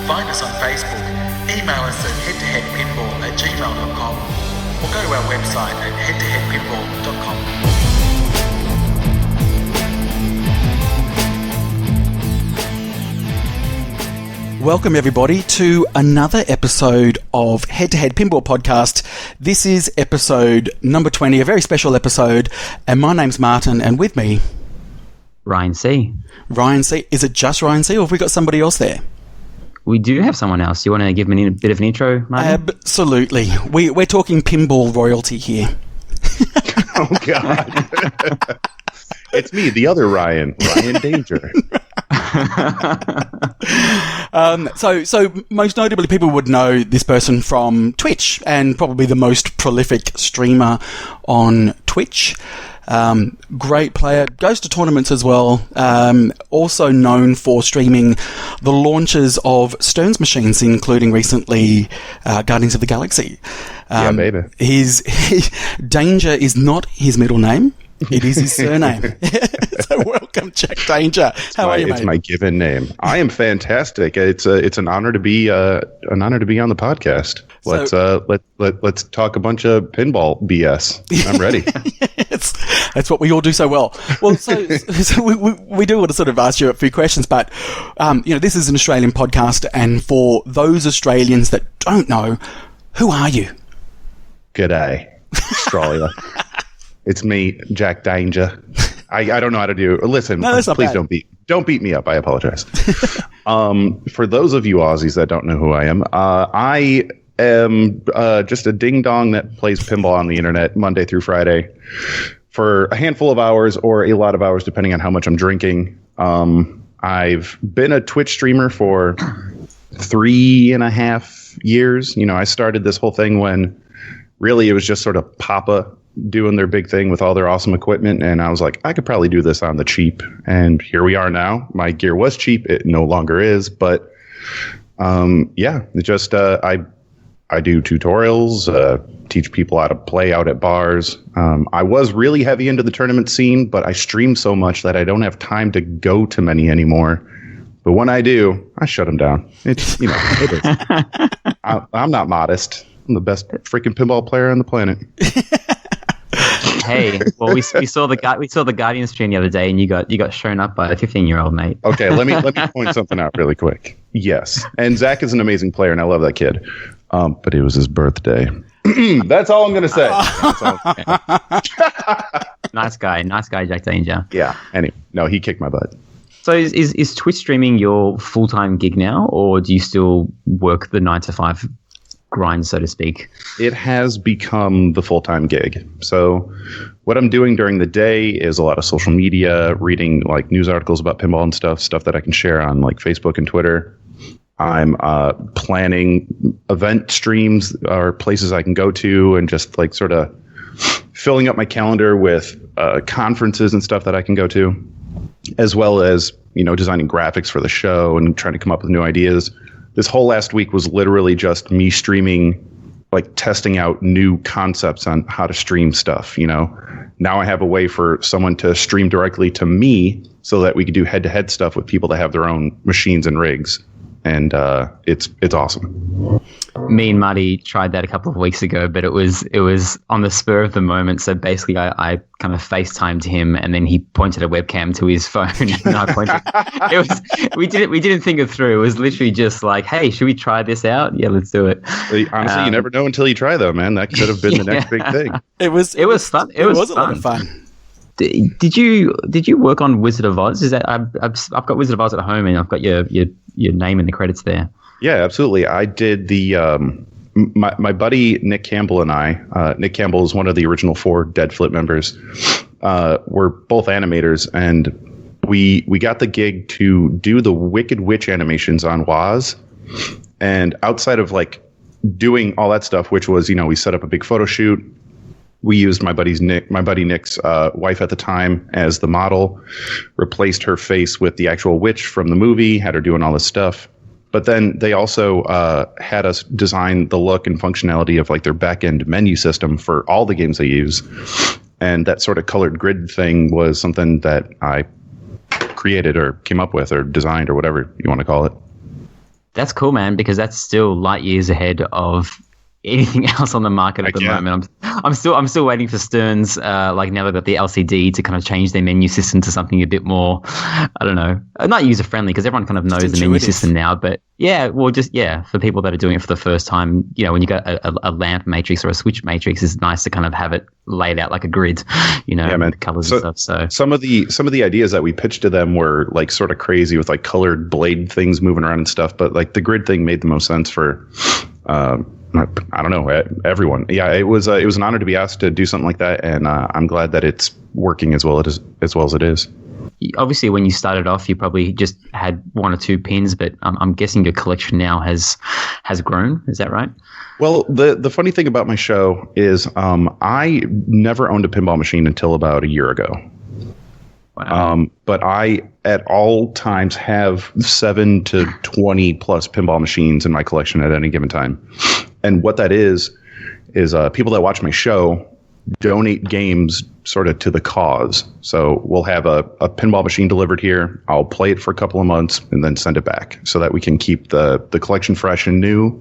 Find us on Facebook, email us at head2headpinball@gmail.com, or go to our website at head2headpinball.com. Welcome everybody to another episode of Head2Head Pinball Podcast. This is episode number 20, a very special episode, and my name's Martin, and with me... Ryan C. Ryan C. Is it just Ryan C, or have we got somebody else there? We do have someone else. You want to give me a bit of an intro, Martin? Absolutely. We're talking pinball royalty here. Oh, God. It's me, the other Ryan Danger. So most notably, people would know this person from Twitch, and probably the most prolific streamer on Twitch. Great player, goes to tournaments as well. Also known for streaming the launches of Stearns machines, including recently Guardians of the Galaxy. Yeah, baby. Danger is not his middle name. It is his surname. So welcome, Jack Danger. How are you, mate? It's my given name. I am fantastic. It's an honor to be on the podcast. Let's talk a bunch of pinball BS. I'm ready. That's what we all do so well. Well, so we do want to sort of ask you a few questions, but this is an Australian podcast, and for those Australians that don't know, who are you? G'day, Australia. It's me, Jack Danger. I don't know how to do. Listen, no, please don't beat me up. I apologize. For those of you Aussies that don't know who I am just a ding dong that plays pinball on the internet Monday through Friday for a handful of hours or a lot of hours, depending on how much I'm drinking. I've been a Twitch streamer for 3.5 years. I started this whole thing when really it was just sort of Papa doing their big thing with all their awesome equipment, and I was like, I could probably do this on the cheap, and here we are now. My gear was cheap, it no longer is, but I do tutorials, teach people how to play out at bars. I was really heavy into the tournament scene, but I stream so much that I don't have time to go to many anymore. But when I do, I shut them down. It's it is. I'm not modest. I'm the best freaking pinball player on the planet. Hey, well, we saw the Guardians stream the other day, and you got shown up by a 15-year-old mate. Okay, let me point something out really quick. Yes, and Zach is an amazing player, and I love that kid. But it was his birthday. That's all I'm gonna say. Nice guy, Jack Danger. Yeah. Anyway, no, he kicked my butt. So is Twitch streaming your full-time gig now, or do you still work the 9 to 5 grind, so to speak? It has become the full-time gig. So what I'm doing during the day is a lot of social media, reading like news articles about pinball and stuff that I can share on like Facebook and Twitter. I'm planning event streams or places I can go to, and just like sort of filling up my calendar with conferences and stuff that I can go to, as well as designing graphics for the show and trying to come up with new ideas. This whole last week was literally just me streaming, like testing out new concepts on how to stream stuff. Now I have a way for someone to stream directly to me so that we could do head-to-head stuff with people that have their own machines and rigs. And it's awesome. Me and Marty tried that a couple of weeks ago, but it was on the spur of the moment. So basically, I kind of FaceTimed him, and then he pointed a webcam to his phone, and I pointed. We didn't think it through. It was literally just like, hey, should we try this out? Yeah, let's do it. Honestly, you never know until you try, though, man. That could have been the next big thing. It was fun. It was a lot of fun. Did you work on Wizard of Oz? Is that I've got Wizard of Oz at home, and I've got your name in the credits there. Yeah, absolutely. I did the my buddy Nick Campbell and I. Nick Campbell is one of the original 4 Dead Flip members. We're both animators, and we got the gig to do the Wicked Witch animations on Woz. And outside of like doing all that stuff, which was we set up a big photo shoot. We used my buddy Nick's wife at the time as the model, replaced her face with the actual witch from the movie, had her doing all this stuff. But then they also had us design the look and functionality of like their back-end menu system for all the games they use. And that sort of colored grid thing was something that I created or came up with or designed or whatever you want to call it. That's cool, man, because that's still light years ahead of anything else on the market at the moment. I'm still waiting for Stearns, like now they've got the LCD, to kind of change their menu system to something a bit more, I don't know, not user friendly, because everyone kind of knows the menu system now. But for people that are doing it for the first time, when you got a lamp matrix or a switch matrix, it's nice to kind of have it laid out like a grid, the colors and stuff. So some of the ideas that we pitched to them were like sort of crazy with like colored blade things moving around and stuff, but like the grid thing made the most sense for I don't know, everyone. Yeah, it was an honor to be asked to do something like that, and I'm glad that it's working as well as it is. Obviously, when you started off, you probably just had 1 or 2 pins, but I'm guessing your collection now has grown. Is that right? Well, the funny thing about my show is I never owned a pinball machine until about a year ago. Wow. But I, at all times, have 7 to 20 plus pinball machines in my collection at any given time. And what that is people that watch my show donate games sort of to the cause. So we'll have a pinball machine delivered here. I'll play it for a couple of months and then send it back so that we can keep the collection fresh and new.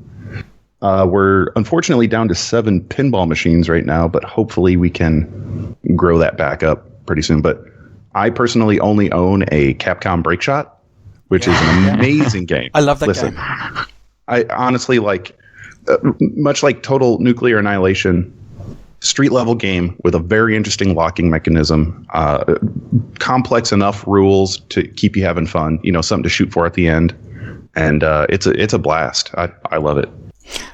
We're unfortunately down to 7 pinball machines right now, but hopefully we can grow that back up pretty soon. But I personally only own a Capcom Break Shot, which is an amazing game. I love that game. I honestly much like Total Nuclear Annihilation, street level game with a very interesting locking mechanism, complex enough rules to keep you having fun, something to shoot for at the end. And it's a blast. I love it.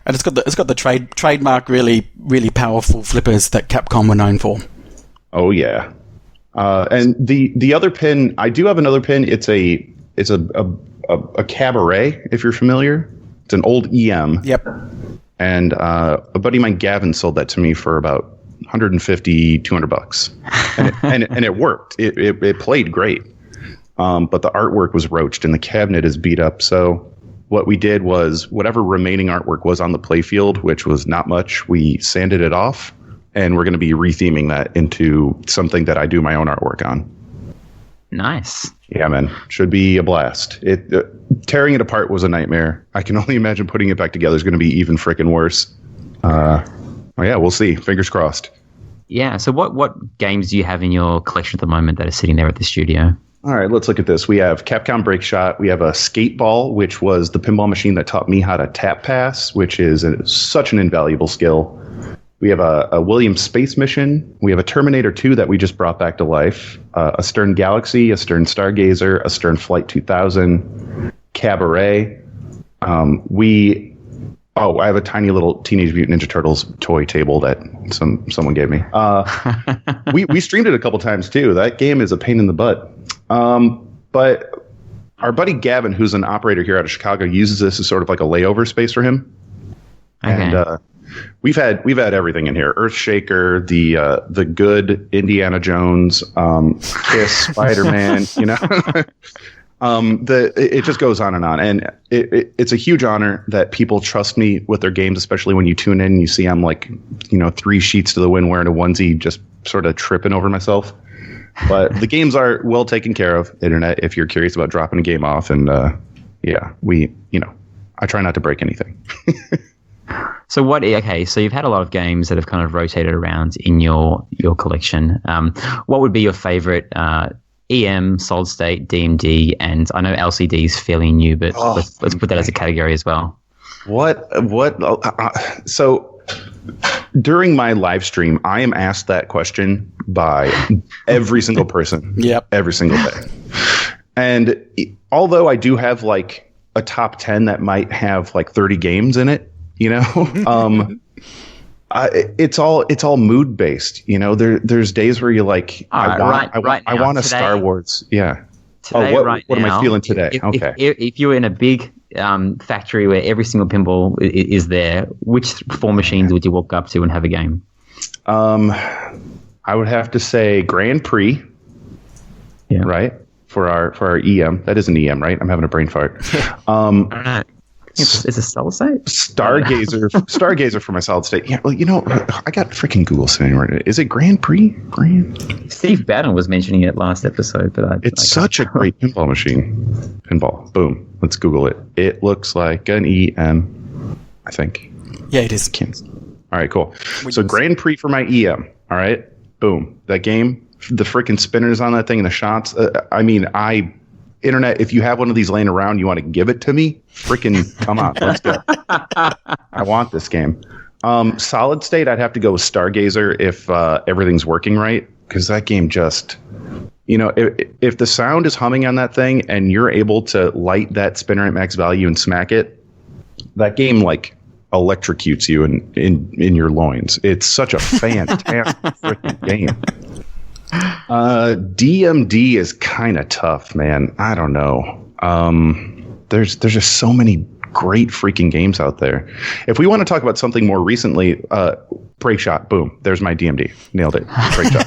And it's got the trademark really, really powerful flippers that Capcom were known for. Oh yeah. And the other pin, I do have another pin. It's a Cabaret, if you're familiar. It's an old EM. Yep. And a buddy of mine, Gavin, sold that to me for about $150, $200. And it worked. It played great. But the artwork was roached and the cabinet is beat up. So what we did was whatever remaining artwork was on the playfield, which was not much, we sanded it off. And we're going to be retheming that into something that I do my own artwork on. Nice. Yeah, man. Should be a blast. Tearing it apart was a nightmare. I can only imagine putting it back together is going to be even freaking worse. We'll see. Fingers crossed. Yeah. So what games do you have in your collection at the moment that are sitting there at the studio? All right, let's look at this. We have Capcom Break Shot. We have a Skateball, which was the pinball machine that taught me how to tap pass, which is such an invaluable skill. We have a Williams Space Mission. We have a Terminator 2 that we just brought back to life. A Stern Galaxy, a Stern Stargazer, a Stern Flight 2000, Cabaret. I have a tiny little Teenage Mutant Ninja Turtles toy table that someone gave me. We streamed it a couple times too. That game is a pain in the butt. But our buddy Gavin, who's an operator here out of Chicago, uses this as sort of like a layover space for him. Okay. And we've had everything in here: Earthshaker, the good Indiana Jones, Kiss, Spider-Man. It just goes on, and it's a huge honor that people trust me with their games, especially when you tune in and you see I'm like 3 sheets to the wind wearing a onesie, just sort of tripping over myself. But the games are well taken care of. Internet, if you're curious about dropping a game off, and I try not to break anything. So so you've had a lot of games that have kind of rotated around in your collection. What would be your favorite EM, solid state, DMD, and I know LCD is fairly new, but let's put that as a category as well. So during my live stream, I am asked that question by every single person. Yep. Every single day. And although I do have like a top 10 that might have like 30 games in it, it's all mood based. There's days where you're like, I want a Star Wars. Yeah. Today, what am I feeling today? If you were in a big factory where every single pinball is there, which 4 machines would you walk up to and have a game? I would have to say Grand Prix. Yeah. Right. For our EM. That is an EM, right? I'm having a brain fart. I don't know. It's a solid state. Stargazer for my solid state. Yeah, well, I got freaking Google sitting right. Is it Grand Prix? Steve Bannon was mentioning it last episode, but it's such a great pinball machine. Pinball. Boom. Let's Google it. It looks like an EM, I think. Yeah, it is. All right, cool. So Grand Prix for my EM. All right. Boom. That game, the freaking spinners on that thing and the shots. Internet, if you have one of these laying around, you want to give it to me? Freaking come on. Let's go. I want this game. Solid state, I'd have to go with Stargazer if everything's working right. Because that game just, if the sound is humming on that thing and you're able to light that spinner at max value and smack it, that game like electrocutes you in your loins. It's such a fantastic freaking game. DMD is kind of tough, man. I don't know. There's just so many great freaking games out there. If we want to talk about something more recently, Break Shot, boom, there's my DMD. Nailed it. Break Shot.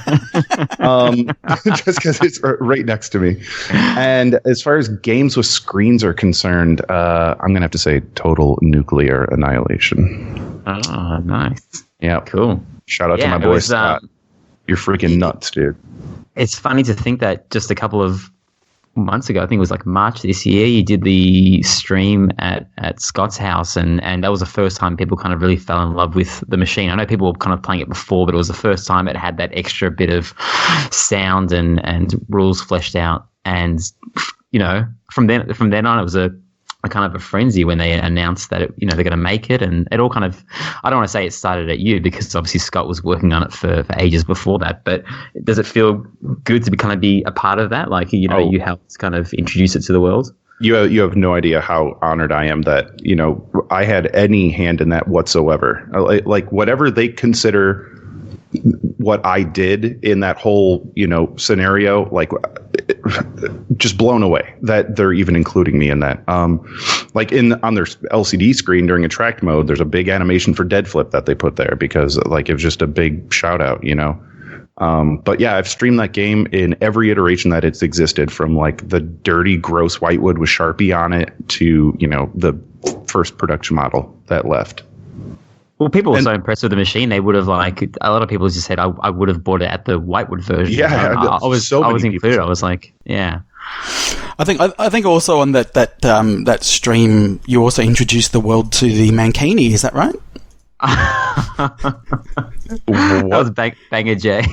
Just because it's right next to me. And as far as games with screens are concerned, I'm going to have to say Total Nuclear Annihilation. Oh, nice. Yeah. Cool. Shout out to my boy Scott. You're freaking nuts, dude. It's funny to think that just a couple of months ago, I think it was like March this year, you did the stream at Scott's house, and that was the first time people kind of really fell in love with the machine. I know people were kind of playing it before, but it was the first time it had that extra bit of sound and rules fleshed out. And from then on, it was a kind of a frenzy when they announced that they're going to make it, and it all kind of, I don't want to say it started at you, because obviously Scott was working on it for ages before that, but does it feel good to be a part of that? Like, you helped kind of introduce it to the world? You have no idea how honored I am that, I had any hand in that whatsoever. Like whatever they consider what I did in that whole, scenario, like just blown away that they're even including me in that. Like on their LCD screen during attract mode, there's a big animation for Dead Flip that they put there because like it was just a big shout out, But yeah, I've streamed that game in every iteration that it's existed, from like the dirty, gross whitewood with Sharpie on it to, the first production model that left. Well, people were so impressed with the machine, they would have a lot of people just said, I would have bought it at the whitewood version. Yeah, I was included. I was like, yeah. I think also on that stream, you also introduced the world to the Mankini. Is that right? That was Banger J.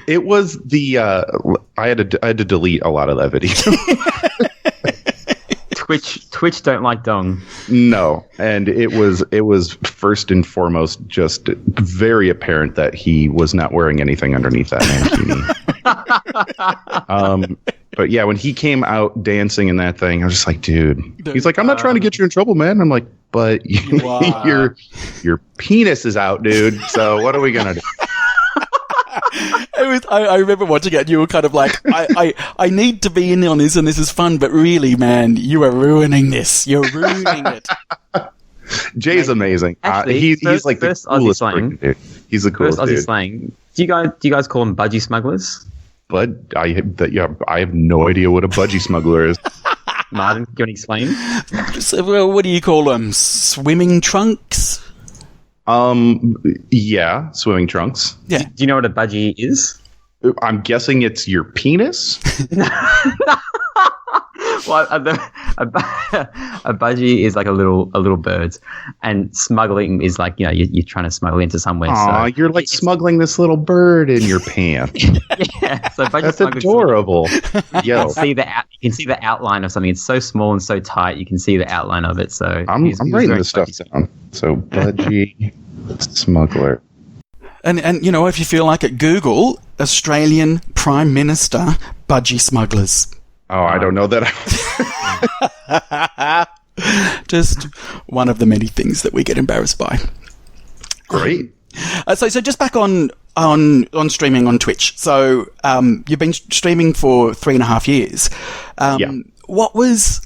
It was the I had to delete a lot of that video. Twitch don't like dong. No, and it was first and foremost just very apparent that he was not wearing anything underneath that mankini. But yeah, when he came out dancing in that thing, I was just like, dude. He's like, I'm not trying to get you in trouble, man. I'm like, but your penis is out, dude. So what are we gonna do? I remember watching it, and you were kind of like, I need to be in on this, and this is fun, but really, man, you are ruining this. You're ruining it. Jay's amazing. Actually, he's like the coolest freaking dude. He's the coolest dude. Aussie slang. Do you guys call them Budgy Smugglers? I have no idea what a Budgy Smuggler is. Martin, can you explain? So, what do you call them? Swimming trunks? Yeah, swimming trunks. Yeah. Do you know what a budgie is? I'm guessing it's your penis. Well, a budgie is like a little bird, and smuggling is like you're trying to smuggle into somewhere. Aw, so you're like smuggling this little bird in your pants. Yeah, so budgie that's adorable. You can see the outline of something. It's so small and so tight. You can see the outline of it. So I'm writing this stuff down. So budgie smuggler. And if you feel like it, Google Australian Prime Minister Budgy Smugglers. Oh, I don't know that. Just one of the many things that we get embarrassed by. Great. So just back on streaming on Twitch. So you've been streaming for 3.5 years. Yeah. What was?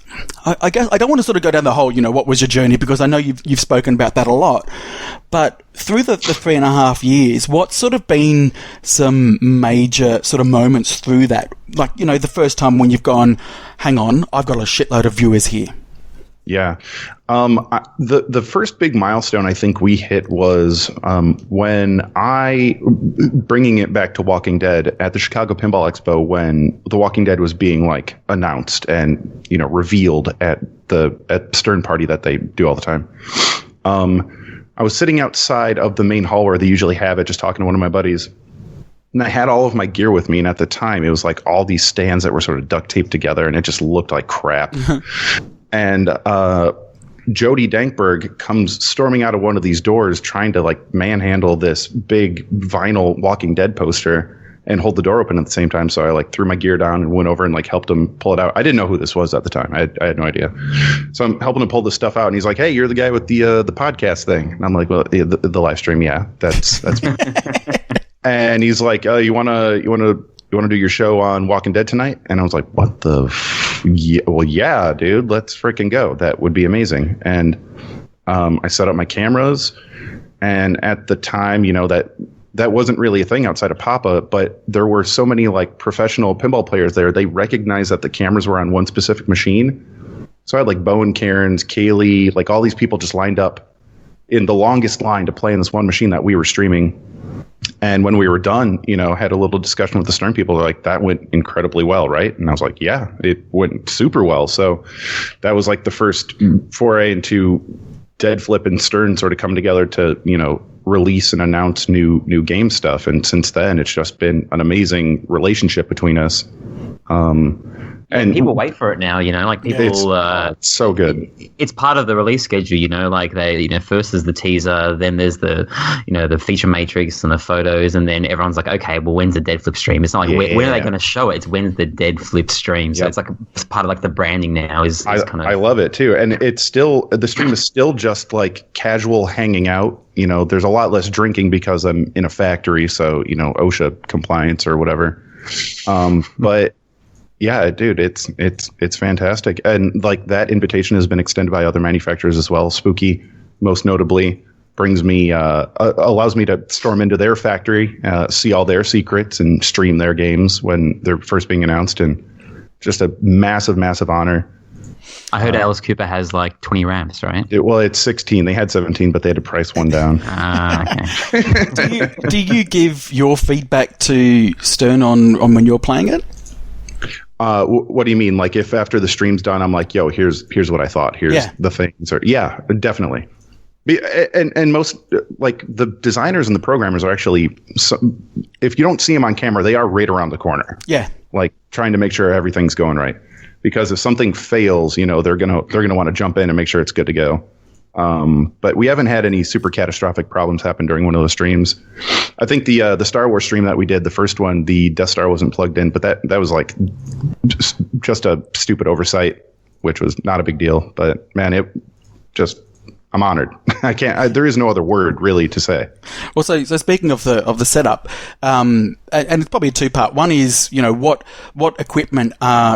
I guess I don't want to sort of go down the whole. What was your journey? Because I know you've spoken about that a lot. But through the 3.5 years, what's sort of been some major sort of moments through that? Like the first time when you've gone, hang on, I've got a shitload of viewers here. Yeah. The first big milestone I think we hit was when bringing it back to Walking Dead at the Chicago Pinball Expo, when The Walking Dead was being like announced and, you know, revealed at the Stern party that they do all the time. I was sitting outside of the main hall where they usually have it, just talking to one of my buddies. And I had all of my gear with me, and at the time, it was like all these stands that were sort of duct taped together, and it just looked like crap. And Jody Dankberg comes storming out of one of these doors, trying to like manhandle this big vinyl Walking Dead poster and hold the door open at the same time. So I like threw my gear down and went over and like helped him pull it out. I didn't know who this was at the time. I had no idea. So I'm helping him pull this stuff out, and he's like, "Hey, you're the guy with the podcast thing." And I'm like, "Well, yeah, the live stream, yeah, that's me." And he's like, "Oh, you wanna do your show on Walking Dead tonight?" And I was like, "What the? Yeah, well, yeah, dude, let's freaking go. That would be amazing." And I set up my cameras, and at the time, you know, that wasn't really a thing outside of Papa, but there were so many like professional pinball players there. They recognized that the cameras were on one specific machine. So I had like Bowen Cairns, Kaylee, like all these people just lined up in the longest line to play in this one machine that we were streaming. And when we were done, you know, had a little discussion with the Stern people. They're like, "That went incredibly well, right?" And I was like, "Yeah, it went super well." So that was like the first foray into Dead Flip and Stern sort of come together to, you know, release and announce new game stuff. And since then, it's just been an amazing relationship between us. And people wait for it now, you know, like people. It's so good. It's part of the release schedule, you know, like they, you know, first there's the teaser, then there's the, you know, the feature matrix and the photos, and then everyone's like, okay, well, when's the Dead Flip stream? It's not like when are they going to show it? It's when's the Dead Flip stream. So it's like it's part of like the branding now. Is kind of. I love it too, and it's still the stream is still just like casual hanging out. You know, there's a lot less drinking because I'm in a factory, so you know, OSHA compliance or whatever. But yeah, dude, it's fantastic. And like that invitation has been extended by other manufacturers as well. Spooky, most notably, brings me allows me to storm into their factory, see all their secrets, and stream their games when they're first being announced. And just a massive, massive honor. I heard Alice Cooper has like 20 ramps, right? It's 16. They had 17, but they had to price one down. Okay. do you give your feedback to Stern on when you're playing it? What do you mean? Like if after the stream's done, I'm like, "Yo, here's what I thought. Here's the things." Or yeah, definitely. And most like the designers and the programmers are actually, if you don't see them on camera, they are right around the corner. Yeah, like trying to make sure everything's going right. Because if something fails, you know, they're gonna want to jump in and make sure it's good to go. But we haven't had any super catastrophic problems happen during one of those streams. I think the Star Wars stream that we did, the first one, the Death Star wasn't plugged in, but that was like just a stupid oversight, which was not a big deal. But man, I'm honored. There is no other word really to say. Well, so speaking of the setup, and it's probably a two-part. One is, you know, what equipment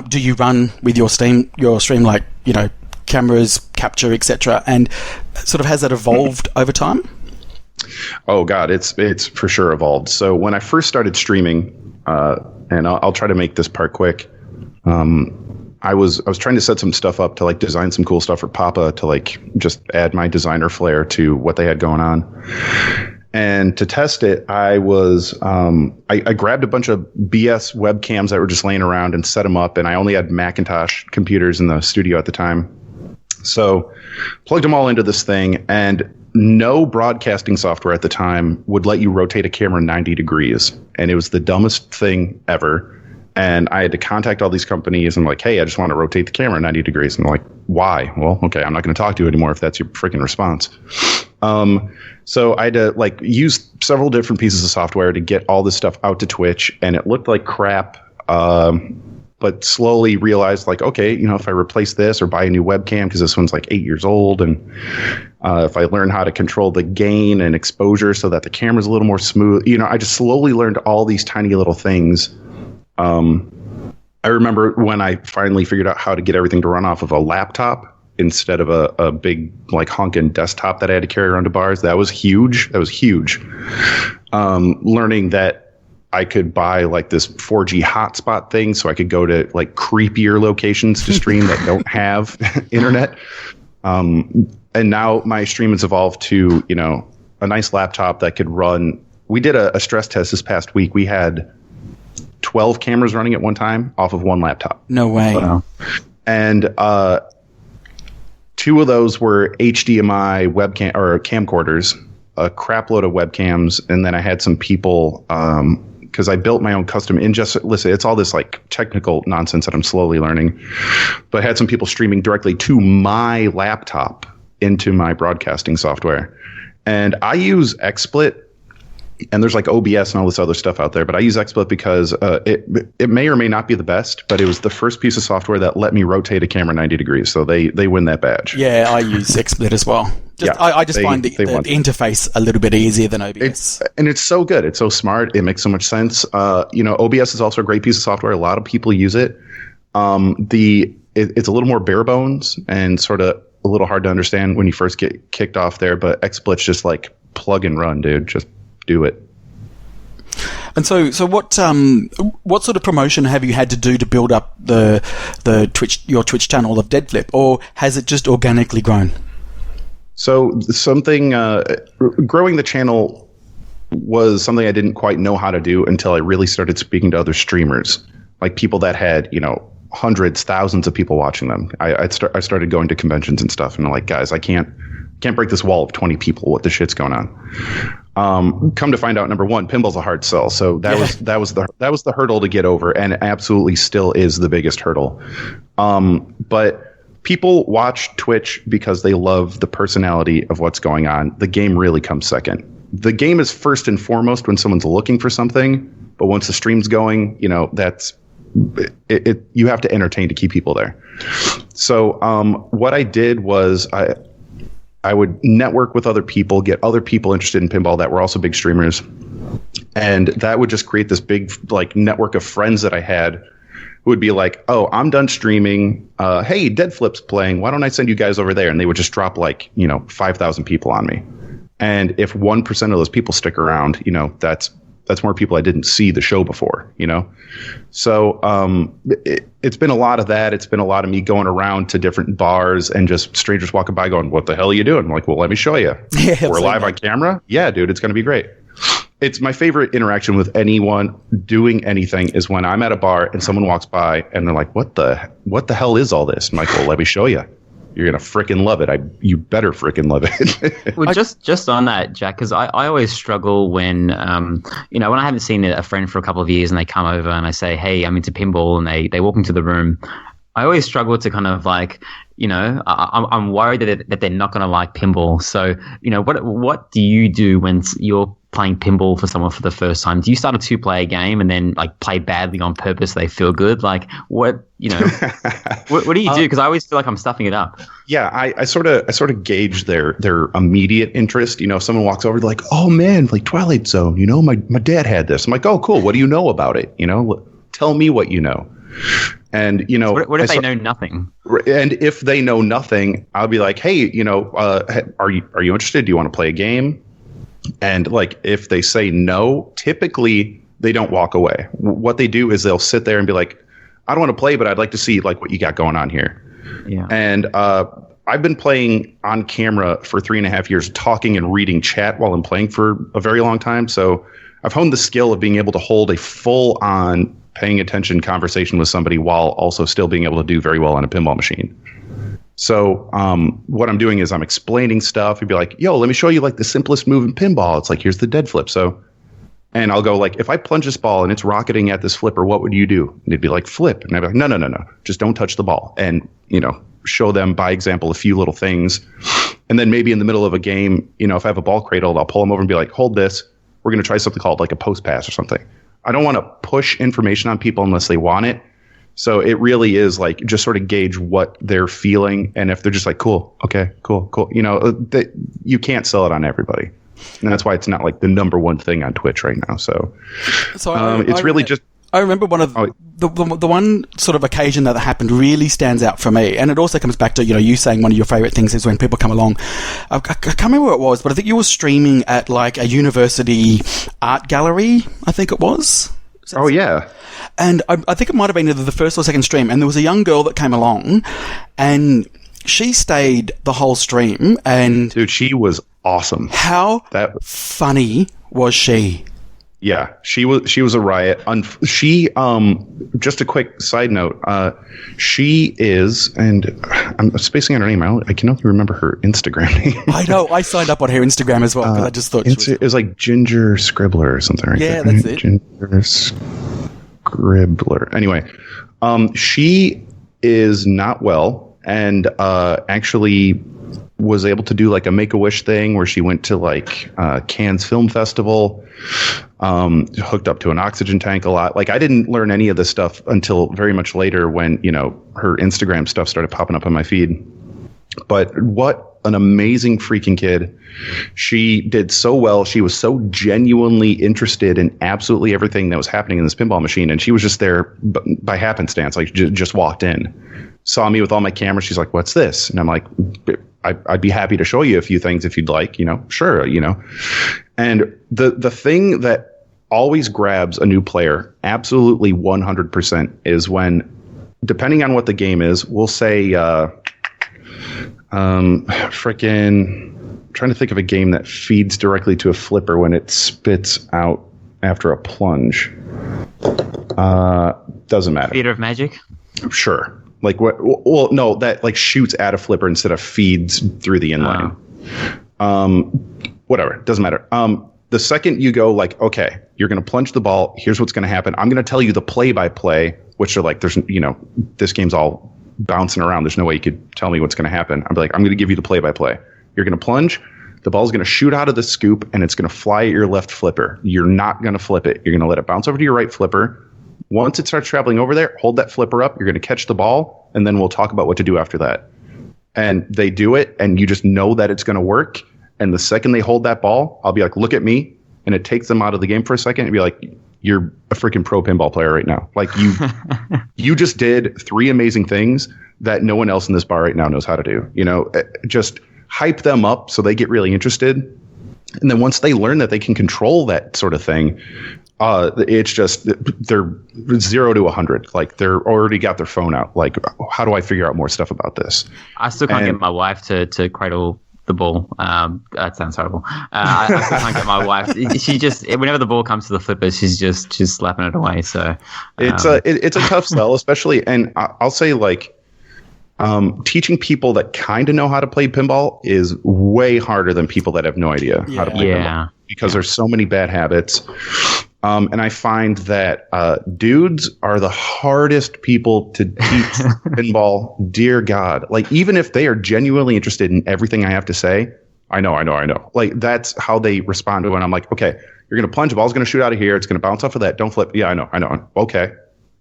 do you run with your stream, like, you know, cameras, capture, etc., and sort of has that evolved over time? Oh God, it's for sure evolved. So when I first started streaming, and I'll try to make this part quick. I was trying to set some stuff up to like design some cool stuff for Papa to like just add my designer flair to what they had going on. And to test it, I grabbed a bunch of BS webcams that were just laying around and set them up. And I only had Macintosh computers in the studio at the time. So plugged them all into this thing, and no broadcasting software at the time would let you rotate a camera 90 degrees. And it was the dumbest thing ever. And I had to contact all these companies and like, "Hey, I just want to rotate the camera 90 degrees. And I'm like, "Why?" "Well, okay, I'm not going to talk to you anymore if that's your freaking response." So I had to like use several different pieces of software to get all this stuff out to Twitch, and it looked like crap. But slowly realized like, okay, you know, if I replace this or buy a new webcam, because this one's like 8 years old, and if I learn how to control the gain and exposure so that the camera's a little more smooth, you know, I just slowly learned all these tiny little things. I remember when I finally figured out how to get everything to run off of a laptop instead of a big like honking desktop that I had to carry around to bars. That was huge. Learning that I could buy like this 4G hotspot thing so I could go to like creepier locations to stream that don't have internet. And now my stream has evolved to, a nice laptop that could run. We did a stress test this past week. We had 12 cameras running at one time off of one laptop. No way. Wow. And 2 of those were HDMI webcam or camcorders, a crap load of webcams, and then I had some people because I built my own custom listen, it's all this like technical nonsense that I'm slowly learning. But I had some people streaming directly to my laptop into my broadcasting software. And I use XSplit, and there's like OBS and all this other stuff out there, but I use XSplit because it may or may not be the best, but it was the first piece of software that let me rotate a camera 90 degrees. So they win that badge. Yeah, I use XSplit as well. I just find the interface a little bit easier than OBS. It's so good. It's so smart. It makes so much sense. OBS is also a great piece of software. A lot of people use it. It's a little more bare bones and sort of a little hard to understand when you first get kicked off there, but XSplit's just like plug and run, dude. Just do it. And so what sort of promotion have you had to do to build up your Twitch channel of Deadflip, or has it just organically grown? So growing the channel was something I didn't quite know how to do until I really started speaking to other streamers, like people that had, hundreds, thousands of people watching them. I started going to conventions and stuff, and I'm like, guys, I can't break this wall of 20 people. What the shit's going on? Come to find out, number one, pinball's a hard sell. So that was the hurdle to get over, and it absolutely still is the biggest hurdle. But people watch Twitch because they love the personality of what's going on. The game really comes second. The game is first and foremost when someone's looking for something, but once the stream's going, that's it. You have to entertain to keep people there. So what I did was I would network with other people, get other people interested in pinball that were also big streamers. And that would just create this big like network of friends that I had who would be like, oh, I'm done streaming. Hey, Deadflip's playing. Why don't I send you guys over there? And they would just drop 5,000 people on me. And if 1% of those people stick around, that's more people I didn't see the show before, So it's been a lot of that. It's been a lot of me going around to different bars and just strangers walking by going, what the hell are you doing? I'm like, well, let me show you. Yeah, we're live on camera. Yeah, dude, it's going to be great. It's my favorite interaction with anyone doing anything is when I'm at a bar and someone walks by and they're like, what the hell is all this? I'm like, well, let me show you. You're going to frickin' love it. You better frickin' love it. Well, just on that, Jack, because I always struggle when, when I haven't seen a friend for a couple of years and they come over and I say, hey, I'm into pinball, and they walk into the room. I always struggle to kind of like, I'm worried that they're not going to like pinball. So, what do you do when you're playing pinball for someone for the first time? Do you start a 2-player game and then like play badly on purpose so they feel good? Like what do you do? Because I always feel like I'm stuffing it up. Yeah, I sort of gauge their immediate interest. If someone walks over, they're like, oh man, like Twilight Zone, my dad had this. I'm like, oh cool, what do you know about it? Tell me what you know. And what if they know nothing? And if they know nothing, I'll be like, hey, are you interested? Do you want to play a game? And like if they say no, typically they don't walk away. What they do is they'll sit there and be like, I don't want to play, but I'd like to see like what you got going on here. Yeah. And I've been playing on camera for 3.5 years, talking and reading chat while I'm playing for a very long time. So I've honed the skill of being able to hold a full on paying attention conversation with somebody while also still being able to do very well on a pinball machine. So what I'm doing is I'm explaining stuff. You'd be like, yo, let me show you like the simplest move in pinball. It's like, here's the dead flip. And I'll go like, if I plunge this ball and it's rocketing at this flipper, what would you do? And they'd be like, flip. And I'd be like, no. Just don't touch the ball. And, show them by example a few little things. And then maybe in the middle of a game, if I have a ball cradled, I'll pull them over and be like, hold this. We're going to try something called like a post pass or something. I don't want to push information on people unless they want it. So it really is like just sort of gauge what they're feeling. And if they're just like, cool, okay, cool. You can't sell it on everybody. And that's why it's not like the number one thing on Twitch right now. So it's really just... I remember one of the one sort of occasion that happened really stands out for me. And it also comes back to, you saying one of your favorite things is when people come along. I can't remember what it was, but I think you were streaming at like a university art gallery, I think it was. Oh, yeah. And I think it might have been either the first or second stream. And there was a young girl that came along and she stayed the whole stream, and dude, she was awesome. How funny was she? Yeah, she was a riot. She just a quick side note. She is, and I'm spacing on her name. I can only remember her Instagram name. I know. I signed up on her Instagram as well because I just thought it was like Ginger Scribbler or something. Right? Yeah, that's it. Ginger Scribbler. Anyway, she is not well, and actually was able to do like a Make-A-Wish thing where she went to like Cannes Film Festival, hooked up to an oxygen tank a lot. Like I didn't learn any of this stuff until very much later when, her Instagram stuff started popping up on my feed. But what an amazing freaking kid. She did so well. She was so genuinely interested in absolutely everything that was happening in this pinball machine. And she was just there by happenstance, like just walked in, saw me with all my cameras. She's like, "What's this?" And I'm like, I'd be happy to show you a few things if you'd like, sure, And the thing that always grabs a new player, absolutely 100%, is when, depending on what the game is, we'll say, trying to think of a game that feeds directly to a flipper when it spits out after a plunge. Doesn't matter. Theater of Magic? Sure. Like what? Well, no, that like shoots at a flipper instead of feeds through the inline. Whatever, doesn't matter. The second you go like, okay, you're going to plunge the ball. Here's what's going to happen. I'm going to tell you the play-by-play, which are like, there's, this game's all bouncing around. There's no way you could tell me what's going to happen. I'm like, I'm going to give you the play-by-play. You're going to plunge. The ball's going to shoot out of the scoop and it's going to fly at your left flipper. You're not going to flip it. You're going to let it bounce over to your right flipper. Once it starts traveling over there, hold that flipper up. You're going to catch the ball, and then we'll talk about what to do after that. And they do it, and you just know that it's going to work. And the second they hold that ball, I'll be like, look at me. And it takes them out of the game for a second and be like, you're a freaking pro pinball player right now. Like you just did 3 amazing things that no one else in this bar right now knows how to do. Just hype them up so they get really interested. And then once they learn that they can control that sort of thing, it's just they're 0 to 100. Like they're already got their phone out. Like, how do I figure out more stuff about this? I still can't get my wife to cradle the ball. That sounds horrible. I still can't get my wife. She just, whenever the ball comes to the flipper, she's slapping it away. So it's a tough sell, especially. And I'll say like, teaching people that kind of know how to play pinball is way harder than people that have no idea how to play pinball, because there's so many bad habits. And I find that dudes are the hardest people to teach pinball. Dear God. Like, even if they are genuinely interested in everything I have to say, I know. Like, that's how they respond to it. And I'm like, okay, you're going to plunge, the ball's going to shoot out of here. It's going to bounce off of that. Don't flip. Yeah, I know. Okay.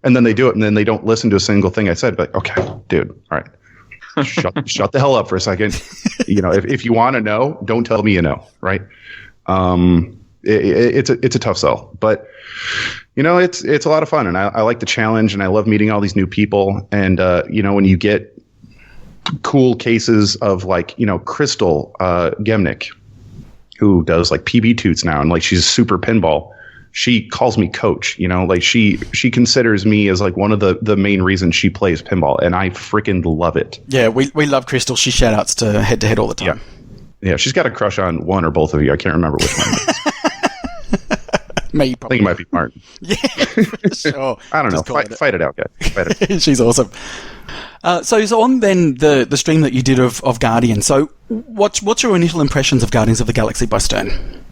And then they do it, and then they don't listen to a single thing I said. But like, okay, dude, all right. Shut the hell up for a second. If you want to know, don't tell me right? It's a tough sell, but it's a lot of fun, and I like the challenge, and I love meeting all these new people. And when you get cool cases of like Crystal Gemnick, who does like PB Toots now, and like she's super pinball. She calls me coach, like she considers me as like one of the main reasons she plays pinball, and I freaking love it. Yeah, we love Crystal. She shout outs to Head2Head all the time. Yeah, she's got a crush on one or both of you. I can't remember which one it is. Me, I think it might be Martin. Yeah, for sure. I don't know. Fight it out, guys. Fight it. She's awesome. So on then the stream that you did of Guardian. So what's your initial impressions of Guardians of the Galaxy by Stern?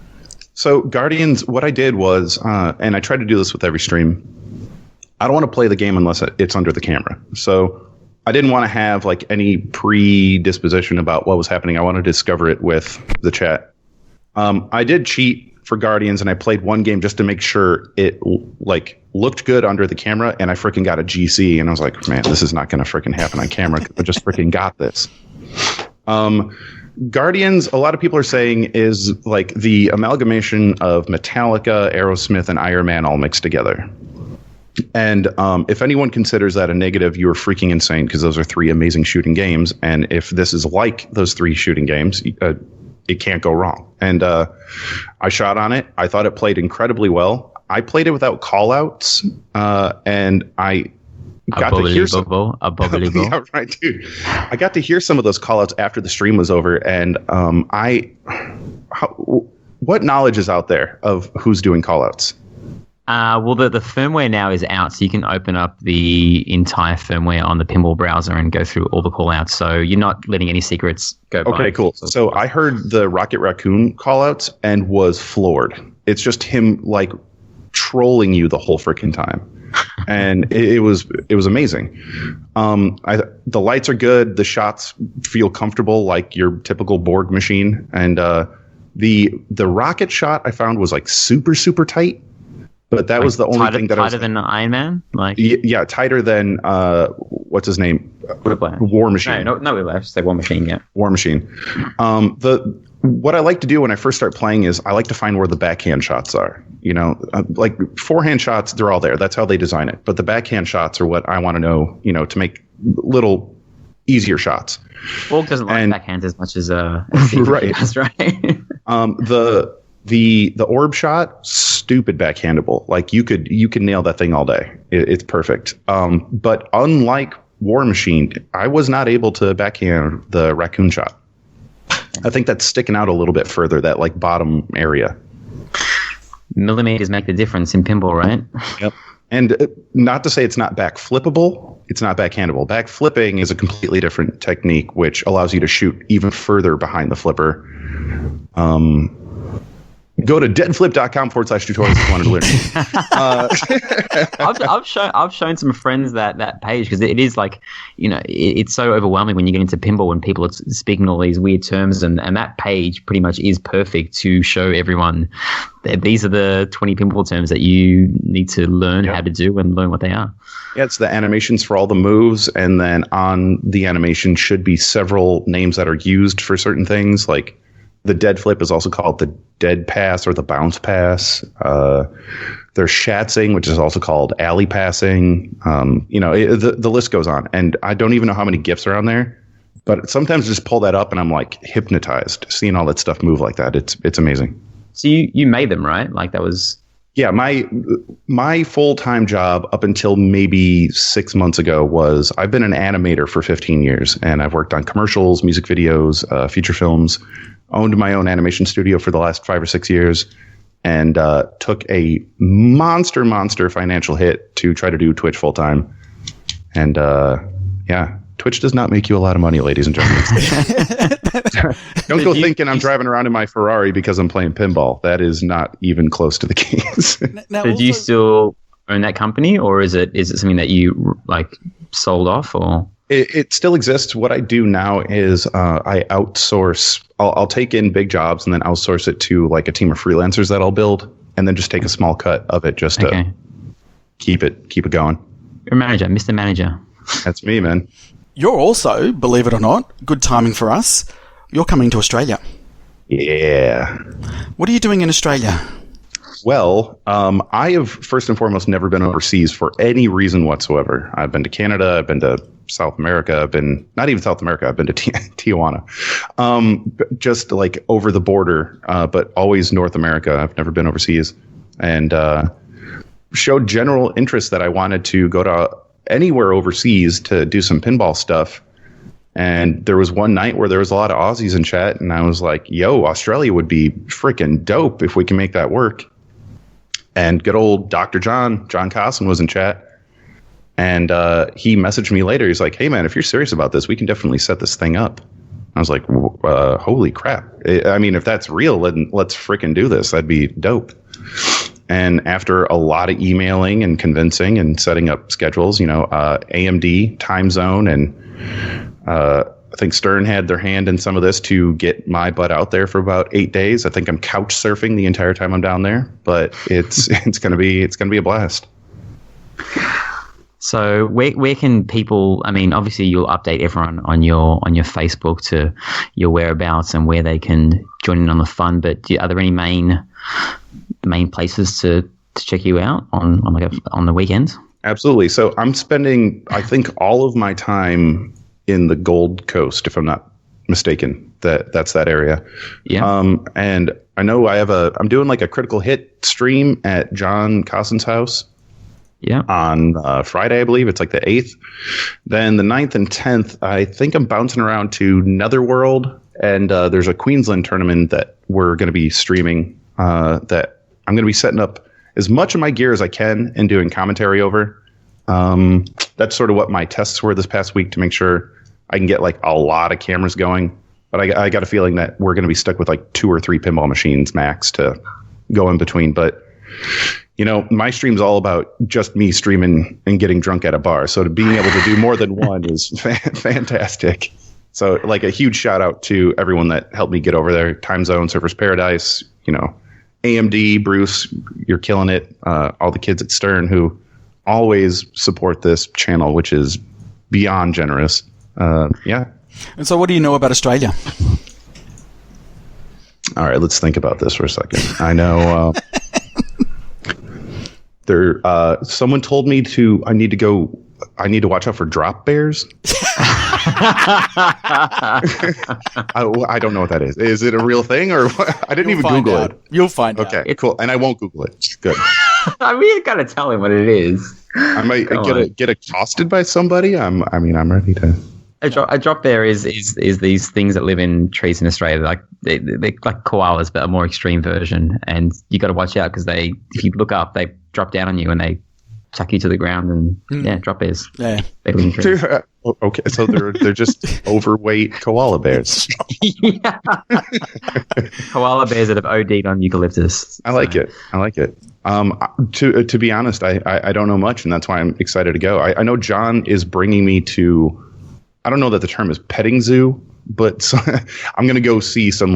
So Guardians, what I did was, and I try to do this with every stream, I don't want to play the game unless it's under the camera. So I didn't want to have like any predisposition about what was happening. I wanted to discover it with the chat. I did cheat for Guardians, and I played one game just to make sure it like looked good under the camera, and I freaking got a GC, and I was like, man, this is not going to freaking happen on camera. I just freaking got this. Guardians, a lot of people are saying, is like the amalgamation of Metallica, Aerosmith, and Iron Man all mixed together. And if anyone considers that a negative, you are freaking insane, because those are 3 amazing shooting games. And if this is like those 3 shooting games, it can't go wrong. And I shot on it. I thought it played incredibly well. I played it without call-outs, and I got to hear some. Abominable. Yeah, right, dude. I got to hear some of those callouts after the stream was over, and what knowledge is out there of who's doing callouts? Well, the firmware now is out, so you can open up the entire firmware on the Pinball browser and go through all the callouts. So you're not letting any secrets go by. Okay, cool. So I heard the Rocket Raccoon callouts and was floored. It's just him like trolling you the whole freaking time. And it was amazing. The lights are good. The shots feel comfortable, like your typical Borg machine. And the rocket shot I found was like super, super tight. But that was the only thing that tighter than Iron Man, like yeah, tighter than what's his name? War Machine. No, I should say War Machine. Yeah, War Machine. What I like to do when I first start playing is I like to find where the backhand shots are. You know, like forehand shots, they're all there. That's how they design it. But the backhand shots are what I want to know. You know, to make little easier shots. Borg doesn't like backhands as much as right. Does, right? The orb shot, stupid backhandable. Like you could nail that thing all day. It's perfect. But unlike War Machine, I was not able to backhand the raccoon shot. I think that's sticking out a little bit further, that like bottom area. Millimeters make the difference in pinball, right? Yep. And not to say it's not back flippable, it's not backhandable. Back flipping is a completely different technique, which allows you to shoot even further behind the flipper. Go to deadflip.com/tutorials if you wanted to learn. I've shown some friends that page because it is like, you know, it's so overwhelming when you get into pinball and people are speaking all these weird terms, and that page pretty much is perfect to show everyone that these are the 20 pinball terms that you need to learn how to do and learn what they are. Yeah, it's the animations for all the moves, and then on the animation should be several names that are used for certain things, like the dead flip is also called the dead pass or the bounce pass. There's shatzing, which is also called alley passing. You know, the list goes on. And I don't even know how many GIFs are on there. But sometimes I just pull that up and I'm like hypnotized seeing all that stuff move like that. It's amazing. So you made them, right? Like that was... Yeah, my full-time job up until maybe 6 months ago was I've been an animator for 15 years. And I've worked on commercials, music videos, feature films. Owned my own animation studio for the last 5 or 6 years, and took a monster financial hit to try to do Twitch full time. And Twitch does not make you a lot of money, ladies and gentlemen. Don't go thinking I'm driving around in my Ferrari because I'm playing pinball. That is not even close to the case. So do you still own that company, or is it something that you like sold off, or? It still exists. What I do now is I outsource. I'll take in big jobs and then outsource it to like a team of freelancers that I'll build, and then just take a small cut of it just to keep it going. You're a manager, Mr. Manager. That's me, man. You're also, believe it or not, good timing for us. You're coming to Australia. Yeah. What are you doing in Australia? Well, I have first and foremost never been overseas for any reason whatsoever. I've been to Canada. I've been to South America. I've been not even South America. I've been to Tijuana, just like over the border, but always North America. I've never been overseas, and showed general interest that I wanted to go to anywhere overseas to do some pinball stuff. And there was one night where there was a lot of Aussies in chat, and I was like, "Yo, Australia would be freaking dope if we can make that work." And good old Dr. John Cosson was in chat, and he messaged me later. He's like, "Hey man, if you're serious about this, we can definitely set this thing up." I was like, "Holy crap! I mean, if that's real, then let's freaking do this. That'd be dope." And after a lot of emailing and convincing and setting up schedules, you know, AMD time zone, and I think Stern had their hand in some of this to get my butt out there for about 8 days. I think I'm couch surfing the entire time I'm down there, but it's gonna be a blast. So where can people? I mean, obviously you'll update everyone on your Facebook to your whereabouts and where they can join in on the fun. But are there any main places to check you out on the weekends? Absolutely. So I'm spending, I think, all of my time in the Gold Coast, if I'm not mistaken. That's that area. Yeah. And I know I'm doing like a critical hit stream at John Cosson's house. Yeah. On Friday, I believe. It's like the 8th. Then the 9th and 10th, I think I'm bouncing around to Netherworld. And there's a Queensland tournament that we're going to be streaming that I'm going to be setting up as much of my gear as I can and doing commentary over. That's sort of what my tests were this past week to make sure I can get like a lot of cameras going. But I got a feeling that we're going to be stuck with like 2 or 3 pinball machines max to go in between. But, you know, my stream's all about just me streaming and getting drunk at a bar. So to being able to do more than one is fantastic. So like a huge shout out to everyone that helped me get over there. Time Zone, Surfers Paradise, you know, AMD, Bruce, you're killing it. All the kids at Stern who always support this channel, which is beyond generous. Yeah. And so what do you know about Australia? All right, let's think about this for a second. I know someone told me I need to watch out for drop bears. I don't know what that is. Is it a real thing or what? I didn't even Google it. You'll find out. Okay, cool. And I won't Google it. Good. I mean, you gotta tell him what it is. I might get accosted by somebody. I'm ready to. A drop bear is these things that live in trees in Australia. Like they're like koalas, but a more extreme version. And you got to watch out because if you look up, they drop down on you and they chuck you to the ground. And drop bears. Yeah, they live in trees. Okay, so they're just overweight koala bears. Yeah. Koala bears that have OD'd on eucalyptus. I like it. To be honest, I don't know much, and that's why I'm excited to go. I know John is bringing me to. I don't know that the term is petting zoo, but I'm going to go see some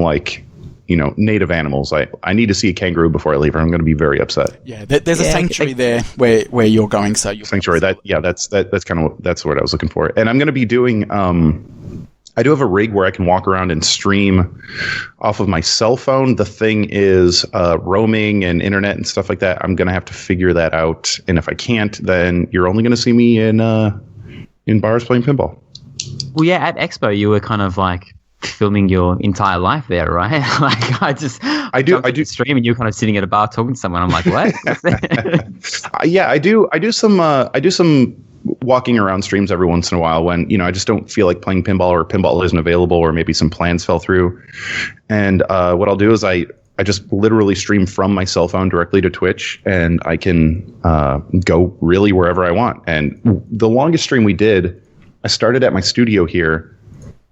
native animals. I need to see a kangaroo before I leave, or I'm going to be very upset. Yeah, there's a sanctuary there where you're going. So sanctuary. That's what I was looking for. And I'm going to be doing. I do have a rig where I can walk around and stream off of my cell phone. The thing is roaming and internet and stuff like that. I'm going to have to figure that out. And if I can't, then you're only going to see me in bars playing pinball. Well, yeah, at Expo, you were kind of like filming your entire life there, right? Like I do stream and you're kind of sitting at a bar talking to someone. I'm like, what? Yeah, I do some walking around streams every once in a while when, I just don't feel like playing pinball or pinball isn't available or maybe some plans fell through. And what I'll do is I just literally stream from my cell phone directly to Twitch, and I can go really wherever I want. And the longest stream we did, I started at my studio here,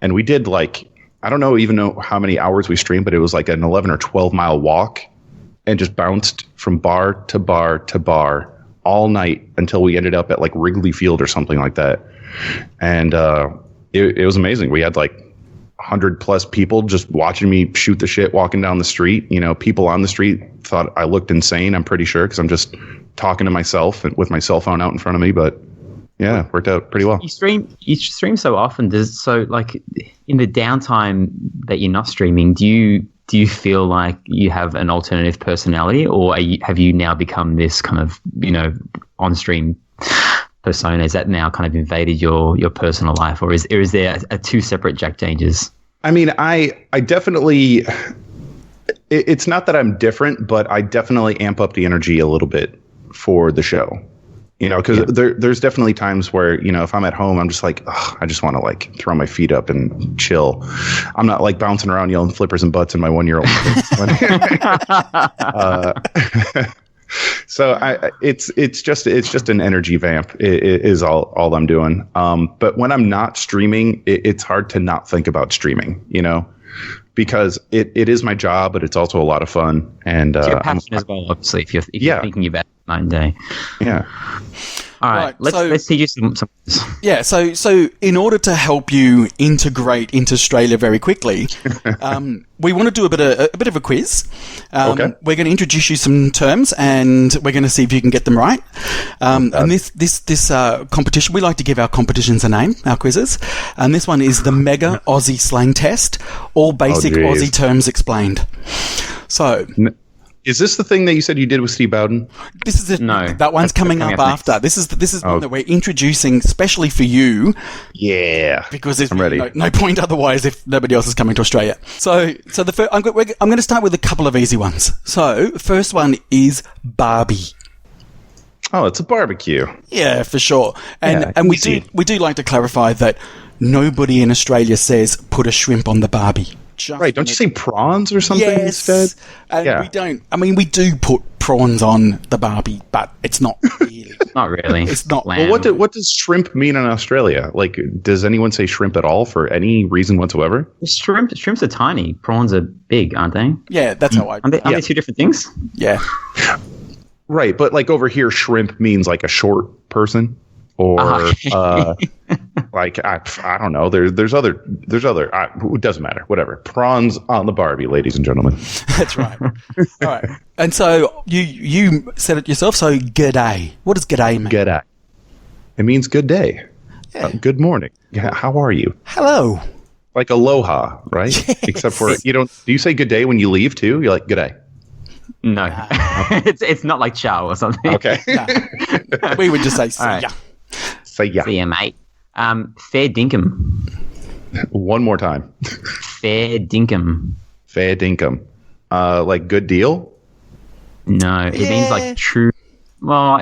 and we did I don't even know how many hours we streamed, but it was like an 11 or 12 mile walk and just bounced from bar to bar to bar all night until we ended up at Wrigley Field or something like that. And it was amazing. We had 100 plus people just watching me shoot the shit walking down the street. People on the street thought I looked insane, I'm pretty sure, because I'm just talking to myself with my cell phone out in front of me. But yeah, worked out pretty well. You stream so often. In the downtime that you're not streaming, do you feel like you have an alternative personality, or have you now become this kind of on stream persona? Is that now kind of invaded your personal life, or is there a two separate Jack Changes? I mean, I definitely. It's not that I'm different, but I definitely amp up the energy a little bit for the show. Because there's definitely times where, if I'm at home, I'm just I just want to throw my feet up and chill. I'm not bouncing around yelling flippers and butts in my 1-year-old. So it's just an energy vamp is all I'm doing. But when I'm not streaming, it's hard to not think about streaming, because it is my job, but it's also a lot of fun. And you're passionate as well, obviously, if you're thinking about it night and day. Yeah. All right. Let's teach you some. Yeah. So in order to help you integrate into Australia very quickly, we want to do a bit of a quiz. Okay. We're going to introduce you some terms, and we're going to see if you can get them right. And this competition, we like to give our competitions a name, our quizzes. And this one is the Mega Aussie Slang Test, all basic Aussie terms explained. So. Is this the thing that you said you did with Steve Bowden? This is No, that one's coming up after. Next. This is one that we're introducing specially for you. Yeah, because there's I'm ready. No point otherwise if nobody else is coming to Australia. So I'm going to start with a couple of easy ones. So first one is Barbie. Oh, it's a barbecue. Yeah, for sure. And Yeah, and we easy. do like to clarify that nobody in Australia says put a shrimp on the barbie. Just Right? Don't you say prawns or something yes. instead? And Yeah. we don't. I mean, we do put prawns on the barbie, but it's not really. Not really. It's not. Lamb. Well, what does shrimp mean in Australia? Like, does anyone say shrimp at all for any reason whatsoever? Shrimps are tiny. Prawns are big, aren't they? Yeah, that's how I. Aren't they two different things? Yeah. Right, but like over here, shrimp means like a short person, or like I don't know. There's other. It doesn't matter. Whatever. Prawns on the Barbie, ladies and gentlemen. That's right. All right. And so you said it yourself. So g'day. What does g'day mean? G'day. It means good day. Yeah. Good morning. Yeah, how are you? Hello. Like aloha, right? Yes. Except for you don't. Do you say good day when you leave too? You're like good day. No, it's not like chow or something. Okay. No. We would just say see right. ya. Say yeah. See ya, mate. Fair dinkum. One more time. Fair dinkum. Fair dinkum. Like good deal. No, it means like true. Well,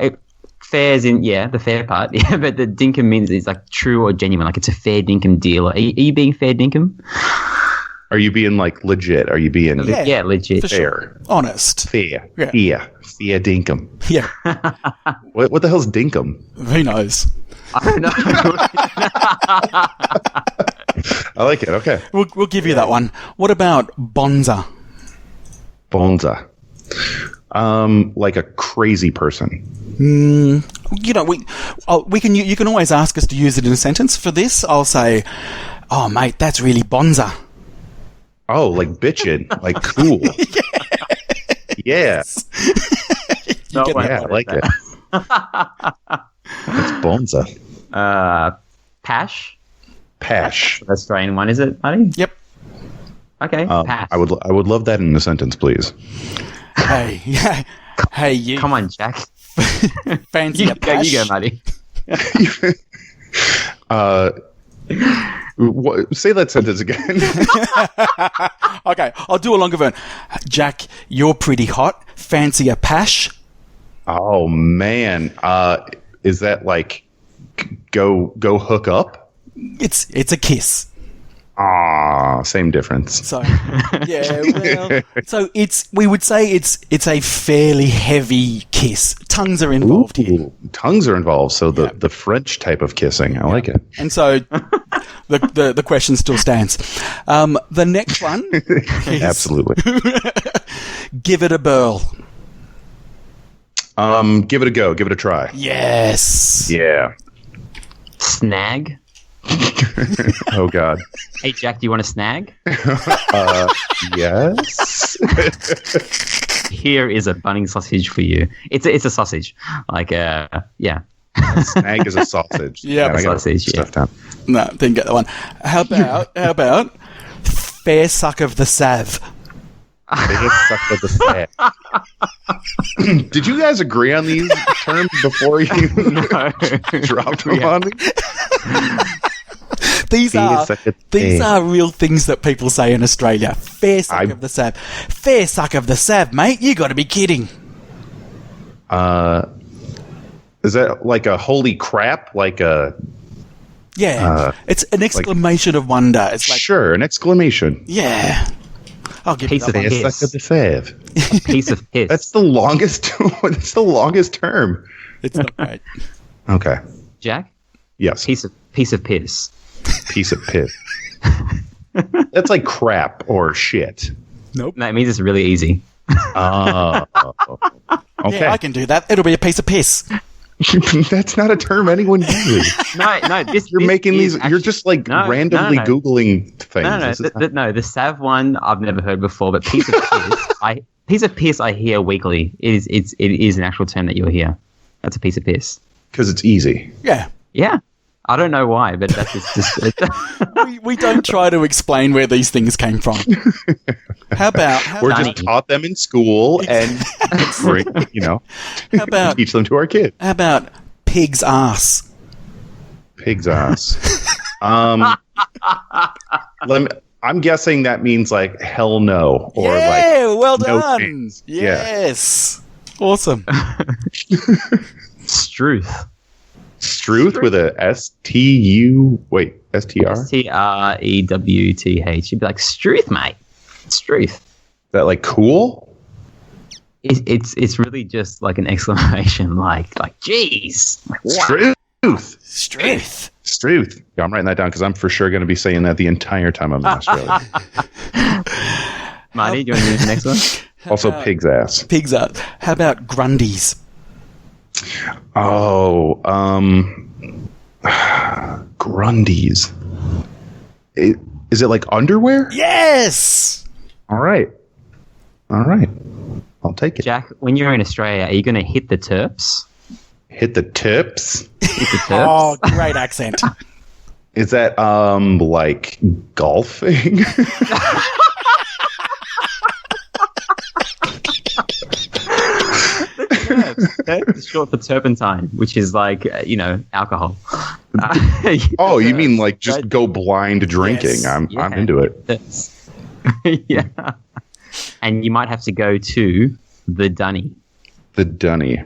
fair's in the fair part. Yeah, but the dinkum means it's like true or genuine. Like it's a fair dinkum deal. Are you being fair dinkum? Are you being like legit? Are you being Yeah, legit. For fair? sure. Honest. Fair. Yeah. Yeah. Fair dinkum. Yeah. What the hell's dinkum? Who knows? I don't know. I like it. Okay. We'll give you that one. What about bonza? Bonza. Like a crazy person. You know, we can. You can always ask us to use it in a sentence. For this, I'll say, "Oh, mate, that's really bonza." Oh, like bitchin'. Like cool. Yeah. No get one Yeah, I knows like that. it. It's bonza. Pash. Pash. Australian one, is it, buddy? Yep. Okay. Pash. I would love that in a sentence, please. Hey, hey, you. Come on, Jack. Fancy a pash? You go, buddy. Say that sentence again. Okay, I'll do a longer version. Jack, you're pretty hot. Fancy a pash? Oh man, is that like go hook up? It's a kiss. Ah, same difference. So yeah, well, so we would say it's a fairly heavy kiss. Tongues are involved here, Ooh, tongues are involved. So the French type of kissing, I like it. and so the question still stands. The next one, is Absolutely. give it a burl. Give it a go. Give it a try. Yes. Yeah. Snag. Oh God. Hey, Jack, do you want a snag? Yes. Here is a bunning sausage for you. It's a sausage. Like, yeah. Snag is a sausage. Yeah, Man, I gotta sausage, write yeah. stuff down. No, didn't get that one. How about fair suck of the sav? Biggest suck of the sad. Did you guys agree on these terms before you dropped them on me? These are real things that people say in Australia. Fair suck of the sav. Fair suck of the sav, mate. You got to be kidding. Is that like a holy crap? Like a Yeah, it's an exclamation of wonder. It's like, sure, an exclamation. yeah. I'll give you Piece that of one. piss. Suck of the sav. A piece of piss. That's the longest. That's the longest term. It's not great. Okay. Jack? Yes. Piece of piss. Piece of piss. That's like crap or shit. Nope. No, it means it's really easy. Oh. Okay. Yeah, I can do that. It'll be a piece of piss. That's not a term anyone uses. No, You're making these. Actually, you're just like randomly Googling things. No, the Sav one I've never heard before, but piece of piss, I hear weekly. It is an actual term that you'll hear. That's a piece of piss. Because it's easy. Yeah. Yeah, I don't know why, but that's just We don't try to explain where these things came from. How about We're just taught them in school and how about teach them to our kids. how about pig's ass? Pig's ass. I'm guessing that means like hell no or Yeah, well no done. thanks. Yes. Awesome. Struth. Struth with a S-T-U... Wait, S-T-R? Strewth. You'd be like, Struth, mate. Struth. Is that like cool? It's really just like an exclamation, like geez. Like, Struth. Struth. Struth. Yeah, I'm writing that down because I'm for sure going to be saying that the entire time I'm in Australia. Marty, do you want to do the next one? Also, pig's ass. Pig's ass. How about Grundies? Oh, Grundies. Is it like underwear? Yes! All right. I'll take it. Jack, when you're in Australia, are you going to hit the terps? Hit the tips? Hit the terps? Oh, great accent. Is that, like golfing? It's short for turpentine, which is like, alcohol. Oh, you mean like just go blind drinking? Yes. I'm into it. Yeah. And you might have to go to the dunny. The dunny.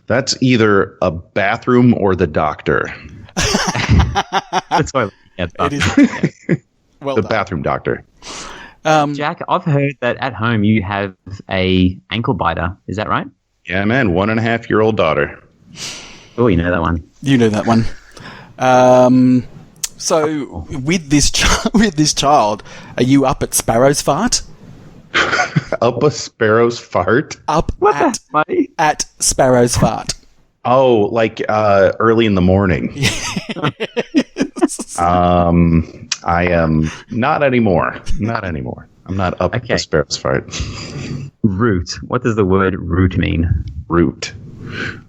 That's either a bathroom or the doctor. That's why It is. Well The done. bathroom doctor. Jack, I've heard that at home you have a ankle biter. Is that right? Yeah, man. 1.5-year-old daughter. Oh, you know that one. You know that one. So with this child, are you up at Sparrow's fart? Up a sparrow's fart? Up Buddy? at Sparrow's fart. Oh, like early in the morning. I am not anymore. I'm not up Okay. a sparrow's fart. Root. What does the word root mean? Root.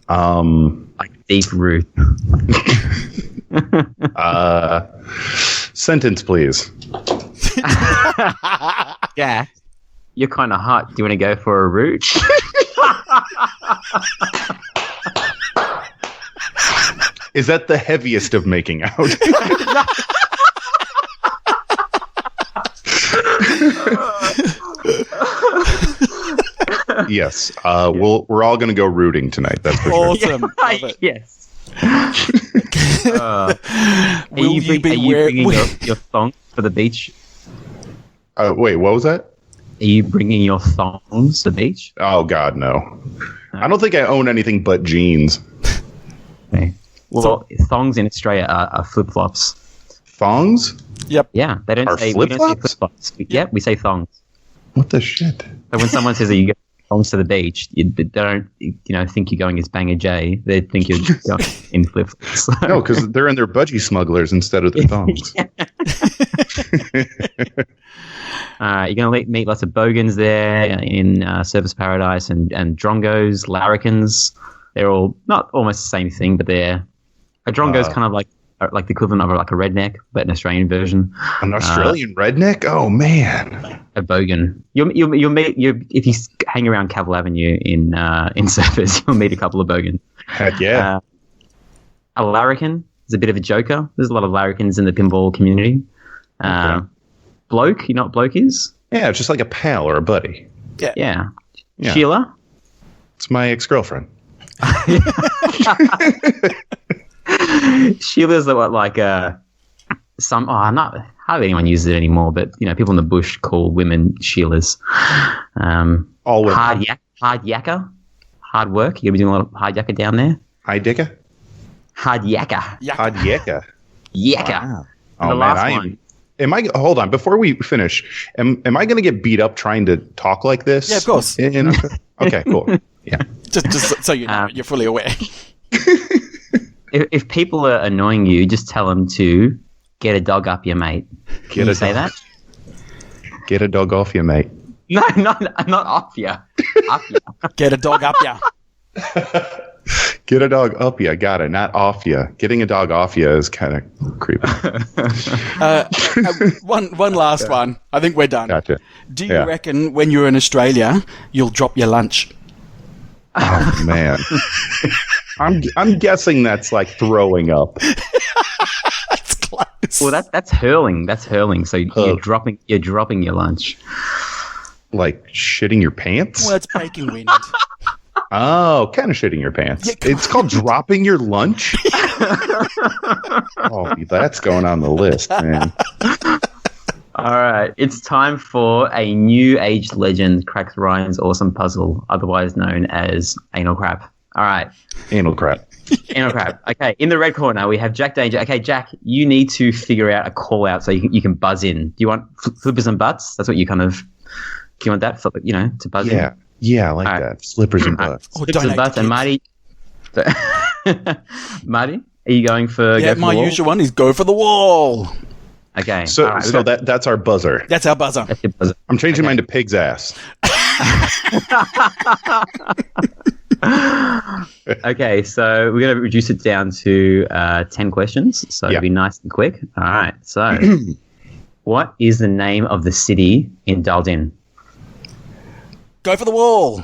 Like deep root. Sentence, please. Jack, you're kind of hot. Do you want to go for a root? Is that the heaviest of making out? Yes. We're all going to go rooting tonight. That's for sure. Awesome. Love it. Yes. Are you bringing your thongs for the beach? Wait, what was that? Are you bringing your thongs to the beach? Oh, God, no. I don't think I own anything but jeans. Okay. Well, thongs in Australia are flip-flops. Thongs? Yep. Yeah, they don't Are say we don't say flip-flops? flip-flops. Yeah, we say thongs. What the shit? So when someone says that you go thongs to the beach, they don't think you're going as Bang a J. They think you're going in flip-flops. No, because they're in their Budgy Smugglers instead of their thongs. You're going to meet lots of bogans there in Surface Paradise and drongos, larrikins. They're all not almost the same thing, but a drongo's kind of like the equivalent of like a redneck, but an Australian version. An Australian redneck? Oh, man. A bogan. You'll meet if you hang around Cavill Avenue in Surface, you'll meet a couple of bogans. Heck yeah. A larrikin is a bit of a joker. There's a lot of larrikins in the pinball community. Okay. Bloke, you know what bloke is? Yeah, it's just like a pal or a buddy. Yeah. Yeah. Sheila? It's my ex-girlfriend. Sheila's like hardly anyone uses it anymore, but people in the bush call women Sheilas. All women. Hard yakka, hard work. You ever doing a lot of hard yakka down there? Hi, Dicka. Hard yakka, Hard yakka. yakka. Wow. And Oh, the man, last I one. am I? Hold on, before we finish, am I going to get beat up trying to talk like this? Yeah, of course. Okay, cool. Yeah. Just so you know, you're fully aware. If people are annoying you, just tell them to get a dog up your mate. Can you say that? Get a dog off you, mate. No, not off you. Up you. Get a dog up ya. Get a dog up you. Got it. Not off you. Getting a dog off you is kind of creepy. One last one. I think we're done. Gotcha. Do you reckon when you're in Australia, you'll drop your lunch? Oh, man. I'm guessing that's like throwing up. That's close. Well, that's hurling. That's hurling. So you're dropping your lunch. Like shitting your pants? Well, it's breaking wind. Oh, kind of shitting your pants. Yeah, it's called dropping your lunch. Oh, that's going on the list, man. All right, it's time for a new age legend cracks Ryan's awesome puzzle, otherwise known as anal crap. All right. Anal crap. Anal crap. Okay, in the red corner, we have Jack Danger. Okay, Jack, you need to figure out a call out so you can buzz in. Do you want flippers and butts? That's what you kind of... Do you want that, for, to buzz in? Yeah, I like that. Flippers and butts. Flippers and butts. And Marty... Marty, are you going for... Yeah, my usual one is go for the wall. Okay. So that's our buzzer. That's our buzzer. That's your buzzer. I'm changing mine to pig's ass. Okay, so we're going to reduce it down to 10 questions, so it'll be nice and quick. All right, so what is the name of the city in Daldin? Go for the wall.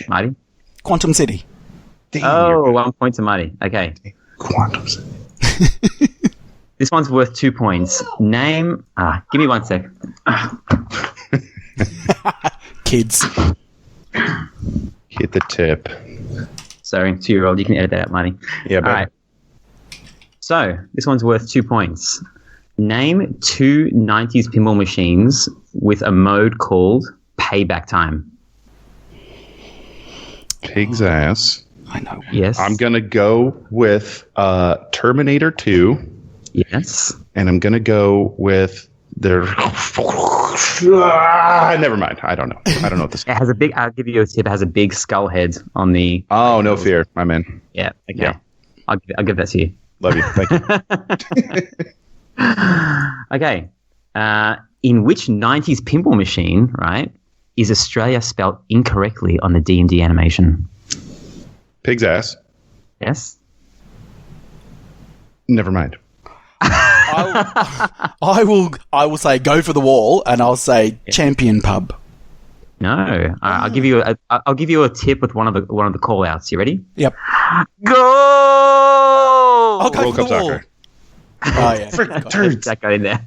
Marty? Quantum City. Oh, 1 point to Marty. Okay. Quantum City. This one's worth 2 points. Name... give me 1 sec. Kids. Hit the tip. Sorry, 2-year-old. You can edit that out, Marty. Yeah, all right. So, this one's worth 2 points. Name 2 90s pinball machines with a mode called Payback Time. Pig's ass. I know. Yes. I'm going to go with Terminator 2. Yes. And I'm going to go with their... never mind. I don't know what this is. It has a big... I'll give you a tip. It has a big skull head on the... Oh, no fear. I'm in. Yeah. Okay. Yeah. I'll give that to you. Love you. Thank you. Okay. In which 90s pinball machine, right, is Australia spelt incorrectly on the D&D animation? Pig's ass. Yes. Never mind. I will say go for the wall, and I'll say Champion Pub. No. I'll give you a tip with one of the call outs. You ready? Yep. Go! I'll go World for the Cup wall. Soccer. Oh yeah. That got in there.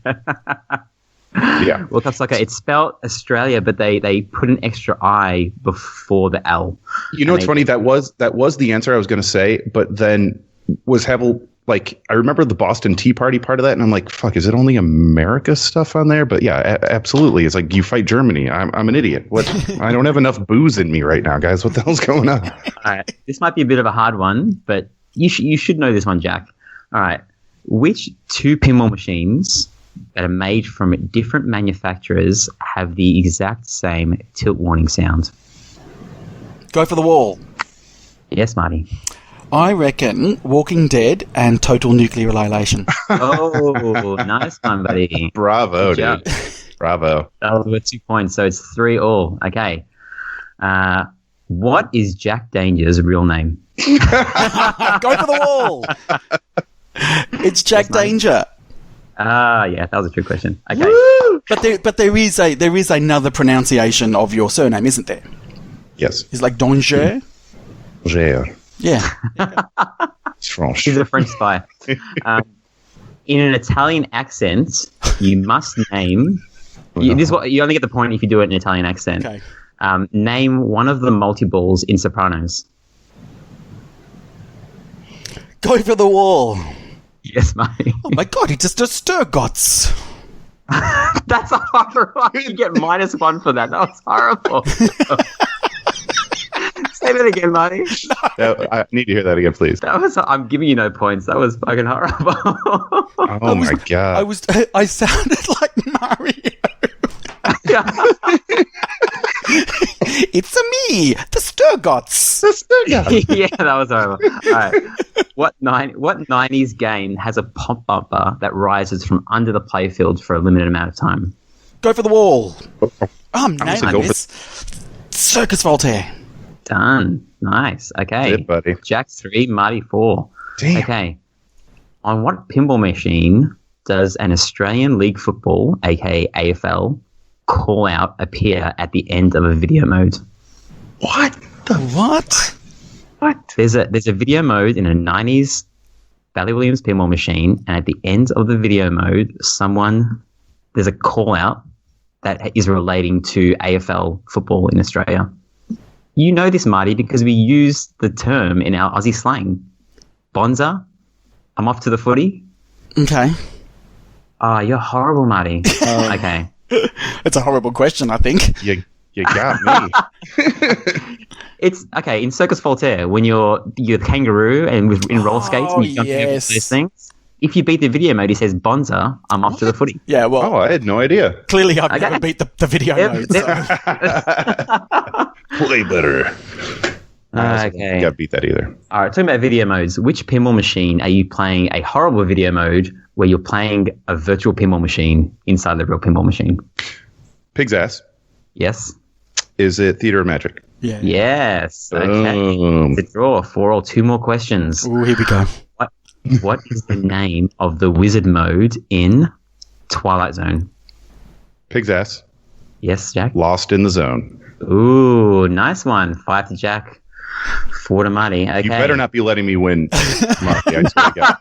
Yeah. World Cup Soccer. It's spelled Australia, but they put an extra I before the L. You know what's funny? That was the answer I was going to say, but then was Hevel... Like, I remember the Boston Tea Party part of that, and I'm like, fuck, is it only America stuff on there? But yeah, absolutely. It's like, you fight Germany. I'm an idiot. What? I don't have enough booze in me right now, guys. What the hell's going on? All right. This might be a bit of a hard one, but you should know this one, Jack. All right. Which 2 pinball machines that are made from different manufacturers have the exact same tilt warning sound? Go for the wall. Yes, Marty. I reckon Walking Dead and Total Nuclear Annihilation. Oh, nice one, buddy. Bravo, Good dude. Bravo. That was worth 2 points, so it's 3-all. Okay. What is Jack Danger's real name? Go for the wall. It's Jack Danger. Yeah, that was a trick question. Okay. Woo! But there is another pronunciation of your surname, isn't there? Yes. It's like Danger. Gère. Yeah. It's French. He's a French spy. In an Italian accent, you must name... You only get the point if you do it in an Italian accent. Okay. Name one of the multi-balls in Sopranos. Go for the wall. Yes, mate. Oh my god, he just does Sturgots. That's a horrible one. You get -1 for that. That was horrible. Say that again, Marty. I need to hear that again, please. I'm giving you no points. That was fucking horrible. Oh my god. I sounded like Mario. It's me, the Sturgots. Yeah, that was horrible. All right. What 90s game has a pop bumper that rises from under the playfield for a limited amount of time? Go for the wall. I'm nailing go this. Circus Voltaire. Done. Nice. Okay. Good, buddy. Jack 3, Marty 4. Damn. Okay. On what pinball machine does an Australian League football, aka AFL, call out appear at the end of a video mode? What? What? There's a video mode in a 90s Bally Williams pinball machine, and at the end of the video mode, there's a call out that is relating to AFL football in Australia. You know this, Marty, because we use the term in our Aussie slang. Bonza, I'm off to the footy. Okay. Oh, you're horrible, Marty. Okay. It's a horrible question, I think. You got me. It's okay in Circus Voltaire when you're kangaroo and in roller skates and you jump over those things. If you beat the video mode, he says Bonza, I'm off to the footy. Yeah, well. Oh, I had no idea. Clearly, I've never beat the video mode. So. Play better. Okay. You got to beat that either. All right, talking about video modes, which pinball machine are you playing a horrible video mode where you're playing a virtual pinball machine inside the real pinball machine? Pig's Ass. Yes. Is it Theater of Magic? Yeah. Yes. Okay. The draw for all 2 more questions. Oh, here we go. What is the name of the wizard mode in Twilight Zone? Pig's Ass. Yes, Jack? Lost in the Zone. Ooh, nice one. 5 to Jack. 4 to Marty. Okay. You better not be letting me win, Marty. I swear to God.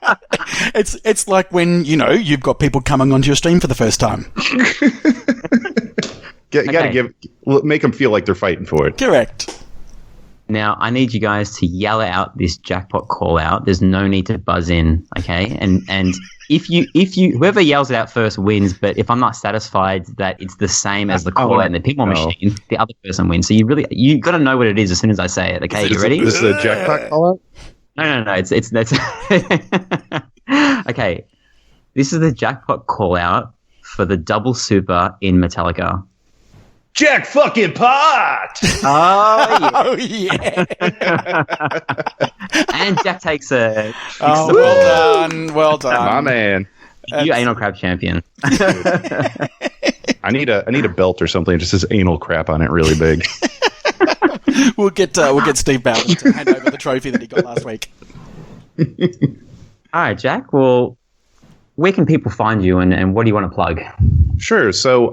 It's like when, you've got people coming onto your stream for the first time. You got to make them feel like they're fighting for it. Correct. Now, I need you guys to yell out this jackpot call out. There's no need to buzz in, okay? And if you whoever yells it out first wins, but if I'm not satisfied that it's the same as the call out in the pinball machine, the other person wins. So you got to know what it is as soon as I say it, okay? You ready? This is a jackpot call out? No. It's okay. This is the jackpot call out for the double super in Metallica. Jack fucking pot! Oh, yeah. And Jack takes a... Well done. My man. You anal crab champion. I need a belt or something that just says anal crap on it really big. We'll get Steve Bowden to hand over the trophy that he got last week. All right, Jack. Well, where can people find you and what do you want to plug? Sure. So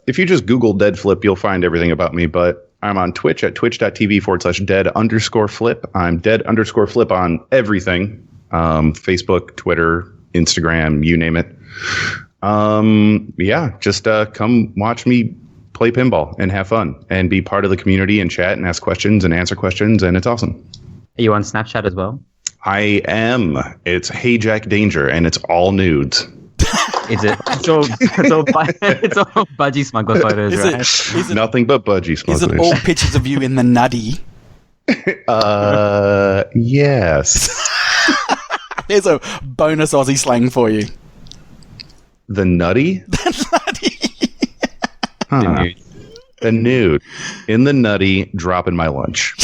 if you just Google Dead Flip, you'll find everything about me. But I'm on Twitch at twitch.tv/dead_flip. I'm dead_flip on everything. Facebook, Twitter, Instagram, you name it. Just come watch me play pinball and have fun and be part of the community and chat and ask questions and answer questions. And it's awesome. Are you on Snapchat as well? I am. It's Hey Jack Danger, and it's all nudes. Is it? It's all Budgy Smuggler photos, right? Is it nothing but Budgy Smugglers? Is it all pictures of you in the nutty? Yes. There's a bonus Aussie slang for you. The nutty? The nutty. Huh. The nude. In the nutty, dropping my lunch.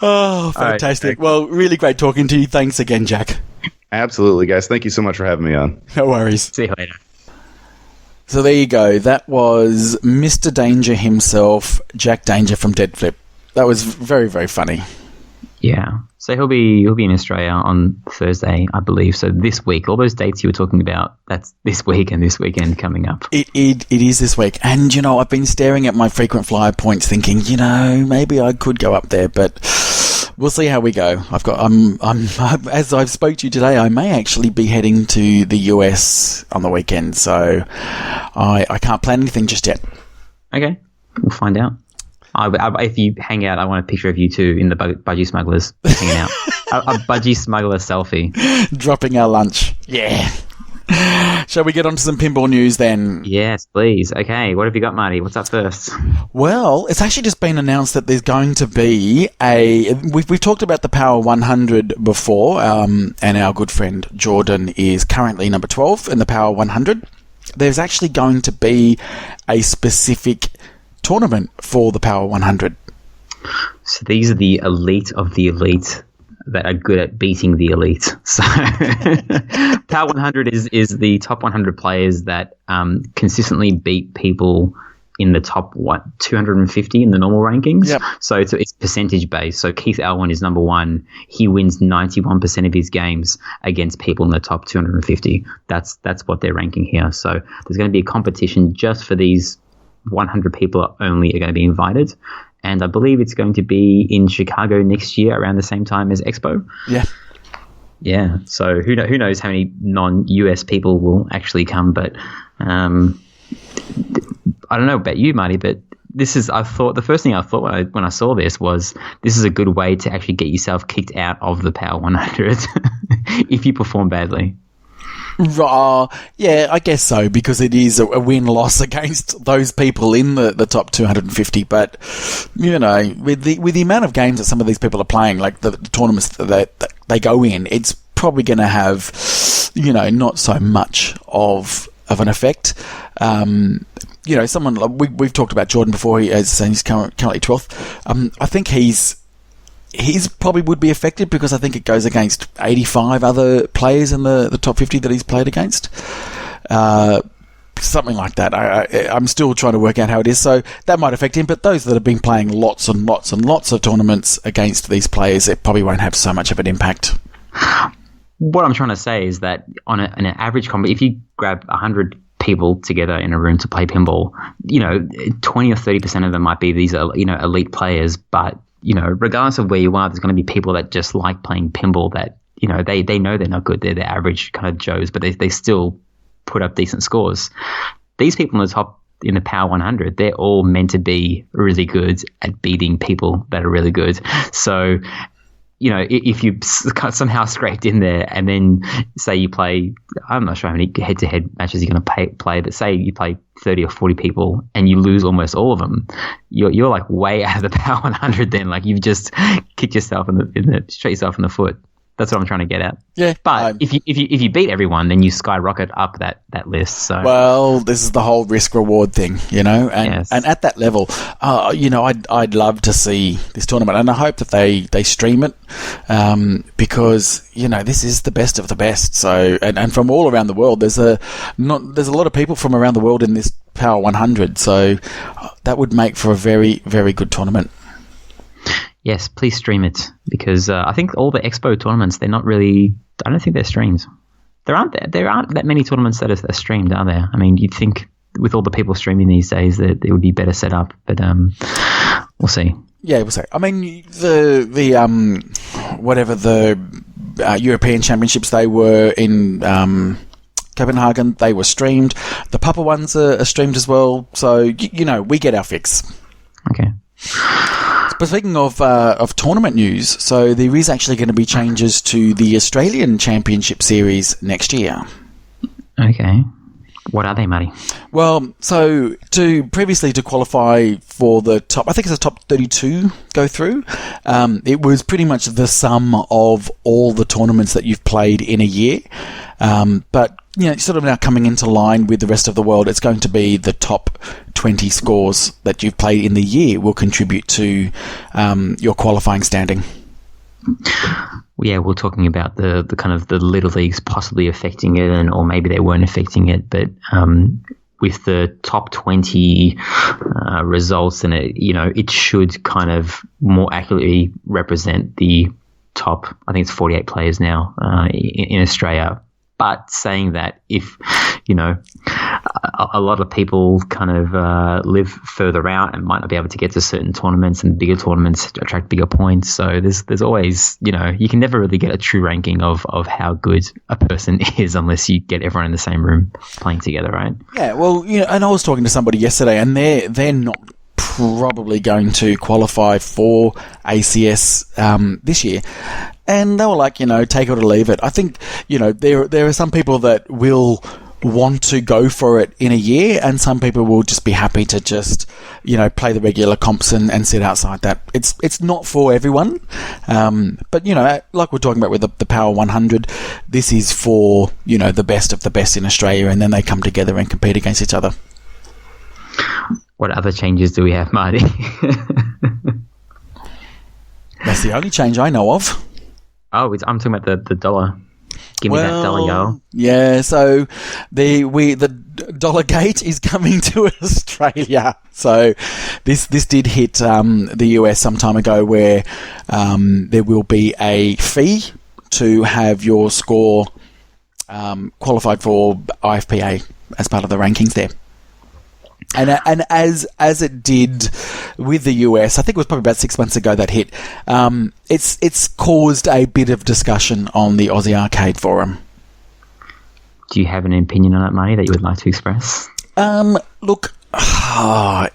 Oh, fantastic. Right. Well, really great talking to you. Thanks again, Jack. Absolutely, guys. Thank you so much for having me on. No worries. See you later. So there you go. That was Mr. Danger himself, Jack Danger from Dead Flip. That was very, very funny. Yeah. So he'll be in Australia on Thursday, I believe. So this week, all those dates you were talking about, that's this week and this weekend coming up. It is this week. And, I've been staring at my frequent flyer points thinking, maybe I could go up there, but we'll see how we go. As I've spoke to you today, I may actually be heading to the US on the weekend. So I can't plan anything just yet. Okay. We'll find out. If you hang out, I want a picture of you two in the Budgy Smugglers hanging out. a Budgy Smuggler selfie. Dropping our lunch. Yeah. Shall we get on to some pinball news then? Yes, please. Okay, what have you got, Marty? What's up first? Well, it's actually just been announced that there's going to be we've talked about the Power 100 before, and our good friend Jordan is currently number 12 in the Power 100. There's actually going to be a specific tournament for the Power 100. So these are the elite of the elite that are good at beating the elite. So Power 100 is the top 100 players that consistently beat people in the top 250 in the normal rankings. Yep. So it's percentage based. So Keith Alwyn is number 1. He wins 91% of his games against people in the top 250. That's what they're ranking here. So there's going to be a competition just for these 100 people are going to be invited, and I believe it's going to be in Chicago next year around the same time as Expo. So who knows how many non-US people will actually come, but I don't know about you, Marty, but the first thing I thought when I saw this was this is a good way to actually get yourself kicked out of the Power 100 if you perform badly. Yeah, I guess so, because it is a win-loss against those people in the top 250. But, with the amount of games that some of these people are playing, like the tournaments that they go in, it's probably going to have, not so much of an effect. Someone we've talked about Jordan before. He's currently 12th. I think he's probably would be affected because I think it goes against 85 other players in the top 50 that he's played against. Something like that. I'm still trying to work out how it is. So that might affect him, but those that have been playing lots and lots and lots of tournaments against these players, it probably won't have so much of an impact. What I'm trying to say is that on an average comp, if you grab 100 people together in a room to play pinball, 20 or 30% of them might be these, elite players, but regardless of where you are, there's going to be people that just like playing pinball that, they know they're not good. They're the average kind of Joes, but they still put up decent scores. These people in the Power 100, they're all meant to be really good at beating people that are really good. So, if you somehow scraped in there and then say you play, I'm not sure how many head-to-head matches you're going to play, but say you play 30 or 40 people and you lose almost all of them, you're like way out of the Power 100 then. Like you've just kicked yourself shot yourself in the foot. That's what I'm trying to get at. Yeah. But if you beat everyone, then you skyrocket up that list. So well, this is the whole risk reward thing, and yes. And at that level, I'd love to see this tournament, and I hope that they stream it, because this is the best of the best. So and from all around the world, there's a lot of people from around the world in this Power 100. So that would make for a very, very good tournament. Yes, please stream it, because I think all the Expo tournaments, they're not really, I don't think they're streamed. There aren't that many tournaments that are streamed, are there? I mean, you'd think with all the people streaming these days that it would be better set up, but we'll see. Yeah, we'll see. I mean, the European Championships, they were in Copenhagen, they were streamed. The Papa ones are streamed as well, so, we get our fix. Okay. But speaking of tournament news, so there is actually going to be changes to the Australian Championship Series next year. Okay. What are they, Matty? Well, so previously to qualify for the top, I think it's the top 32 go through, it was pretty much the sum of all the tournaments that you've played in a year. But, sort of now coming into line with the rest of the world, it's going to be the top 20 scores that you've played in the year will contribute to your qualifying standing. Yeah, we're talking about the kind of the little leagues possibly affecting it, or maybe they weren't affecting it, but with the top 20 results in it, it should kind of more accurately represent the top, I think it's 48 players now in Australia. But saying that, if, a lot of people kind of live further out and might not be able to get to certain tournaments, and bigger tournaments attract bigger points. So there's always, you can never really get a true ranking of how good a person is unless you get everyone in the same room playing together, right? Yeah, well, and I was talking to somebody yesterday, and they're not probably going to qualify for ACS this year. And they were like, take it or leave it. I think, there are some people that will want to go for it in a year, and some people will just be happy to just, play the regular comps and sit outside that. It's not for everyone. But, like we're talking about with the Power 100, this is for, the best of the best in Australia, and then they come together and compete against each other. What other changes do we have, Marty? That's the only change I know of. Oh, I'm talking about the dollar. Give me that dollar, yo. Yeah, so the dollar gate is coming to Australia. So this did hit the US some time ago, where there will be a fee to have your score qualified for IFPA as part of the rankings there. And as it did with the US, I think it was probably about 6 months ago that hit. It's caused a bit of discussion on the Aussie Arcade forum. Do you have an opinion on that, Marty, that you would like to express? Look, as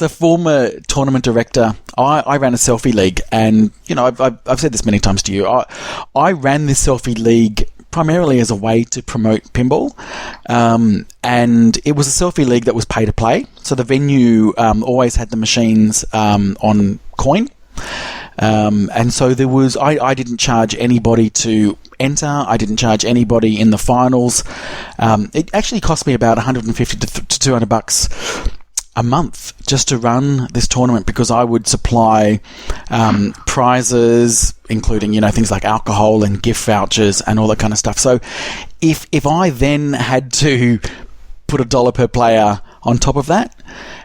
a former tournament director, I ran a selfie league, and I've said this many times to you. I ran this selfie league primarily as a way to promote pinball, and it was a selfie league that was pay to play. So the venue always had the machines on coin. And so there was, I didn't charge anybody to enter. I didn't charge anybody in the finals. It actually cost me about $150 to $200 a month just to run this tournament, because I would supply prizes, including things like alcohol and gift vouchers and all that kind of stuff. So if I then had to put $1 per player on top of that,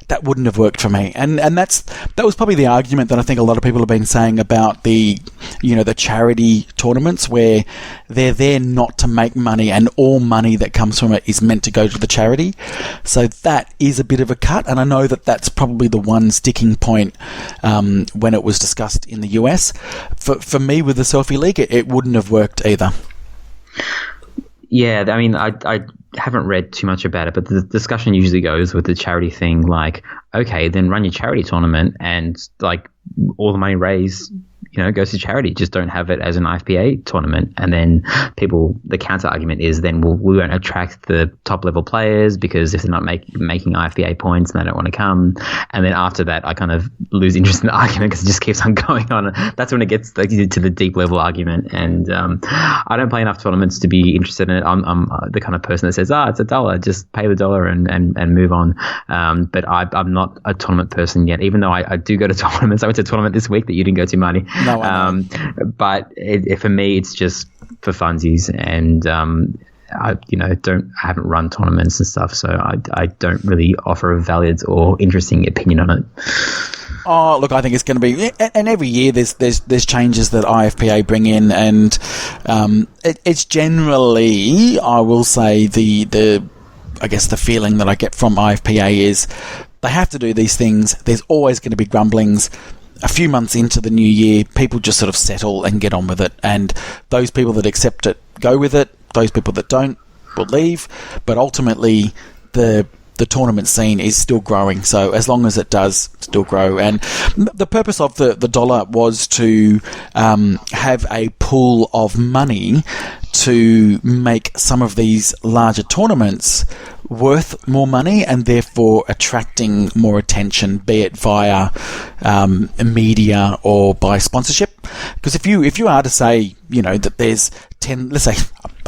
that wouldn't have worked for me. And that was probably the argument that I think a lot of people have been saying about the charity tournaments, where they're there not to make money, and all money that comes from it is meant to go to the charity. So that is a bit of a cut, and I know that that's probably the one sticking point when it was discussed in the US. For me, with the Selfie League, it wouldn't have worked either. Yeah, I mean, I haven't read too much about it, but the discussion usually goes with the charity thing, like, okay, then run your charity tournament, and like all the money raised, goes to charity. Just don't have it as an IFPA tournament. And then the counter argument is then we won't attract the top level players, because if they're not making IFPA points, then they don't want to come. And then after that, I kind of lose interest in the argument, because it just keeps on going on. That's when it gets to the deep level argument. And I don't play enough tournaments to be interested in it. I'm the kind of person that says, it's $1, just pay the $1 and move on. But I'm not a tournament person yet, even though I do go to tournaments. I went to a tournament this week that you didn't go to, Marty. No, but for me, it's just for funsies, and I haven't run tournaments and stuff, so I don't really offer a valid or interesting opinion on it. Oh, look, I think it's going to be, and every year there's changes that IFPA bring in, and it's generally, I will say, the feeling that I get from IFPA is they have to do these things. There's always going to be grumblings. A few months into the new year, people just sort of settle and get on with it. And those people that accept it go with it. Those people that don't will leave. But ultimately, the tournament scene is still growing. So as long as it does still grow. And the purpose of the dollar was to have a pool of money to make some of these larger tournaments worth more money, and therefore attracting more attention, be it via media or by sponsorship. Because if you are to say, that there's 10, let's say,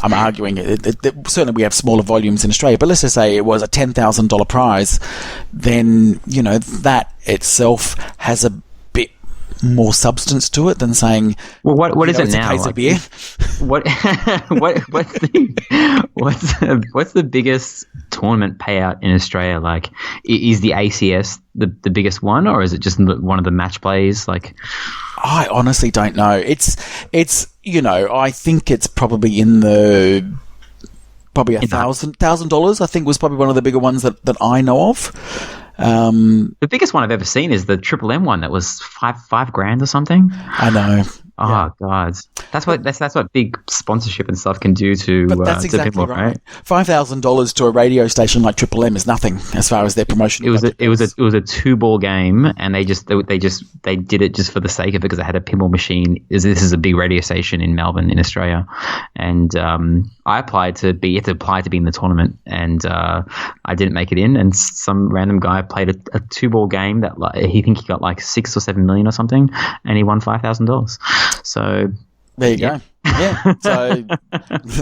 I'm arguing certainly we have smaller volumes in Australia, but let's just say it was a $10,000 prize, then that itself has a bit more substance to it than saying, well, what is it now? A case of beer. What's the biggest tournament payout in Australia? Like, is the ACS the biggest one, or is it just one of the match plays? Like, I honestly don't know. It's I think it's probably in the $1,000. I think was probably one of the bigger ones that I know of. The biggest one I've ever seen is the Triple M one that was $5,000 or something. I know. Oh, yeah. God, that's what big sponsorship and stuff can do to. But that's exactly people, right? $5,000 to a radio station like Triple M is nothing as far as their promotion. It was a 2-ball game, and they did it just for the sake of it, because they had a pinball machine. This is a big radio station in Melbourne, in Australia, and I applied to be in the tournament, and I didn't make it in, and some random guy played a 2-ball game that he got like 6 or 7 million or something, and he won $5,000. So there you go. Yeah. So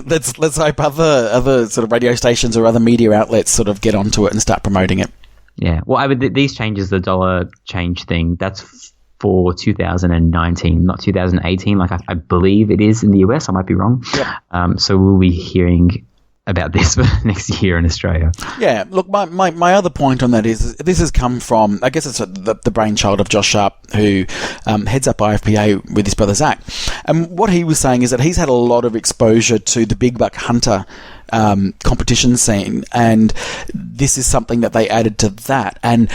let's hope other sort of radio stations or other media outlets sort of get onto it and start promoting it. Yeah. Well, these changes, the dollar change thing, that's for 2019, not 2018. Like I believe it is in the US. I might be wrong. Yep. So we'll be hearing about this for next year in Australia. Yeah, look, my other point on that is this has come from, I guess it's the brainchild of Josh Sharp, who heads up IFPA with his brother Zach. And what he was saying is that he's had a lot of exposure to the Big Buck Hunter competition scene, and this is something that they added to that, and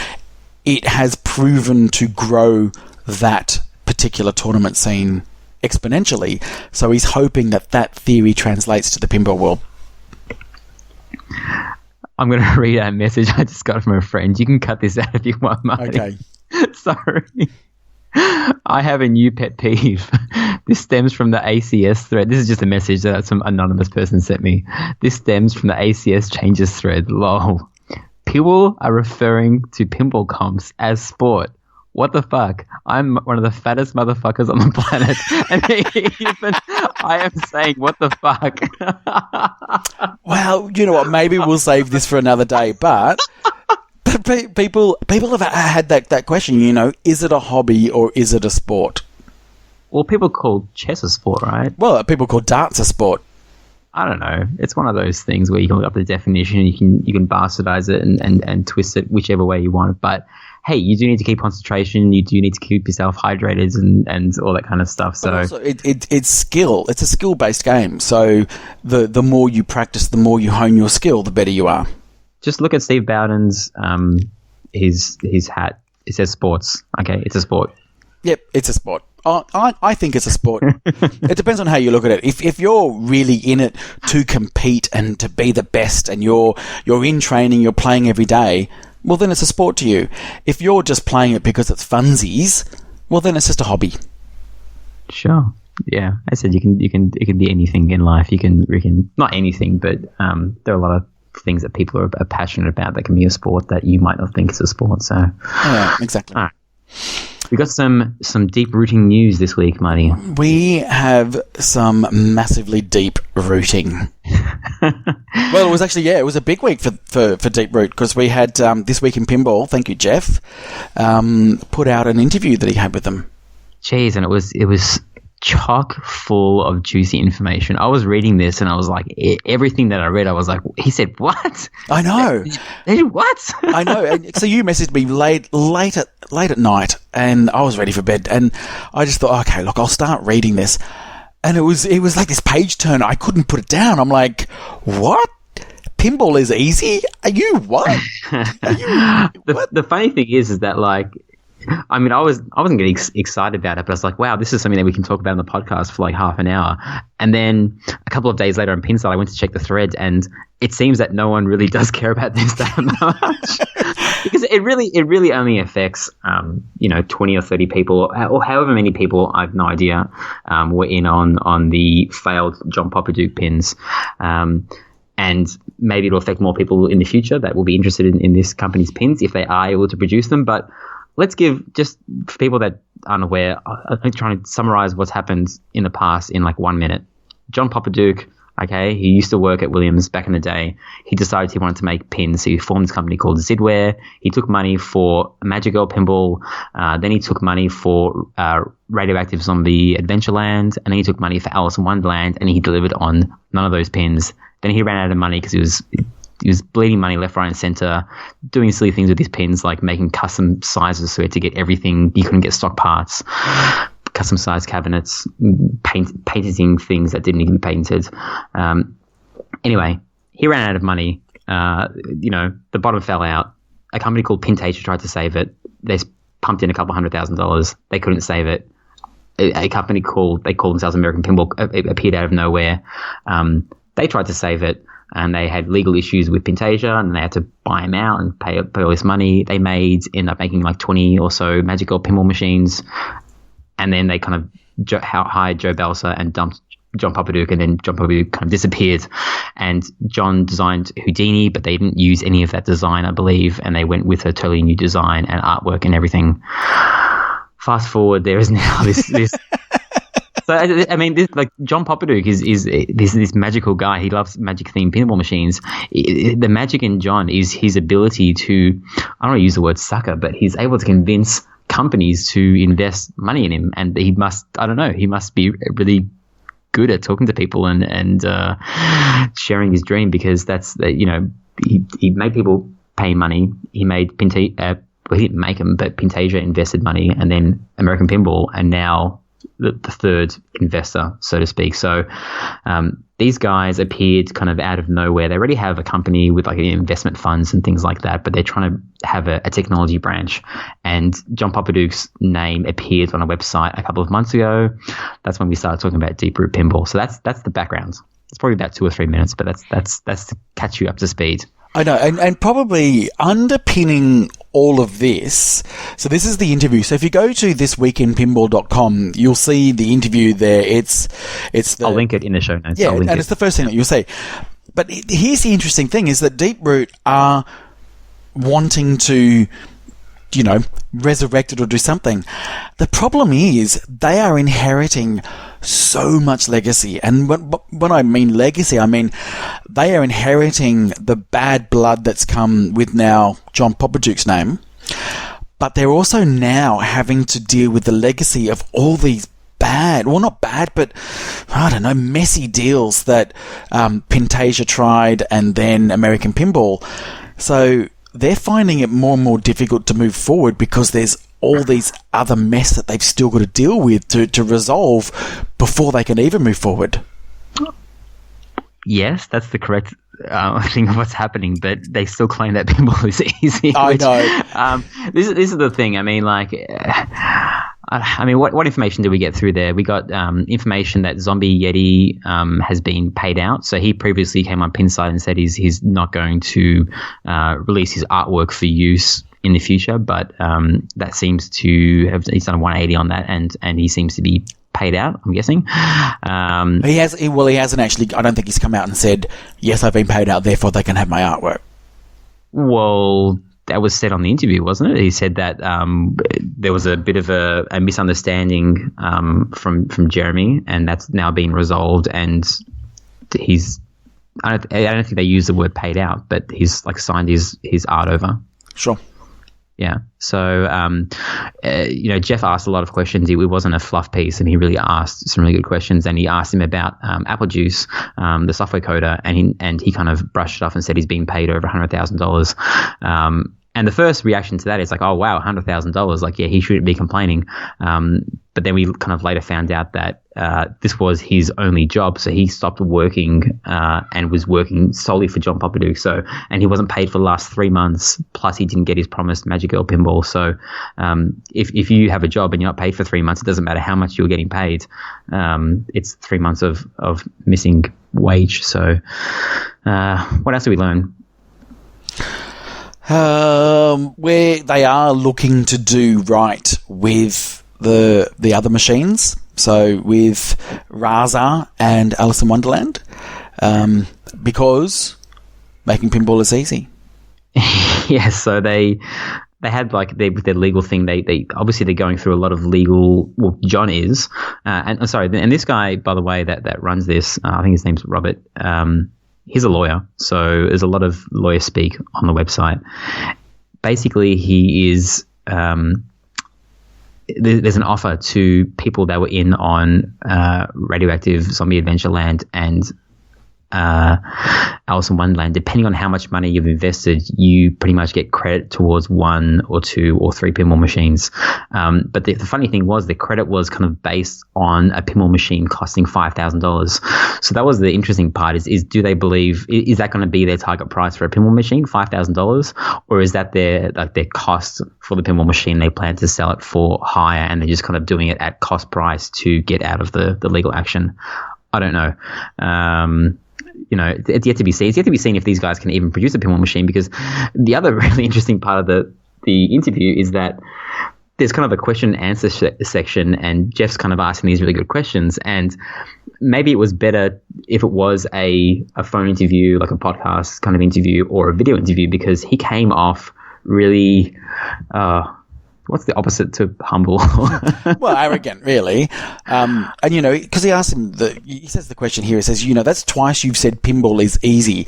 it has proven to grow that particular tournament scene exponentially. So he's hoping that theory translates to the pinball world. I'm going to read a message I just got from a friend. You can cut this out if you want, Marty. Okay. Sorry. I have a new pet peeve. This stems from the ACS thread. This is just a message that some anonymous person sent me. This stems from the ACS changes thread. Lol. People are referring to pinball comps as sport. What the fuck? I'm one of the fattest motherfuckers on the planet. And even I am saying, what the fuck? Well, you know what? Maybe we'll save this for another day. But people have had that question, you know, is it a hobby or is it a sport? Well, people call chess a sport, right? Well, people call darts a sport. I don't know. It's one of those things where you can look up the definition, you can bastardize it and twist it whichever way you want. But hey, you do need to keep concentration. You do need to keep yourself hydrated and all that kind of stuff. So also, it's skill. It's a skill-based game. So the more you practice, the more you hone your skill, the better you are. Just look at Steve Bowden's his hat. It says sports. Okay, it's a sport. Yep, it's a sport. I think it's a sport. It depends on how you look at it. If you're really in it to compete and to be the best, and you're in training, you're playing every day, well then it's a sport to you. If you're just playing it because it's funsies, well then it's just a hobby. Sure. Yeah, I said it can be anything in life. You can not anything, but there are a lot of things that people are passionate about that can be a sport that you might not think is a sport. So yeah, exactly. All right. We got some deep rooting news this week, Marty. We have some massively deep rooting. Well, it was actually, it was a big week for Deep Root, because we had This Week in Pinball, thank you, Jeff, put out an interview that he had with them. Jeez, and it was chock full of juicy information. I was reading this and I was like, everything that I read, I was like, he said what? I know. They did what? I know. And so you messaged me late at night, and I was ready for bed, and I just thought, okay, look, I'll start reading this. And it was like this page turn. I couldn't put it down. I'm like, what? Pinball is easy? Are you what? The funny thing is that, like, I mean, I wasn't getting excited about it, but I was like, wow, this is something that we can talk about on the podcast for like half an hour. And then a couple of days later on Pinside, I went to check the thread, and it seems that no one really does care about this that much. Because it really only affects 20 or 30 people, or however many people, I've no idea, were in on the failed John Popaduke pins. And maybe it'll affect more people in the future that will be interested in this company's pins if they are able to produce them. But let's give, just for people that aren't aware, I'm trying to summarize what's happened in the past in like 1 minute. John Popaduke, okay, he used to work at Williams back in the day. He decided he wanted to make pins. So he formed this company called Zidware. He took money for Magic Girl Pinball. Then he took money for Radioactive Zombie Adventureland. And then he took money for Alice in Wonderland. And he delivered on none of those pins. Then he ran out of money because he was bleeding money left, right, and center, doing silly things with his pins, like making custom sizes so he had to get everything. He couldn't get stock parts, custom sized cabinets, painting things that didn't need to be painted. Anyway, he ran out of money. The bottom fell out. A company called Pintasia tried to save it. They pumped in $200,000. They couldn't save it. A company they called themselves American Pinball appeared out of nowhere. They tried to save it, and they had legal issues with Pintasia, and they had to buy him out and pay all this money. They ended up making like 20 or so Magic Girl pinball machines, and then they kind of hired Joe Balsa and dumped John Popaduke, and then John Popaduke kind of disappeared. And John designed Houdini, but they didn't use any of that design, I believe, and they went with a totally new design and artwork and everything. Fast forward, there is now this So I mean, John Popaduke is this magical guy. He loves magic-themed pinball machines. The magic in John is his ability to, I don't want to use the word sucker, but he's able to convince companies to invest money in him. And he must be really good at talking to people and sharing his dream, because that's, he made people pay money. He made he didn't make them, but Pintasia invested money, and then American Pinball, and now the third investor, so to speak. So these guys appeared kind of out of nowhere. They already have a company with like investment funds and things like that, but they're trying to have a technology branch. And John Popaduke's name appeared on a website a couple of months ago. That's when we started talking about Deep Root Pinball. So that's the background. It's probably about 2 or 3 minutes, but that's to catch you up to speed. I know, and probably underpinning all of this, so this is the interview. So if you go to thisweekinpinball.com, you'll see the interview there. I'll link it in the show notes. Yeah, and it's the first thing that you'll see. But here's the interesting thing, is that Deeproot are wanting to, resurrect it or do something. The problem is they are inheriting so much legacy. And when I mean legacy, I mean they are inheriting the bad blood that's come with now John Popoduke's name. But they're also now having to deal with the legacy of all these not bad, but I don't know, messy deals that Pintasia tried and then American Pinball. So they're finding it more and more difficult to move forward because there's all these other mess that they've still got to deal with to resolve before they can even move forward. Yes, that's the correct thing of what's happening, but they still claim that pinball is easy. I know. This is the thing. I mean, what information did we get through there? We got information that Zombie Yeti has been paid out. So he previously came on Pinside and said he's not going to release his artwork for use in the future, but that seems to have, he's done a 180 on that, and he seems to be paid out, I'm guessing. He hasn't actually. I don't think he's come out and said, yes, I've been paid out, therefore they can have my artwork. Well, that was said on the interview, wasn't it? He said that there was a bit of a misunderstanding from Jeremy, and that's now been resolved, and I don't think they used the word paid out, but he's signed his art over. Sure. Yeah. So, Jeff asked a lot of questions. It wasn't a fluff piece, and he really asked some really good questions. And he asked him about Apple Juice, the software coder, and he kind of brushed it off and said he's being paid over $100,000. And the first reaction to that is oh wow, $100,000. Yeah, he shouldn't be complaining. But then we kind of later found out that this was his only job, so he stopped working and was working solely for John Popoduke. So, and he wasn't paid for the last 3 months. Plus, he didn't get his promised Magic Girl pinball. So, if you have a job and you're not paid for 3 months, it doesn't matter how much you're getting paid. It's 3 months of missing wage. So, what else did we learn? Where they are looking to do right with the other machines, so with Raza and Alice in Wonderland, because making pinball is easy. Yes, so they had with their legal thing. They obviously they're going through a lot of legal. Well, John is, and this guy, by the way, that runs this. I think his name's Robert. He's a lawyer, so there's a lot of lawyer speak on the website. Basically, he is there's an offer to people that were in on Radioactive, Zombie Adventureland, and Alice in Wonderland. Depending on how much money you've invested, you pretty much get credit towards 1 or 2 or 3 pinball machines. But the funny thing was the credit was kind of based on a pinball machine costing $5,000. So that was the interesting part is do they believe, is that going to be their target price for a pinball machine, $5,000? Or is that their cost for the pinball machine? They plan to sell it for higher and they're just kind of doing it at cost price to get out of the legal action. I don't know. It's yet to be seen. It's yet to be seen if these guys can even produce a pinball machine, because the other really interesting part of the interview is that there's kind of a question and answer section, and Jeff's kind of asking these really good questions. And maybe it was better if it was a phone interview, like a podcast kind of interview, or a video interview, because he came off really what's the opposite to humble? Well, arrogant, really. And, because he asked him, he says the question here, he says, that's twice you've said pinball is easy.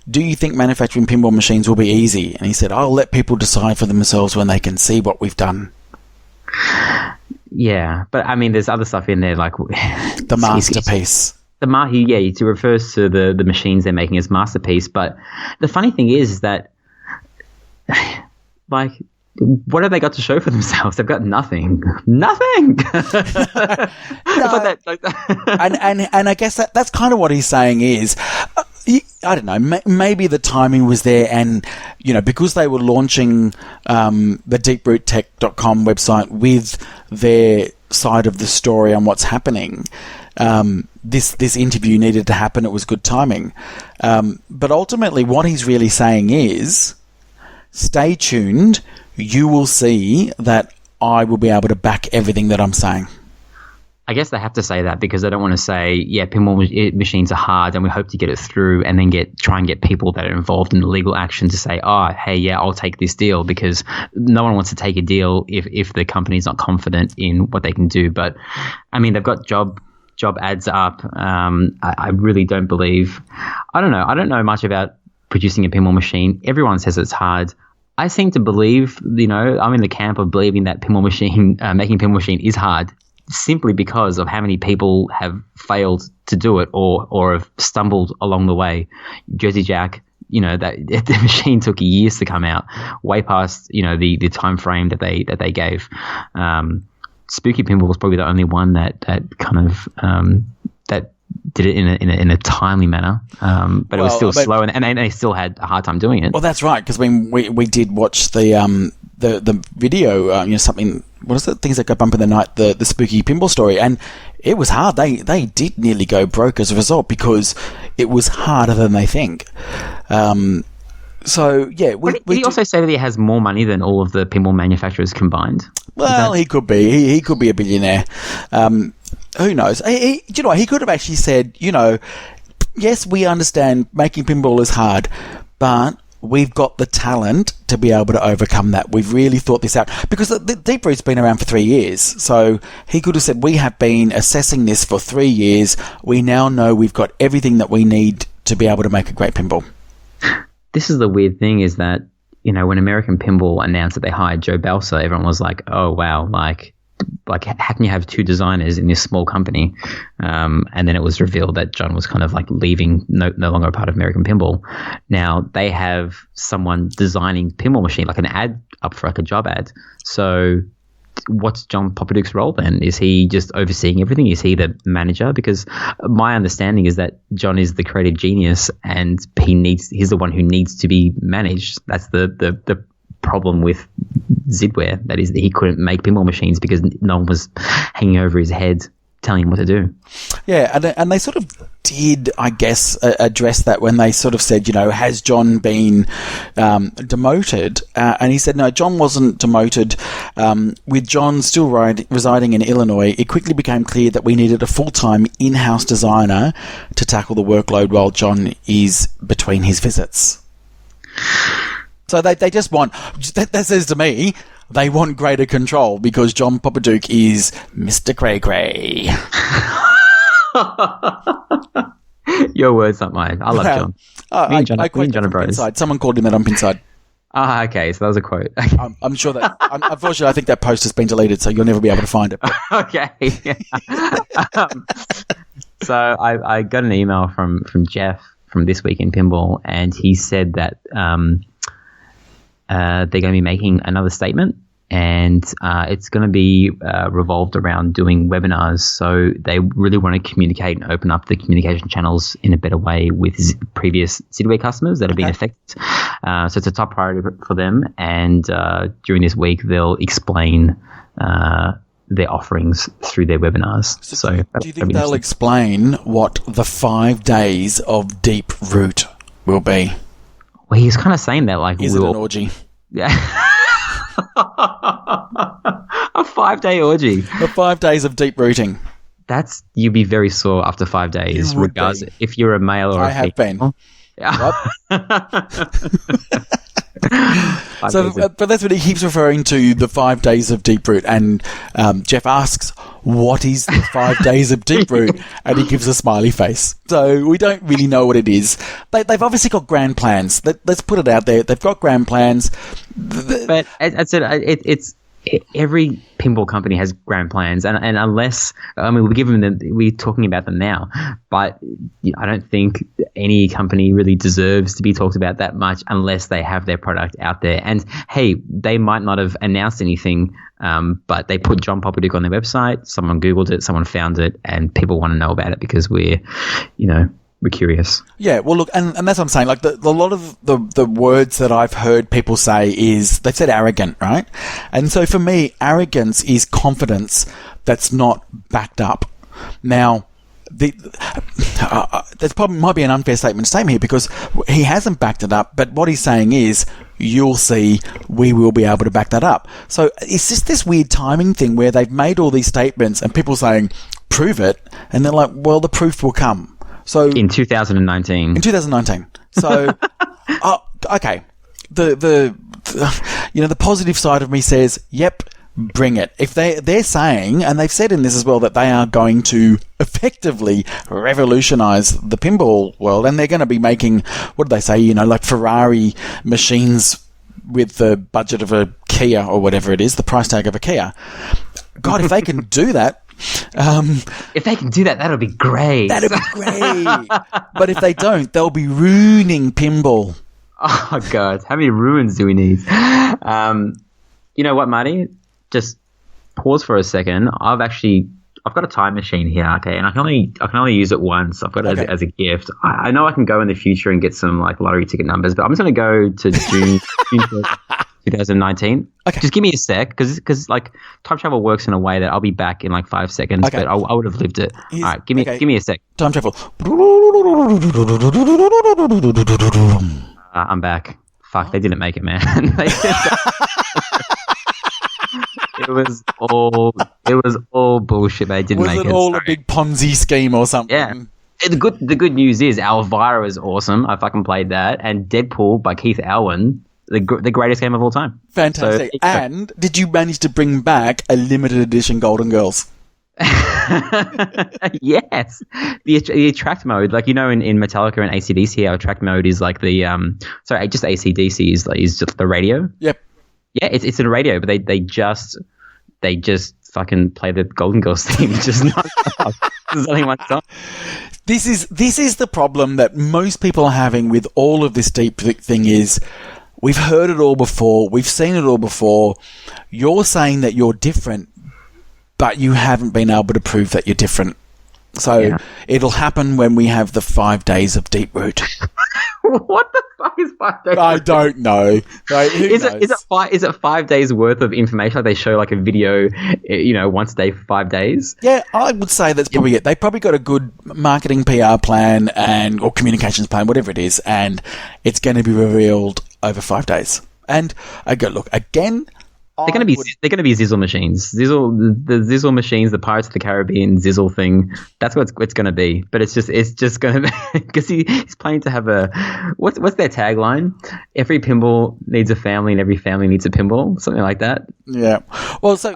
Do you think manufacturing pinball machines will be easy? And he said, I'll let people decide for themselves when they can see what we've done. Yeah, but I mean, there's other stuff in there, like the masterpiece. He refers to the machines they're making as masterpiece. But the funny thing is that, what have they got to show for themselves? They've got nothing. Nothing. No. And I guess that's kind of what he's saying is, I don't know, maybe the timing was there, and because they were launching the deeproottech.com website with their side of the story on what's happening, this interview needed to happen. It was good timing. But ultimately, what he's really saying is, stay tuned. You will see that I will be able to back everything that I'm saying. I guess they have to say that because they don't want to say, yeah, pinball machines are hard and we hope to get it through, and then try and get people that are involved in legal action to say, oh, hey, yeah, I'll take this deal, because no one wants to take a deal if the company's not confident in what they can do. But, I mean, they've got job ads up. I really don't believe – I don't know much about producing a pinball machine. Everyone says it's hard. I seem to believe, I'm in the camp of believing that making pinball machine is hard, simply because of how many people have failed to do it or have stumbled along the way. Jersey Jack, that the machine took years to come out, way past the time frame that they gave. Spooky Pinball was probably the only one that kind of that did it in a timely manner, but it was still slow, and they still had a hard time doing it. Well, that's right, because we did watch the video, something. What is it? Things That Go Bump in the Night, the Spooky Pinball story, and it was hard. They did nearly go broke as a result because it was harder than they think. So yeah, did he also say that he has more money than all of the pinball manufacturers combined? Well, he could be. He could be a billionaire. Who knows? He could have actually said, yes, we understand making pinball is hard, but we've got the talent to be able to overcome that. We've really thought this out. Because the Deep Root's been around for 3 years. So he could have said, we have been assessing this for 3 years. We now know we've got everything that we need to be able to make a great pinball. This is the weird thing, is that, when American Pinball announced that they hired Joe Balsa, everyone was like, oh, wow, like how can you have two designers in this small company? And then it was revealed that John was kind of like leaving, no longer a part of American Pinball. Now they have someone designing pinball machine, like an ad up for like a job ad. So what's John Popaduke's role then? Is he just overseeing everything? Is he the manager? Because my understanding is that John is the creative genius, and he's the one who needs to be managed. That's the problem with Zidware, that is that he couldn't make pinball machines because no one was hanging over his head telling him what to do. Yeah, and they sort of did, I guess, address that when they sort of said, has John been demoted? And he said, no, John wasn't demoted. With John still residing in Illinois, it quickly became clear that we needed a full-time in-house designer to tackle the workload while John is between his visits. So they just want, that says to me, they want greater control because John Popaduke is Mr. Cray Cray. Your words, not mine. I love John. Me and John are brothers. Inside. Someone called him that on Pinside. Ah, okay. So that was a quote. I'm sure that, unfortunately, I think that post has been deleted, so you'll never be able to find it. Okay. So I got an email from Jeff from This Week in Pinball, and he said that they're going to be making another statement, and it's going to be revolved around doing webinars. So they really want to communicate and open up the communication channels in a better way with previous Zidware customers that have been affected. So it's a top priority for them, and during this week they'll explain their offerings through their webinars. So do you think they'll explain what the 5 days of Deep Root will be? Well, he's kind of saying that, like, is it an orgy? Yeah. A 5-day orgy. The 5 days of deep rooting. You'd be very sore after 5 days, regardless if you're a male or a female. I have been. But that's what he keeps referring to, the 5 days of Deep Root. And Jeff asks, what is the 5 days of Deep Root? And he gives a smiley face. So we don't really know what it is. They've obviously got grand plans. Let's put it out there. They've got grand plans. But as I said, it's every pinball company has grand plans, and unless, I mean, we're talking about them now, but I don't think any company really deserves to be talked about that much unless they have their product out there. And hey, they might not have announced anything, but they put John Popaduke on their website. Someone Googled it, someone found it, and people want to know about it because we're curious. Yeah, well, look, and that's what I'm saying. Like, a lot of the words that I've heard people say is, they've said arrogant, right? And so for me, arrogance is confidence that's not backed up. Now, That's probably might be an unfair statement to say here because he hasn't backed it up. But what he's saying is, you'll see, we will be able to back that up. So it's just this weird timing thing where they've made all these statements and people saying, prove it, and they're like, well, the proof will come. So in 2019. In 2019. So, okay. The positive side of me says, yep, bring it. If they're saying, and they've said in this as well, that they are going to effectively revolutionize the pinball world, and they're going to be making, what did they say, like Ferrari machines with the budget of a Kia or whatever it is, the price tag of a Kia. God, if they can do that, if they can do that, that'll be great. That'll be great. But if they don't, they'll be ruining pinball. Oh, God. How many ruins do we need? You know what, Marty? Just pause for a second. I've got a time machine here, okay, and I can only use it once. I've got it as a gift. I know I can go in the future and get some like lottery ticket numbers, but I'm just going to go to June 2019. Okay. Just give me a sec, because like time travel works in a way that I'll be back in like 5 seconds, but I would have lived it. All right, give me a sec. Time travel. I'm back. Fuck, they didn't make it, man. It was all bullshit. They didn't make it. Was it all a big Ponzi scheme or something? Yeah. The good news is Elvira is awesome. I fucking played that, and Deadpool by Keith Alwyn, the greatest game of all time. Fantastic. So, and did you manage to bring back a limited edition Golden Girls? Yes, the attract mode, like in Metallica and AC/DC, our attract mode is like the just AC/DC is just the radio. Yep. Yeah, it's a radio, but they just fucking play the Golden Girls theme. Just not. There's only one song. This is the problem that most people are having with all of this deep thing is, we've heard it all before, we've seen it all before. You're saying that you're different, but you haven't been able to prove that you're different. So it'll happen when we have the 5 days of Deep Root. What the fuck is 5 days? I don't know. Like, is it 5 days worth of information? Like they show like a video, once a day for 5 days? Yeah, I would say that's probably it. They probably got a good marketing PR plan or communications plan, whatever it is, and it's going to be revealed over 5 days. And I go, look, again, they're going to be Zizzle machines. The Zizzle machines, the Pirates of the Caribbean Zizzle thing. That's what it's going to be. But it's just going to be because he's planning to have what's their tagline? Every pinball needs a family, and every family needs a pinball. Something like that. Yeah. Well, so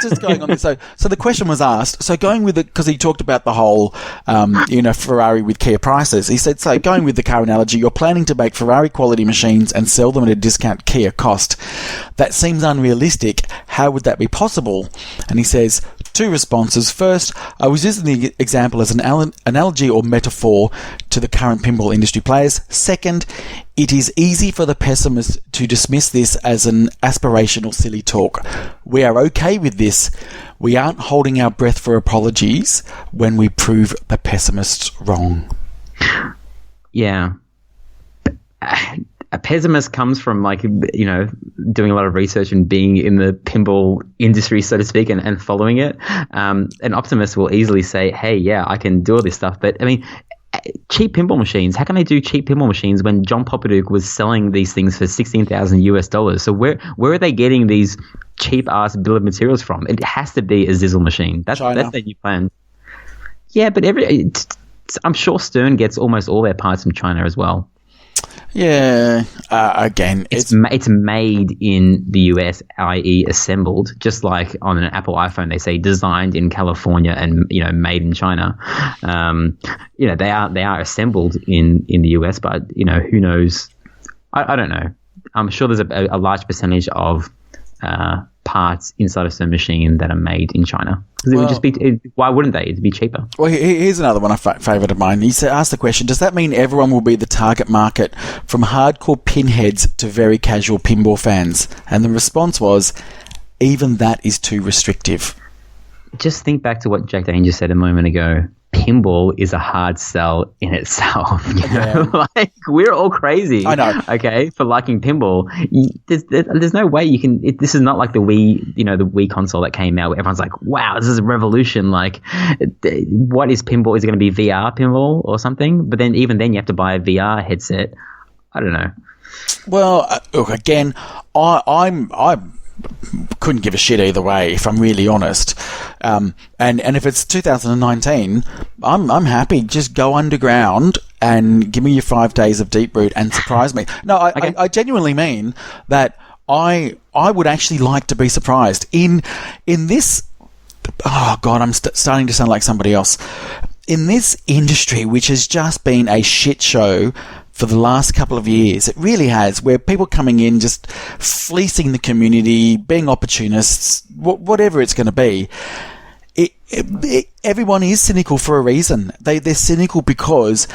just going on this. So the question was asked. So going with it, because he talked about the whole, Ferrari with Kia prices. He said, so going with the car analogy, you're planning to make Ferrari quality machines and sell them at a discount Kia cost. That seems unrealistic. How would that be possible? And he says, 2 responses. First, I was using the example as an analogy or metaphor to the current pinball industry players. Second, it is easy for the pessimist to dismiss this as an aspirational silly talk. We are okay with this. We aren't holding our breath for apologies when we prove the pessimists wrong. Yeah. A pessimist comes from doing a lot of research and being in the pinball industry, so to speak, and following it. An optimist will easily say, hey, yeah, I can do all this stuff. But I mean, cheap pinball machines, how can they do cheap pinball machines when John Popadiuk was selling these things for $16,000 US? So where are they getting these cheap ass bill of materials from? It has to be a Zizzle machine. That's their new plan. Yeah, but I'm sure Stern gets almost all their parts from China as well. Yeah, again, it's made in the US, i.e. assembled, just like on an Apple iPhone they say designed in California and made in China. They are assembled in the US, but who knows? I don't know. I'm sure there's a large percentage of parts inside of some machine that are made in China. It would just be. Why wouldn't they? It'd be cheaper. Well, here's another one, favourite of mine. He asked the question: does that mean everyone will be the target market, from hardcore pinheads to very casual pinball fans? And the response was, even that is too restrictive. Just think back to what Jack Danger said a moment ago. pinball is a hard sell in itself. Yeah. Like, we're all crazy. I know. Okay, for liking pinball. There's no way you can. This is not like the Wii, the Wii console that came out where everyone's like, wow, this is a revolution. Like, what is pinball? Is it going to be VR pinball or something? But then even then you have to buy a VR headset. I don't know. Well, look, again, I couldn't give a shit either way, if I'm really honest. And if it's 2019, I'm happy. Just go underground and give me your 5 days of Deep Root and surprise me. No, I genuinely mean that I would actually like to be surprised in this. Oh God, I'm starting to sound like somebody else. In this industry, which has just been a shit show for the last couple of years. It really has, where people coming in just fleecing the community, being opportunists, whatever it's going to be. Everyone is cynical for a reason. They're cynical because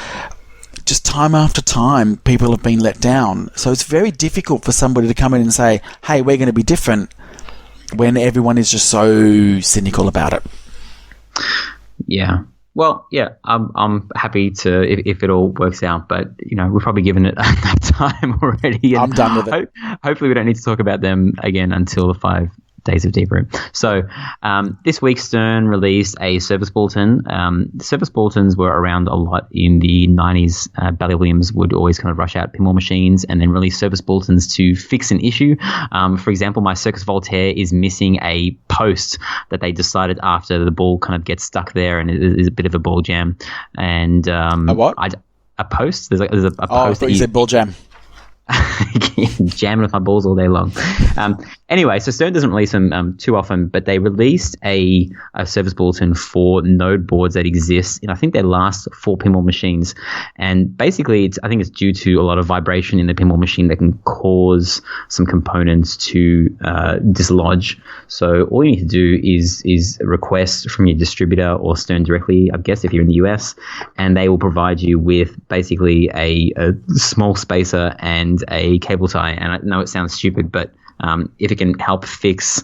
just time after time, people have been let down. So it's very difficult for somebody to come in and say, hey, we're going to be different, when everyone is just so cynical about it. Yeah. Well, yeah, I'm happy to if it all works out, but we've probably given it enough time already. And I'm done with it. Hopefully, we don't need to talk about them again until the 5 days of Deep Root. So this week, Stern released a service bulletin. Service bulletins were around a lot in the 90s. Bally Williams would always kind of rush out pinball machines and then release service bulletins to fix an issue. For example, my Circus Voltaire is missing a post that they decided after the ball kind of gets stuck there and it is a bit of a ball jam. And a what? A post? There's a post. Oh, I thought you said ball jam. Jamming with my balls all day long. Anyway, so Stern doesn't release them too often, but they released a service bulletin for node boards that exist in, I think, their last 4 pinball machines. And basically, I think it's due to a lot of vibration in the pinball machine that can cause some components to dislodge. So all you need to do is request from your distributor or Stern directly, I guess, if you're in the US, and they will provide you with basically a small spacer and a cable tie. And I know it sounds stupid, but if it can help fix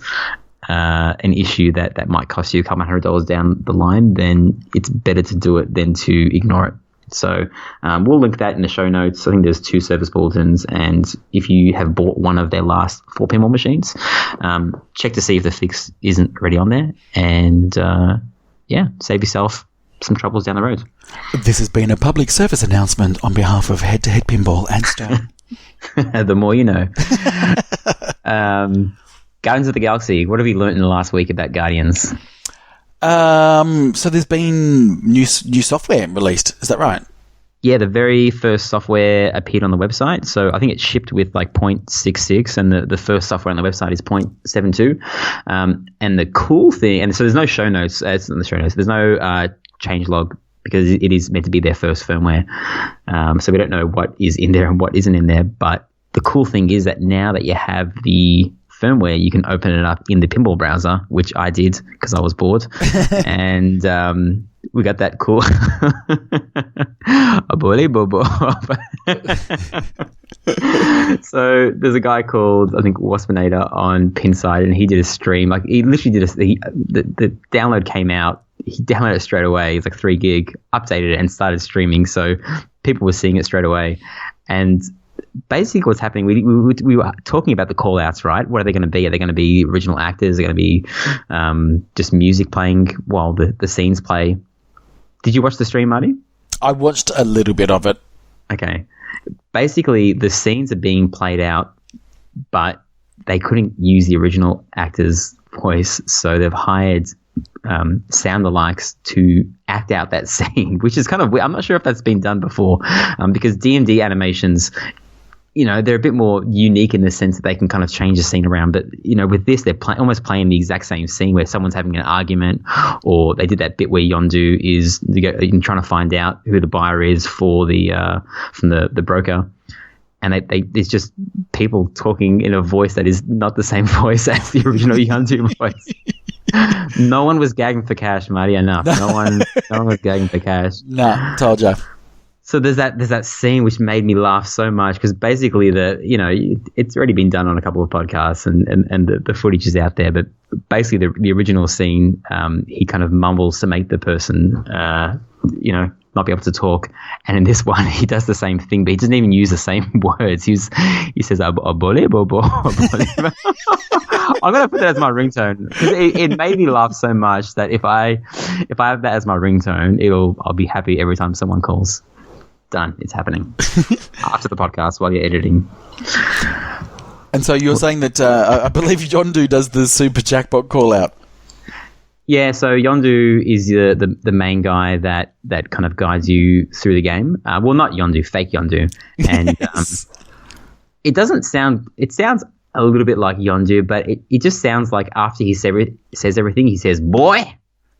an issue that might cost you a couple $100 down the line, then it's better to do it than to ignore it. So we'll link that in the show notes. I think there's 2 service bulletins, and if you have bought one of their last 4 pinball machines, check to see if the fix isn't already on there, and save yourself some troubles down the road. This has been a public service announcement on behalf of Head2Head Pinball and Stern. The more you know. Guardians of the Galaxy. What have you learnt in the last week about Guardians? So there's been new software released. Is that right? Yeah, the very first software appeared on the website. So I think it shipped with like 0.66, and the first software on the website is 0.72. And the cool thing, and so there's no show notes. It's in the show notes. There's no changelog, because it is meant to be their first firmware. So we don't know what is in there and what isn't in there. But the cool thing is that now that you have the firmware, you can open it up in the pinball browser, which I did because I was bored. And we got that cool So there's a guy called, I think, Waspinator on Pinside, and he did a stream. Like, he literally did the download came out. He downloaded it straight away. It's like 3 gig, updated it, and started streaming. So people were seeing it straight away. And basically what's happening, we were talking about the call outs, right? What are they going to be? Are they going to be original actors? Are they going to be just music playing while the scenes play? Did you watch the stream, Marty? I watched a little bit of it. Okay. Basically, the scenes are being played out, but they couldn't use the original actor's voice, so they've hired sound-alikes to act out that scene, which is kind of weird. I'm not sure if that's been done before, because D&D animations, they're a bit more unique in the sense that they can kind of change the scene around. But, with this, they're almost playing the exact same scene where someone's having an argument, or they did that bit where Yondu is trying to find out who the buyer is for from the broker. And it's just people talking in a voice that is not the same voice as the original Yondu voice. No one was gagging for cash, Marty, enough. No one was gagging for cash. No, told you. So there's that scene which made me laugh so much because basically it's already been done on a couple of podcasts and the footage is out there, but basically the original scene, he kind of mumbles to make the person not be able to talk, and in this one he does the same thing, but he doesn't even use the same words. He says "abole bobo." I'm gonna put that as my ringtone because it made me laugh so much that if I have that as my ringtone, I'll be happy every time someone calls. Done. It's happening after the podcast while you're editing. And so you're saying that I believe Yondu does the super jackpot call out. Yeah, so Yondu is the main guy that kind of guides you through the game. Well, not Yondu, fake Yondu. And yes. It sounds a little bit like Yondu, but it just sounds like after he says everything, he says, boy,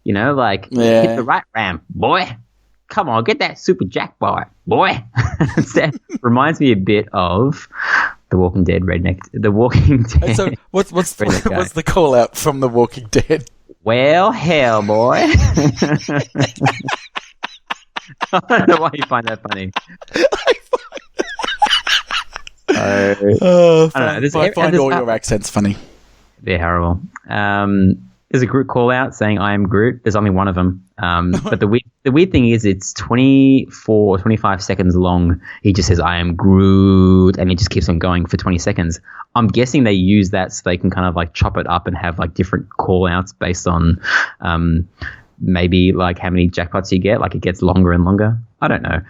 hit the right ram, boy. Come on, get that super jackpot, boy. That reminds me a bit of The Walking Dead redneck. The Walking Dead. So what's the call out from The Walking Dead? Well, hell, boy. I don't know why you find that funny. I don't know. I find all your accents funny. They're horrible. There's a Groot call out saying I am Groot. There's only one of them. But the weird thing is it's 24 or 25 seconds long. He just says I am Groot and it just keeps on going for 20 seconds. I'm guessing they use that so they can kind of like chop it up and have like different call outs based on maybe like how many jackpots you get. Like it gets longer and longer. I don't know.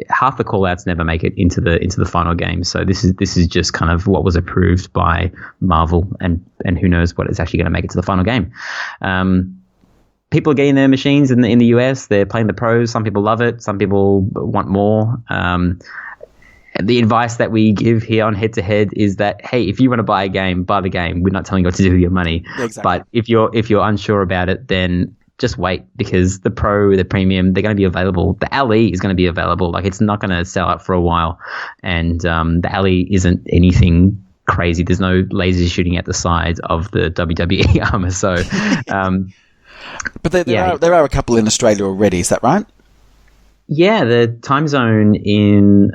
Half the call outs never make it into the final game. So this is just kind of what was approved by Marvel and who knows what is actually going to make it to the final game. People are getting their machines in the US. They're playing the pros. Some people love it. Some people want more. The advice that we give here on Head to Head is that, hey, if you want to buy a game, buy the game. We're not telling you what to do with your money. Exactly. But if you're unsure about it, then just wait because the Pro, the Premium, they're going to be available. The LE is going to be available. Like it's not going to sell out for a while. And the LE isn't anything crazy. There's no lasers shooting at the sides of the WWE armor. So, but there are a couple in Australia already. Is that right? Yeah, the time zone in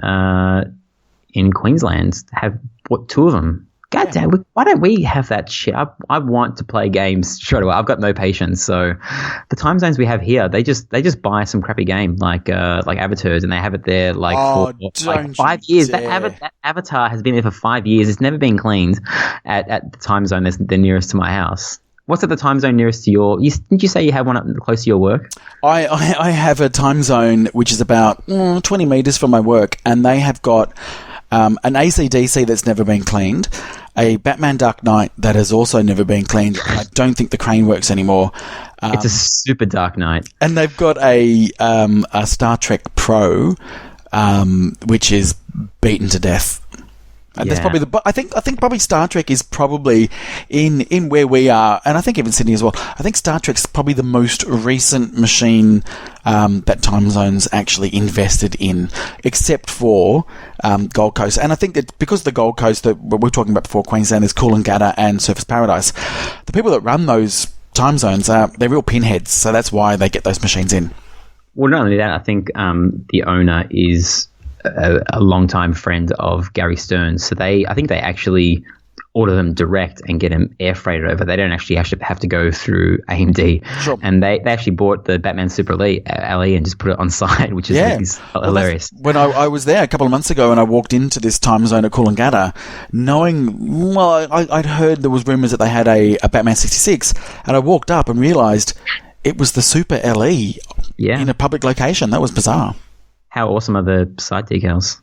Queensland have two of them. God damn, why don't we have that shit? I want to play games straight away. I've got no patience. So the time zones we have here, they just buy some crappy game like Avatars, and they have it there for 5 years. That Avatar has been there for 5 years. It's never been cleaned at the time zone that's the nearest to my house. What's at the time zone nearest to didn't you say you have one up close to your work? I have a time zone which is about 20 meters from my work, and they have got an AC/DC that's never been cleaned, a Batman Dark Knight that has also never been cleaned. I don't think the crane works anymore. It's a super Dark Knight. And they've got a Star Trek Pro, which is beaten to death. And that's probably I think probably Star Trek is probably in where we are, and I think even Sydney as well. I think Star Trek's probably the most recent machine that Time Zone's actually invested in, except for Gold Coast. And I think that because the Gold Coast that we were talking about before, Queensland, is Coolangatta and Surfers Paradise, the people that run those time zones they're real pinheads, so that's why they get those machines in. Well, not only that, I think the owner is a longtime friend of Gary Stern, so I think they actually order them direct and get them air freighted over. They don't actually have to go through AMD. Sure. And they actually bought the Batman Super LE and just put it on site, which is hilarious. When I was there a couple of months ago and I walked into this time zone at Coolangatta, I'd heard there was rumours that they had a Batman 66, and I walked up and realised it was the Super LE in a public location. That was bizarre. How awesome are the side decals?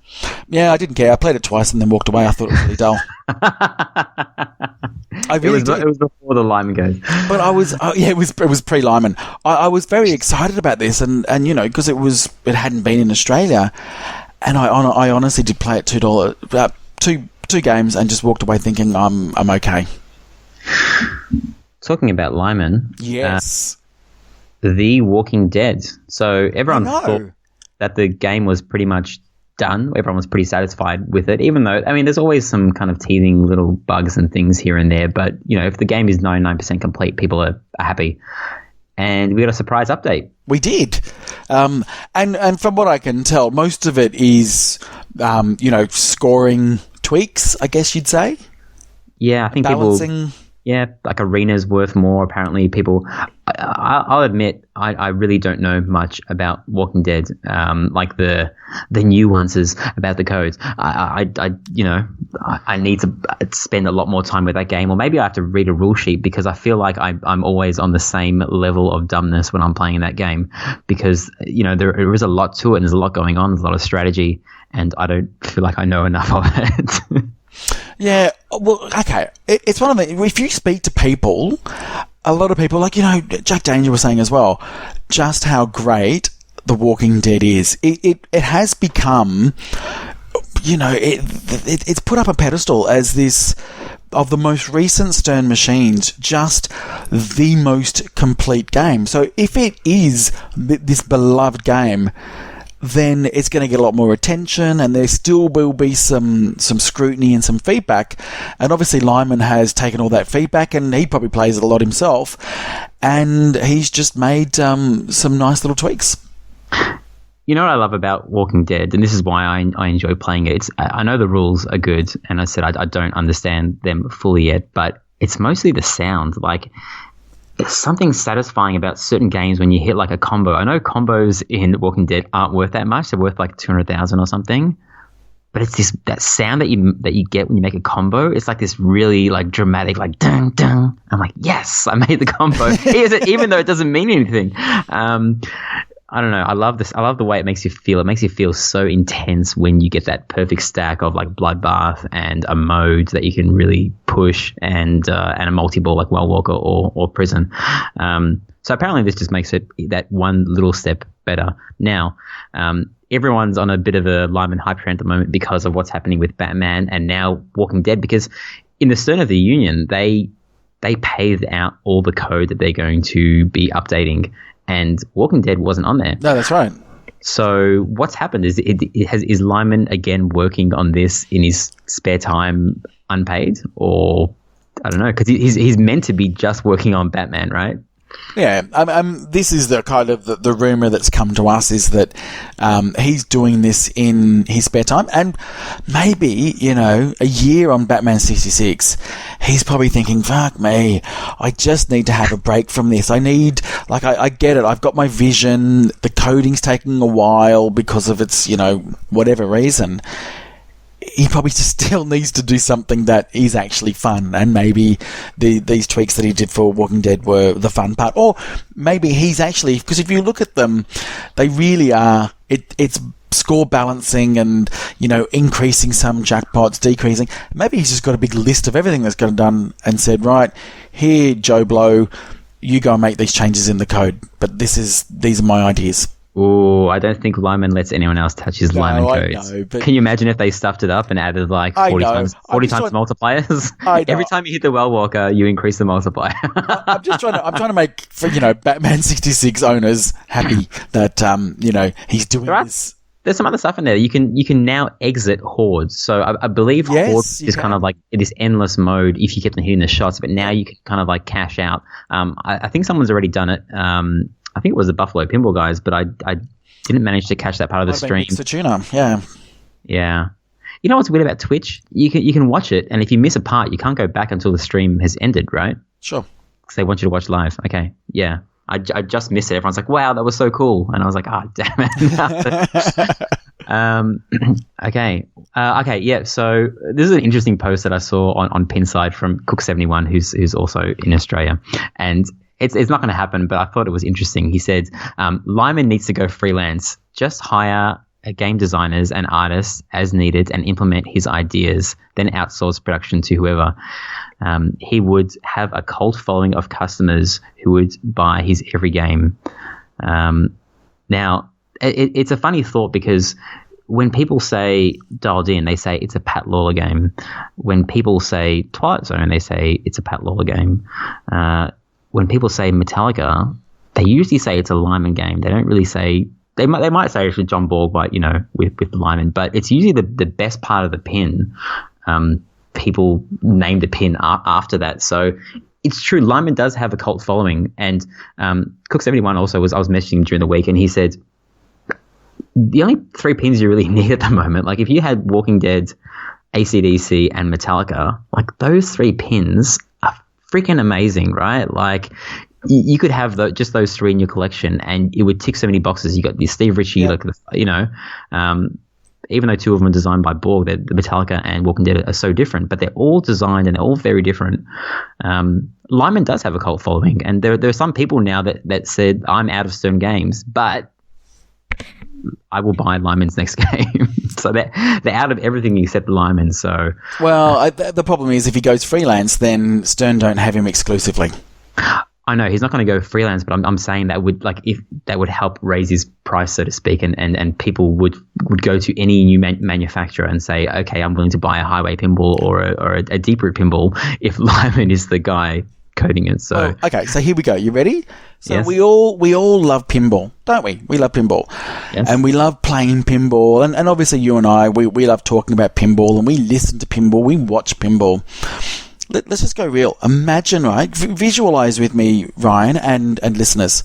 Yeah, I didn't care. I played it twice and then walked away. I thought it was really dull. It was before the Lyman goes. But it was pre-Lyman. I was very excited about this, and because it hadn't been in Australia, and I honestly did play it $2, two games, and just walked away thinking I'm okay. Talking about Lyman, yes, The Walking Dead. So everyone thought that the game was pretty much done. Everyone was pretty satisfied with it, even though, there's always some kind of teething little bugs and things here and there. But, if the game is 99% complete, people are happy. And we got a surprise update. We did. And from what I can tell, most of it is, scoring tweaks, I guess you'd say. Yeah, I think balancing. Like arena's worth more. Apparently, people. I'll admit, I really don't know much about Walking Dead. Like the nuances about the codes. I need to spend a lot more time with that game, or maybe I have to read a rule sheet, because I feel like I'm always on the same level of dumbness when I'm playing in that game, because there is a lot to it and there's a lot going on. There's a lot of strategy, and I don't feel like I know enough of it. Yeah, well, okay. It's one of the... If you speak to people, a lot of people, like, Jack Danger was saying as well, just how great The Walking Dead is. It has become, it's put up a pedestal as this, of the most recent Stern machines, just the most complete game. So if it is this beloved game, then it's going to get a lot more attention, and there still will be some scrutiny and some feedback. And obviously Lyman has taken all that feedback, and he probably plays it a lot himself, and he's just made some nice little tweaks. You know what I love about Walking Dead, and this is why I enjoy playing it. I know the rules are good, and I said I don't understand them fully yet, but it's mostly the sound. Like, it's something satisfying about certain games when you hit like a combo. I know combos in Walking Dead aren't worth that much; they're worth like 200,000 or something. But it's that sound that you get when you make a combo. It's like this really like dramatic, like dun dun. I'm like, yes, I made the combo, even though it doesn't mean anything. I don't know. I love this. I love the way it makes you feel. It makes you feel so intense when you get that perfect stack of like Bloodbath and a mode that you can really push, and a multi-ball like Well Walker or Prison. So apparently this just makes it that one little step better. Now, everyone's on a bit of a Lyman hype train at the moment because of what's happening with Batman and now Walking Dead, because in the Stern of the Union, they paved out all the code that they're going to be updating. And Walking Dead wasn't on there. No, that's right. So what's happened is is Lyman again working on this in his spare time, unpaid, or I don't know, because he's meant to be just working on Batman, right? Yeah, this is the kind of the rumor that's come to us, is that he's doing this in his spare time, and maybe a year on Batman 66, he's probably thinking, "Fuck me, I just need to have a break from this. I need I get it. I've got my vision. The coding's taking a while because of its whatever reason." He probably still needs to do something that is actually fun, and maybe these tweaks that he did for Walking Dead were the fun part. Or maybe he's actually, because if you look at them, they really are, it's score balancing and, increasing some jackpots, decreasing. Maybe he's just got a big list of everything that's got done and said, right, here, Joe Blow, you go and make these changes in the code, but these are my ideas. Oh, I don't think Lyman lets anyone else touch his Lyman codes. Know, but can you imagine if they stuffed it up and added like 40 times multipliers? Every time you hit the Well Walker, you increase the multiplier. I'm trying to make Batman 66 owners happy that he's doing this. There's some other stuff in there. You can now exit hordes. So I believe hordes is kind of like this endless mode if you keep on hitting the shots, but now you can kind of like cash out. I think someone's already done it. I think it was the Buffalo Pinball guys, but I didn't manage to catch that part of the stream. It's a tuna, yeah. Yeah. You know what's weird about Twitch? You can watch it, and if you miss a part, you can't go back until the stream has ended, right? Sure. Because they want you to watch live. Okay, yeah. I just missed it. Everyone's like, wow, that was so cool. And I was like, damn it. Okay, yeah. So this is an interesting post that I saw on Pinside from Cook71, who's also in Australia. And it's not going to happen, but I thought it was interesting. He said, Lyman needs to go freelance. Just hire game designers and artists as needed and implement his ideas, then outsource production to whoever. He would have a cult following of customers who would buy his every game. Now, it's a funny thought, because when people say Dialed In, they say it's a Pat Lawler game. When people say Twilight Zone, they say it's a Pat Lawler game. When people say Metallica, they usually say it's a Lyman game. They don't really say... They might say it's with John Borg, but, with Lyman. But it's usually the best part of the pin. People name the pin after that. So it's true. Lyman does have a cult following, and Cook71 also I was messaging during the week, and he said the only 3 pins you really need at the moment, like if you had Walking Dead, AC/DC, and Metallica, like those 3 pins are freaking amazing, right? Like you could have just those 3 in your collection, and it would tick so many boxes. You got the Steve Ritchie, like even though 2 of them are designed by Borg, the Metallica and Walking Dead are so different, but they're all designed and they're all very different. Lyman does have a cult following, and there are some people now that said, I'm out of Stern games, but I will buy Lyman's next game. So they're out of everything except Lyman. So the problem is if he goes freelance, then Stern don't have him exclusively. I know he's not going to go freelance, but I'm saying that would help raise his price, so to speak, and people would go to any new manufacturer and say, okay, I'm willing to buy a Highway pinball or a Deep Root pinball if Lyman is the guy coding it. So okay, so here we go. You ready? So yes. we all love pinball, don't we? We love pinball, yes. And we love playing pinball, and obviously you and I, we love talking about pinball, and we listen to pinball, we watch pinball. Let's just go real. Imagine, right? Visualize with me, Ryan, and listeners.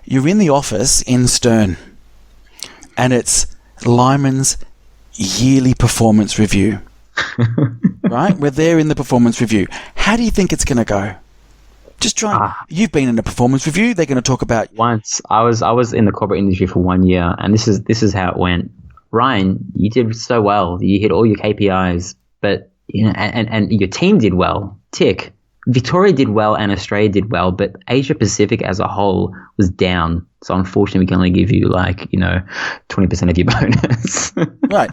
You're in the office in Stern, and it's Lyman's yearly performance review. Right? We're there in the performance review. How do you think it's going to go? Just try. You've been in a performance review. They're going to talk about. Once I was in the corporate industry for 1 year, and this is how it went. Ryan, you did so well. You hit all your KPIs, but and your team did well. Tick. Victoria did well and Australia did well, but Asia Pacific as a whole was down. So unfortunately, we can only give you 20% of your bonus. Right.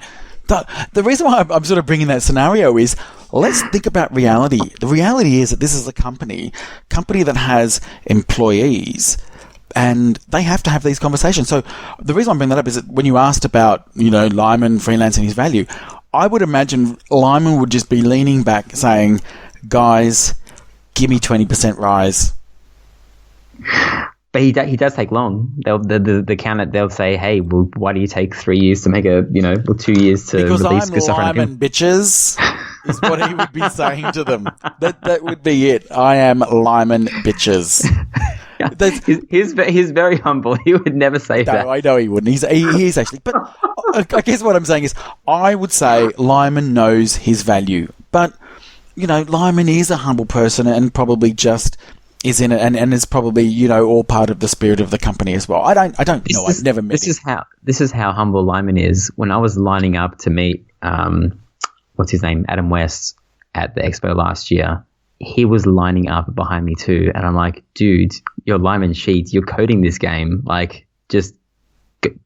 The reason why I'm sort of bringing that scenario is, let's think about reality. The reality is that this is a company that has employees, and they have to have these conversations. So the reason I'm bringing that up is that when you asked about, Lyman freelancing his value, I would imagine Lyman would just be leaning back saying, guys, give me 20% rise. But he does take long. The counter, they'll say, hey, well, why do you take 3 years to make 2 years to because release I'm Ghost Lyman, bitches, is what he would be saying to them. That would be it. I am Lyman, bitches. He's very humble. He would never say that. No, I know he wouldn't. He's actually. But I guess what I'm saying is, I would say Lyman knows his value. But, Lyman is a humble person and probably just is in it and is probably, all part of the spirit of the company as well. I don't know. I've never met him. This is how humble Lyman is. When I was lining up to meet, what's his name? Adam West at the expo last year. He was lining up behind me too. And I'm like, dude, you're Lyman Sheets. You're coding this game. Like, just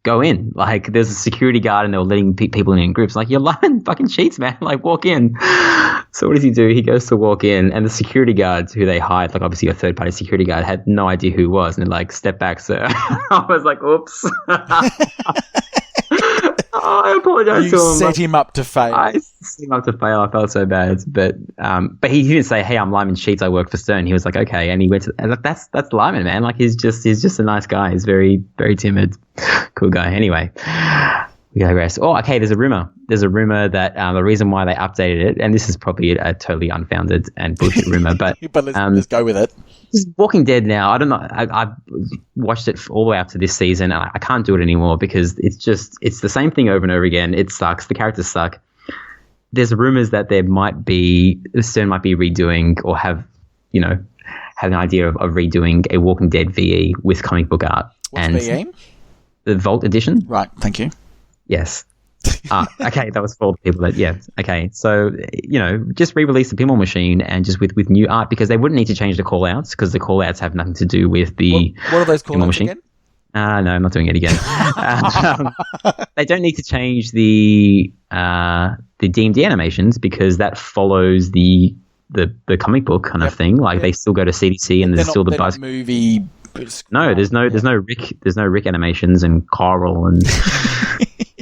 go in. Like, there's a security guard and they were letting people in groups. Like, you're Lyman fucking Sheets, man. Like, walk in. So what does he do? He goes to walk in, and the security guards who they hired, like obviously a third-party security guard, had no idea who he was. And they're like, step back, sir. I was like, oops. I apologize to him. You set him up to fail. I set him up to fail. I felt so bad. But he didn't say, hey, I'm Lyman Sheets. I work for Stern. He was like, okay. And he went to, and like, that's Lyman, man. Like, he's just a nice guy. He's very, very timid. Cool guy. Anyway, we digress. Oh, okay. There's a rumor that the reason why they updated it, and this is probably a totally unfounded and bullshit rumor, but let's go with it. Walking Dead now, I don't know. I've watched it all the way up to this season, and I can't do it anymore because it's the same thing over and over again. It sucks. The characters suck. There's rumors that Stern might be redoing or have an idea of redoing a Walking Dead VE with comic book art. What's VE? The Vault Edition. Right. Thank you. Yes. Okay, that was for all the people that, yeah. Okay, so, just re-release the pinball machine and just with new art, because they wouldn't need to change the call-outs, because the call-outs have nothing to do with the What are those call-outs again? No, I'm not doing it again. They don't need to change the D&D animations, because that follows the comic book kind of thing. Like, they still go to CDC, and there's still the buzz. Movie. No, there's no Rick animations and Carl and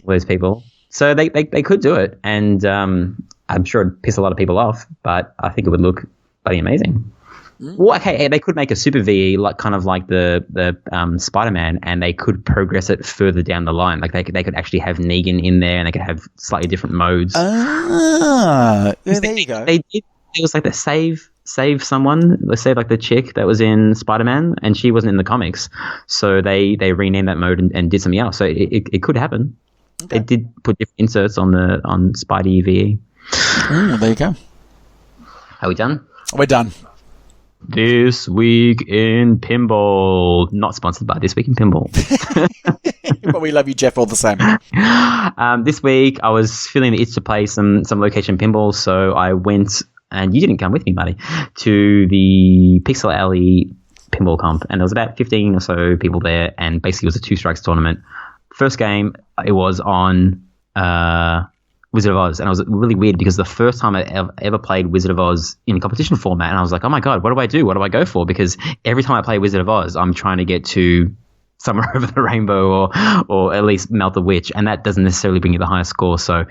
those people. So they could do it, and I'm sure it'd piss a lot of people off, but I think it would look bloody amazing. Well, okay, they could make a super VE like the Spider-Man, and they could progress it further down the line. Like they could actually have Negan in there, and they could have slightly different modes. There you go. It was like the save save someone. Let's save like the chick that was in Spider-Man, and she wasn't in the comics, so they renamed that mode and did something else. So it could happen. Okay. They did put different inserts on Spidey VE. There you go. Are we done? We're done. This Week in Pinball. Not sponsored by This Week in Pinball. But we love you, Jeff, all the same. This week, I was feeling the itch to play some location pinball, so I went, and you didn't come with me, buddy, to the Pixel Alley pinball comp, and there was about 15 or so people there, and basically it was a 2-strikes tournament. First game, it was on Wizard of Oz, and it was really weird because the first time I ever played Wizard of Oz in a competition format, and I was like, oh my god, what do I do? What do I go for? Because every time I play Wizard of Oz, I'm trying to get to somewhere over the rainbow or at least melt the witch, and that doesn't necessarily bring you the highest score. So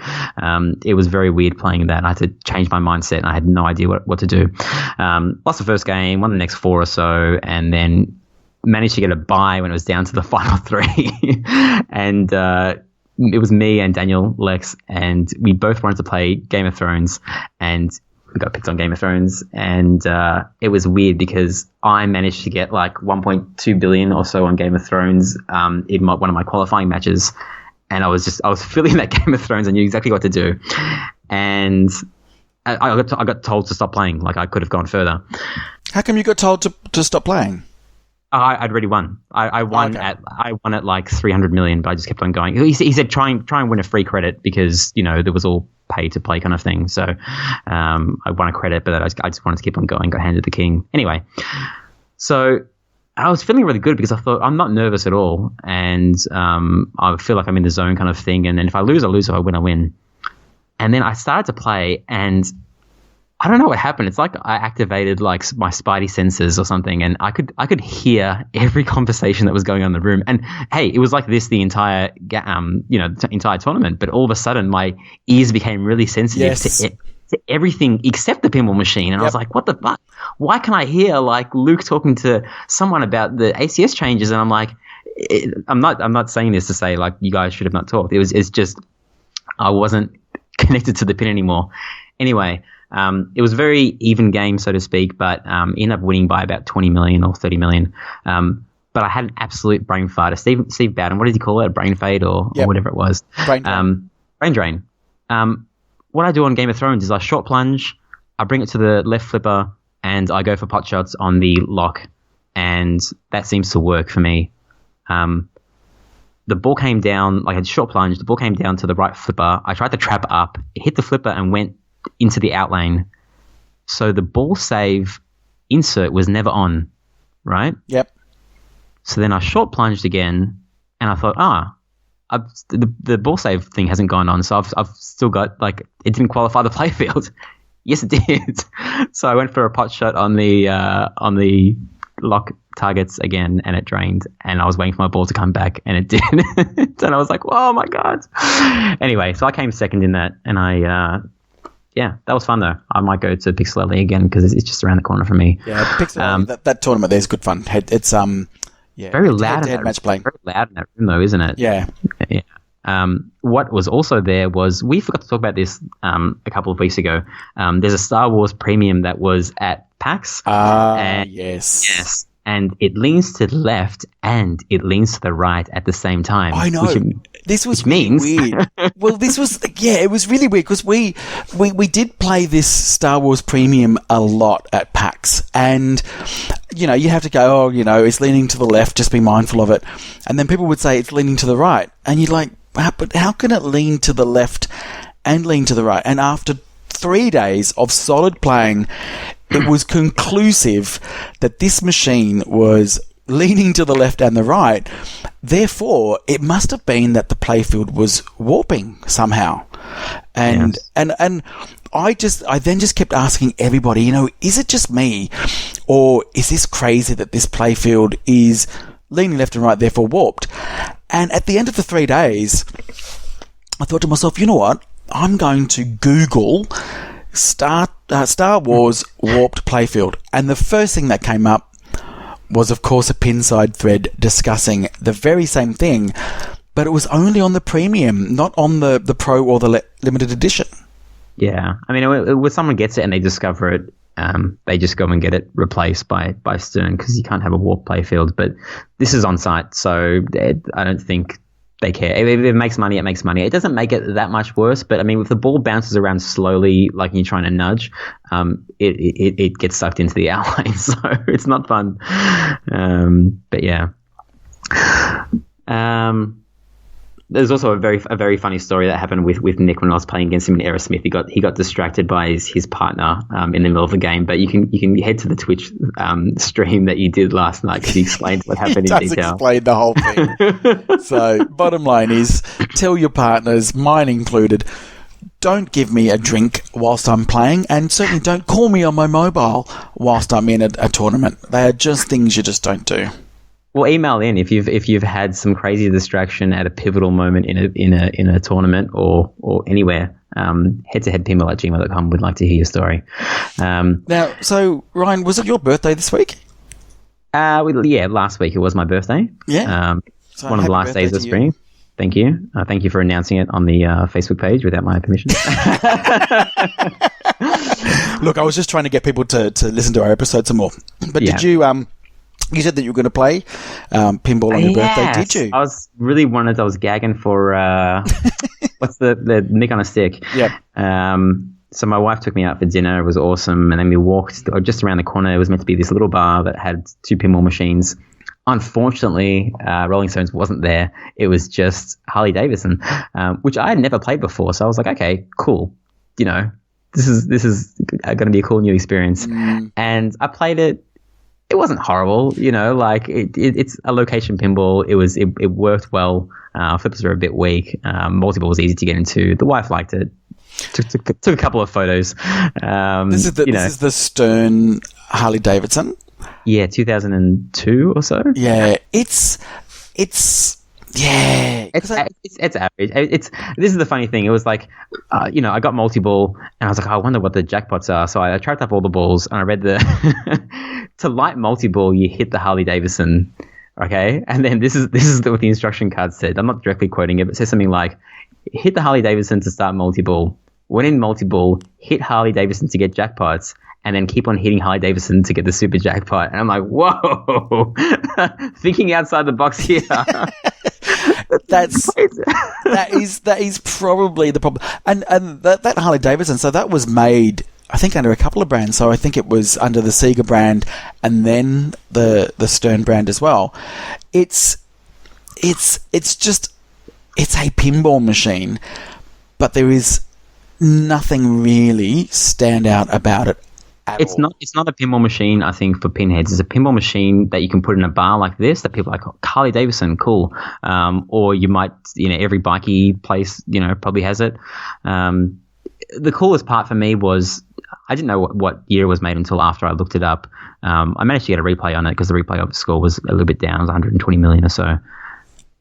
it was very weird playing that. I had to change my mindset, and I had no idea what to do. Lost the first game, won the next 4 or so, and then managed to get a bye when it was down to the final 3. And it was me and Daniel Lex, and we both wanted to play Game of Thrones, and we got picked on Game of Thrones, and it was weird because I managed to get like 1.2 billion or so on Game of Thrones in one of my qualifying matches, and I was feeling that Game of Thrones. I knew exactly what to do, and I got told to stop playing. Like I could have gone further. How come you got told to stop playing? I'd already won. I won at like 300 million, but I just kept on going. He said try and win a free credit because there was all pay to play kind of thing. So I won a credit, but I just wanted to keep on going. Got handed the king anyway. So I was feeling really good because I thought I'm not nervous at all, and I feel like I'm in the zone kind of thing. And then if I lose, I lose. If I win, I win. And then I started to play, and I don't know what happened. It's like I activated like my spidey senses or something, and I could hear every conversation that was going on in the room. And hey, it was like this the entire entire tournament. But all of a sudden, my ears became really sensitive to everything except the pinball machine. And I was like, what the fuck? Why can I hear like Luke talking to someone about the ACS changes? And I'm like, I'm not saying this to say like you guys should have not talked. It's just I wasn't connected to the pin anymore. Anyway. It was a very even game, so to speak, but ended up winning by about 20 million or 30 million. But I had an absolute brain fart. Steve Bowden, what did he call it? A brain fade or whatever it was. Brain drain. Brain drain. What I do on Game of Thrones is I short plunge, I bring it to the left flipper, and I go for pot shots on the lock, and that seems to work for me. The ball came down, like I had short plunge, the ball came down to the right flipper. I tried to trap up, it hit the flipper and went into the out lane. So the ball save insert was never on, right? Yep. So then I short plunged again, and I thought, the ball save thing hasn't gone on, so I've still got, like, it didn't qualify the playfield. Yes, it did. So I went for a pot shot on the lock targets again, and it drained, and I was waiting for my ball to come back, and it did. And I was like, oh my god. Anyway, so I came second in that, and yeah, that was fun though. I might go to Pixel Alley again because it's just around the corner for me. Yeah, Pixel Alley, that tournament there's good fun. It's very loud. Head match playing. Very loud in that room though, isn't it? Yeah. What was also there was, we forgot to talk about this a couple of weeks ago. There's a Star Wars premium that was at PAX. Yes. And it leans to the left and it leans to the right at the same time. I know. This was really weird. Well, it was really weird because we did play this Star Wars premium a lot at PAX, and you have to go, it's leaning to the left, just be mindful of it. And then people would say it's leaning to the right, and you're like, but how can it lean to the left and lean to the right? And after 3 days of solid playing, it was conclusive that this machine was leaning to the left and the right. Therefore, it must have been that the playfield was warping somehow. And I then just kept asking everybody, is it just me, or is this crazy that this playfield is leaning left and right, therefore warped? And at the end of the 3 days, I thought to myself, you know what? I'm going to Google Star Wars warped playfield, and the first thing that came up was, of course, a pinside thread discussing the very same thing, but it was only on the premium, not on the pro or the limited edition. Yeah, I mean, when someone gets it and they discover it, they just go and get it replaced by Stern because you can't have a warp play field. But this is on site, so I don't think they care. If it makes money, it makes money. It doesn't make it that much worse, but I mean, if the ball bounces around slowly, like you're trying to nudge, it gets sucked into the outlane, so it's not fun. But yeah. There's also a very funny story that happened with Nick when I was playing against him in Aerosmith. He got distracted by his partner in the middle of the game. But you can head to the Twitch stream that you did last night because he explained what happened in detail. He does explain the whole thing. So bottom line is, tell your partners, mine included, don't give me a drink whilst I'm playing, and certainly don't call me on my mobile whilst I'm in a tournament. They are just things you just don't do. Well, email in if you've had some crazy distraction at a pivotal moment in a tournament or anywhere. Head2headpinball@gmail.com. We'd like to hear your story. Now, so Ryan, was it your birthday this week? Last week it was my birthday. Yeah. So one of the last days of spring. Thank you. Thank you for announcing it on the Facebook page without my permission. Look, I was just trying to get people to listen to our episodes some more. But Yeah. Did you? You said that you were going to play pinball on your birthday, did you? I was really wanted. I was gagging for what's the Nick on a Stick? Yep. So my wife took me out for dinner. It was awesome, and then we walked just around the corner. It was meant to be this little bar that had 2 pinball machines. Unfortunately, Rolling Stones wasn't there. It was just Harley Davidson, which I had never played before. So I was like, okay, cool. You know, this is going to be a cool new experience. And I played it. It wasn't horrible, you know, like it's a location pinball. It worked well. Flippers are a bit weak. Multi-ball was easy to get into. The wife liked it. Took a couple of photos. This is the Stern Harley Davidson. Yeah, 2002 or so. Yeah, it's average. This is the funny thing. It was like, I got multi-ball and I was like, I wonder what the jackpots are. So I tracked up all the balls and I read to light multi-ball, you hit the Harley Davidson. Okay. And then this is what the instruction card said. I'm not directly quoting it, but it says something like, hit the Harley Davidson to start multi-ball. When in multi-ball, hit Harley Davidson to get jackpots. And then keep on hitting Harley Davidson to get the super jackpot. And I'm like, whoa, thinking outside the box here. that is probably the problem. And that Harley Davidson, so that was made, I think, under a couple of brands. So I think it was under the Sega brand and then the Stern brand as well. It's a pinball machine, but there is nothing really stand out about it. It's not a pinball machine, I think, for pinheads. It's a pinball machine that you can put in a bar like this that people are like, oh, Harley Davidson, cool. Or you might, every bikie place, probably has it. The coolest part for me was I didn't know what year it was made until after I looked it up. I managed to get a replay on it because the replay score was a little bit down. It was 120 million or so.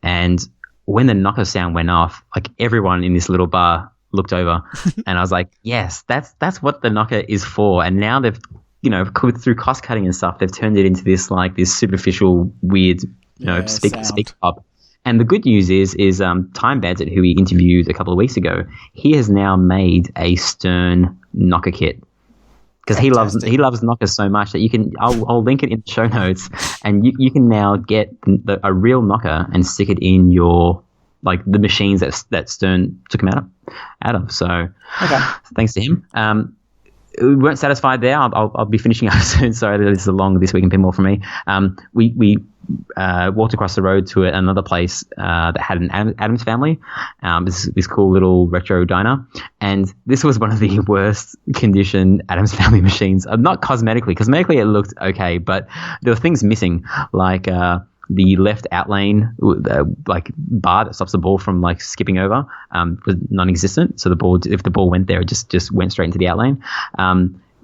And when the knocker sound went off, like everyone in this little bar looked over and I was like, yes, that's what the knocker is for. And now they've, through cost cutting and stuff, they've turned it into this superficial, weird, speak up. And the good news is Time Bandit, who we interviewed a couple of weeks ago, he has now made a Stern knocker kit because he loves knockers so much that I'll link it in the show notes, and you can now get a real knocker and stick it in your the machines that Stern took him out of. So thanks to him. We weren't satisfied there. I'll be finishing up soon. Sorry, this is a long This Week in Pinball for me. We walked across the road to another place that had an Addams Family. This cool little retro diner, and this was one of the worst condition Addams Family machines. Not cosmetically. Cosmetically, it looked okay, but there were things missing, like the left out lane, bar that stops the ball from skipping over, was non-existent. So the ball, if the ball went there, it just went straight into the out lane.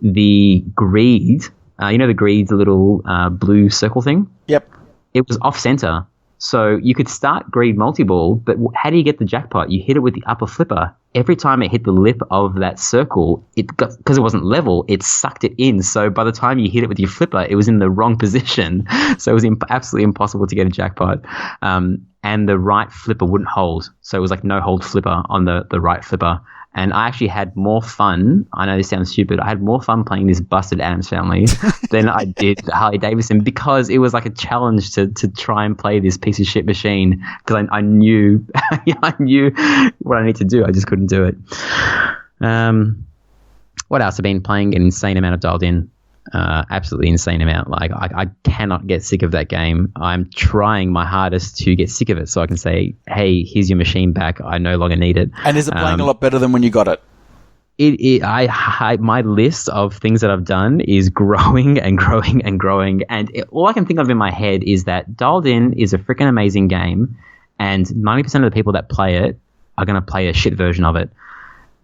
The greed, the greed, the little blue circle thing. Yep. It was off center. So you could start greed multi-ball, but how do you get the jackpot? You hit it with the upper flipper. Every time it hit the lip of that circle, because it wasn't level, it sucked it in. So by the time you hit it with your flipper, it was in the wrong position. So it was absolutely impossible to get a jackpot. And and the right flipper wouldn't hold. So it was like no hold flipper on the right flipper. And I actually had more fun. I know this sounds stupid. I had more fun playing this busted Addams Family than I did Harley Davidson, because it was like a challenge to try and play this piece of shit machine, because I knew I knew what I need to do. I just couldn't do it. What else? I've been playing an insane amount of Dialed In. Absolutely insane amount. Like I cannot get sick of that game. I'm trying my hardest to get sick of it so I can say, hey, here's your machine back. I no longer need it. And is it playing a lot better than when you got it? My list of things that I've done is growing and growing and growing. And all I can think of in my head is that Dialed In is a freaking amazing game, and 90% of the people that play it are going to play a shit version of it.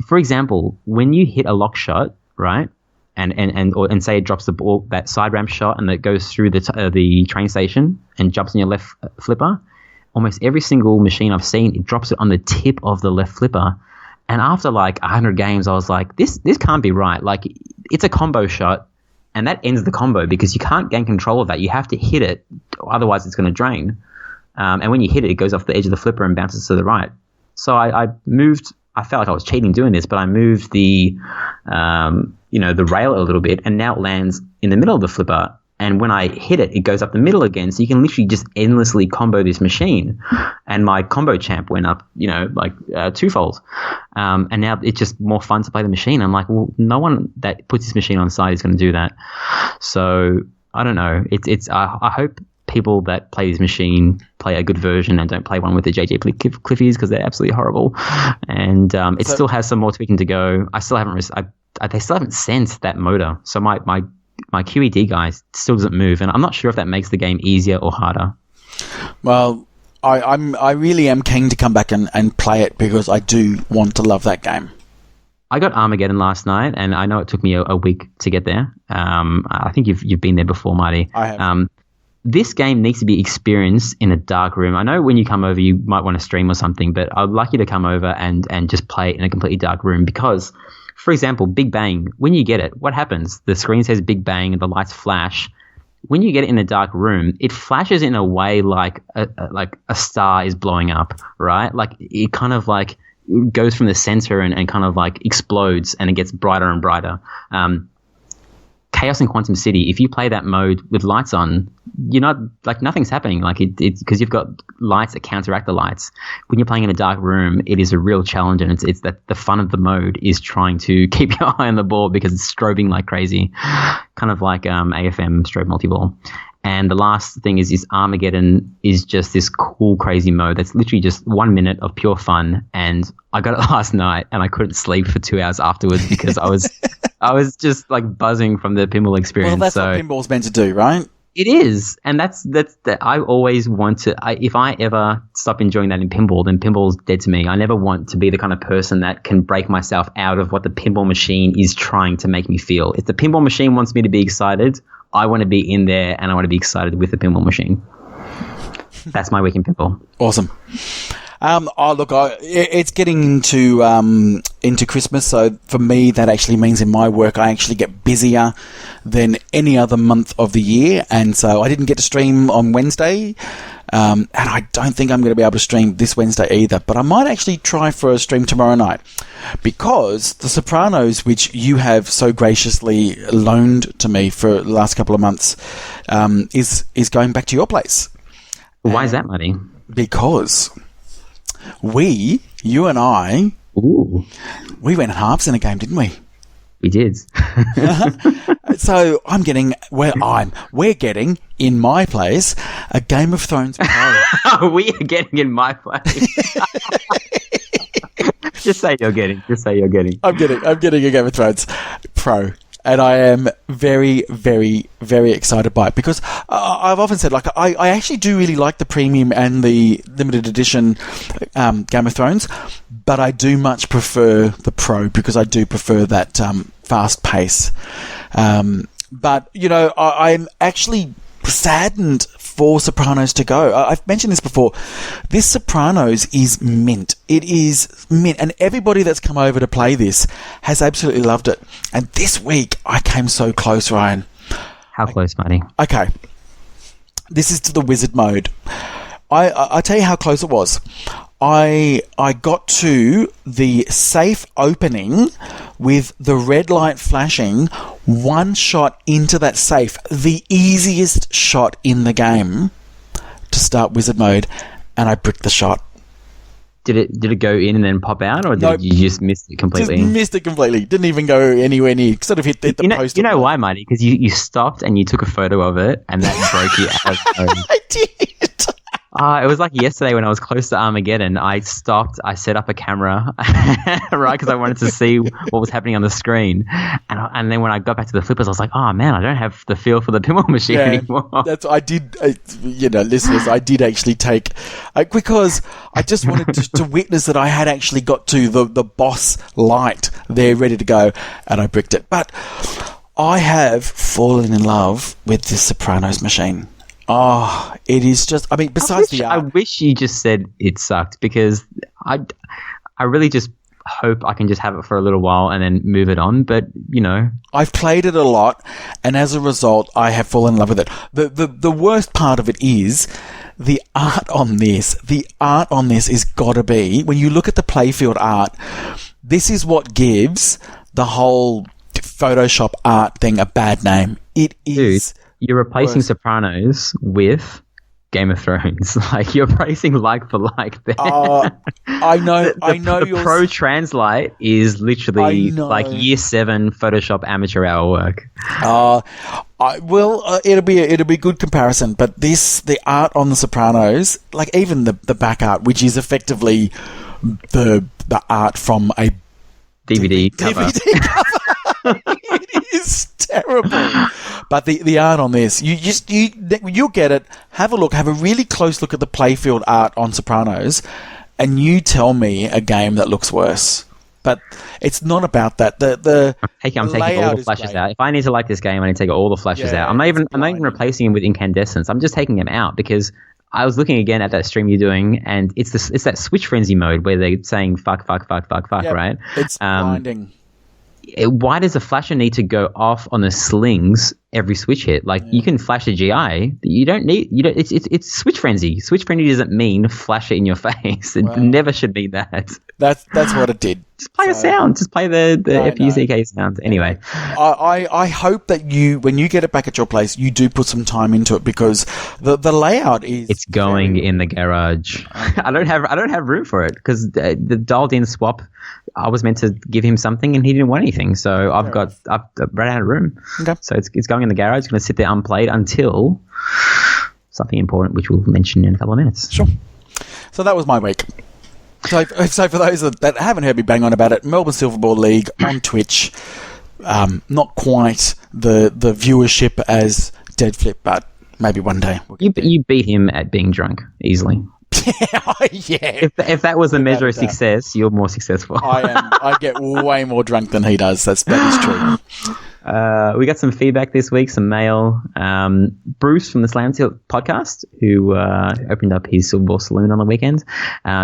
For example, when you hit a lock shot, right? And say it drops the ball, that side ramp shot, and that goes through the train station and jumps on your left flipper. Almost every single machine I've seen, it drops it on the tip of the left flipper. And after like 100 games, I was like, this can't be right. Like, it's a combo shot, and that ends the combo because you can't gain control of that. You have to hit it, otherwise it's going to drain. And when you hit it, it goes off the edge of the flipper and bounces to the right. So I moved. I felt like I was cheating doing this, but I moved the rail a little bit, and now it lands in the middle of the flipper. And when I hit it, it goes up the middle again. So you can literally just endlessly combo this machine. And my combo champ went up, twofold. And now it's just more fun to play the machine. I'm like, well, no one that puts this machine on side is going to do that. So I don't know. I hope people that play this machine play a good version and don't play one with the JJ Cliffies, because they're absolutely horrible. And still has some more tweaking to go. They still haven't sent that motor. So my QED guy still doesn't move, and I'm not sure if that makes the game easier or harder. Well, I really am keen to come back and play it, because I do want to love that game. I got Armageddon last night, and I know it took me a week to get there. I think you've been there before, Marty. I have. This game needs to be experienced in a dark room. I know when you come over, you might want to stream or something, but I'd like you to come over and just play it in a completely dark room, because, for example, Big Bang, when you get it, what happens? The screen says Big Bang and the lights flash. When you get it in a dark room, it flashes in a way like a star is blowing up, right? Like it kind of like goes from the center and kind of like explodes, and it gets brighter and brighter. Chaos in Quantum City, if you play that mode with lights on, you're not, like, nothing's happening. Like, it's because you've got lights that counteract the lights. When you're playing in a dark room, it is a real challenge, and it's that the fun of the mode is trying to keep your eye on the ball, because it's strobing like crazy, kind of like AFM strobe multi-ball. And the last thing is Armageddon is just this cool, crazy mode that's literally just 1 minute of pure fun. And I got it last night, and I couldn't sleep for 2 hours afterwards because I was just like buzzing from the pinball experience. Well, that's what pinball's meant to do, right? It is, and that's I always want to. If I ever stop enjoying that in pinball, then pinball's dead to me. I never want to be the kind of person that can break myself out of what the pinball machine is trying to make me feel. If the pinball machine wants me to be excited, I want to be in there, and I want to be excited with the pinball machine. That's my week in pinball. Awesome. It's getting into Christmas, so for me that actually means in my work I actually get busier than any other month of the year, and so I didn't get to stream on Wednesday, and I don't think I'm going to be able to stream this Wednesday either, but I might actually try for a stream tomorrow night, because The Sopranos, which you have so graciously loaned to me for the last couple of months, is going back to your place. Why is that, Marty? Because you and I, Ooh. We went halves in a game, didn't we? We did. So we're getting in my place a Game of Thrones Pro. We are getting in my place. Just say you're getting. I'm getting a Game of Thrones Pro. And I am very, very, very excited by it, because I've often said, like, I actually do really like the premium and the limited edition Game of Thrones, but I do much prefer the Pro, because I do prefer that fast pace. But, I'm actually saddened for Sopranos to go. I've mentioned this before. This Sopranos is mint. It is mint. And everybody that's come over to play this has absolutely loved it. And this week, I came so close, Ryan. How close, Marty? Okay. This is to the wizard mode. I tell you how close it was. I got to the safe opening with the red light flashing, one shot into that safe, the easiest shot in the game to start wizard mode, and I bricked the shot. Did it go in and then pop out, or did you just miss it completely? Just missed it completely. Didn't even go anywhere near. Sort of hit the post. You know why, Marty? Because you stopped and you took a photo of it, and that broke you out of mode. I did. It was like yesterday when I was close to Armageddon. I stopped. I set up a camera, right, because I wanted to see what was happening on the screen. And then when I got back to the flippers, I was like, "Oh man, I don't have the feel for the pinball machine anymore." That's I did. Listeners, I did actually take because I just wanted to witness that I had actually got to the boss light there, ready to go, and I bricked it. But I have fallen in love with this Sopranos machine. Oh, it is just, I mean, besides the art. I wish you just said it sucked, because I really just hope I can just have it for a little while and then move it on. But, I've played it a lot, and as a result, I have fallen in love with it. The worst part of it is the art on this. The art on this is gotta be, when you look at the playfield art, this is what gives the whole Photoshop art thing a bad name. It is. Dude, you're replacing Sopranos with Game of Thrones. Like, you're replacing like for like there. I know. The Pro Translate is literally like year 7 Photoshop amateur hour work. It'll be a good comparison. But the art on the Sopranos, like even the back art, which is effectively the art from a DVD cover. It is terrible. But the art on this, you'll get it. Have a look. Have a really close look at the playfield art on Sopranos, and you tell me a game that looks worse. But it's not about that. I'm taking all the flashes out. If I need to like this game, I need to take all the flashes out. I'm not even replacing them with incandescents. I'm just taking them out because I was looking again at that stream you're doing, and it's that switch frenzy mode where they're saying fuck, right? It's blinding. Why does a flasher need to go off on the slings every switch hit? Like, you can flash a GI. You don't. It's switch frenzy. Switch frenzy doesn't mean flash it in your face. It never should mean that. That's what it did. Just play a sound. Just play the FUCK sound. Anyway, I hope that when you get it back at your place, you do put some time into it, because the layout is. It's going in the garage. I don't have room for it, because the dialed in swap. I was meant to give him something and he didn't want anything, so I've run out of room. Okay. So it's going in the garage. It's going to sit there unplayed until something important, which we'll mention in a couple of minutes. Sure. So that was my week. So for those that haven't heard me bang on about it, Melbourne Silverboard League on Twitch. Not quite the viewership as Dead Flip, but maybe one day. You beat him at being drunk easily. Yeah. If that was a measure of success, you're more successful. I get way more drunk than he does. That is true. We got some feedback this week, some mail. Bruce from the Slam Tilt podcast, who opened up his Silver Ball Saloon on the weekend.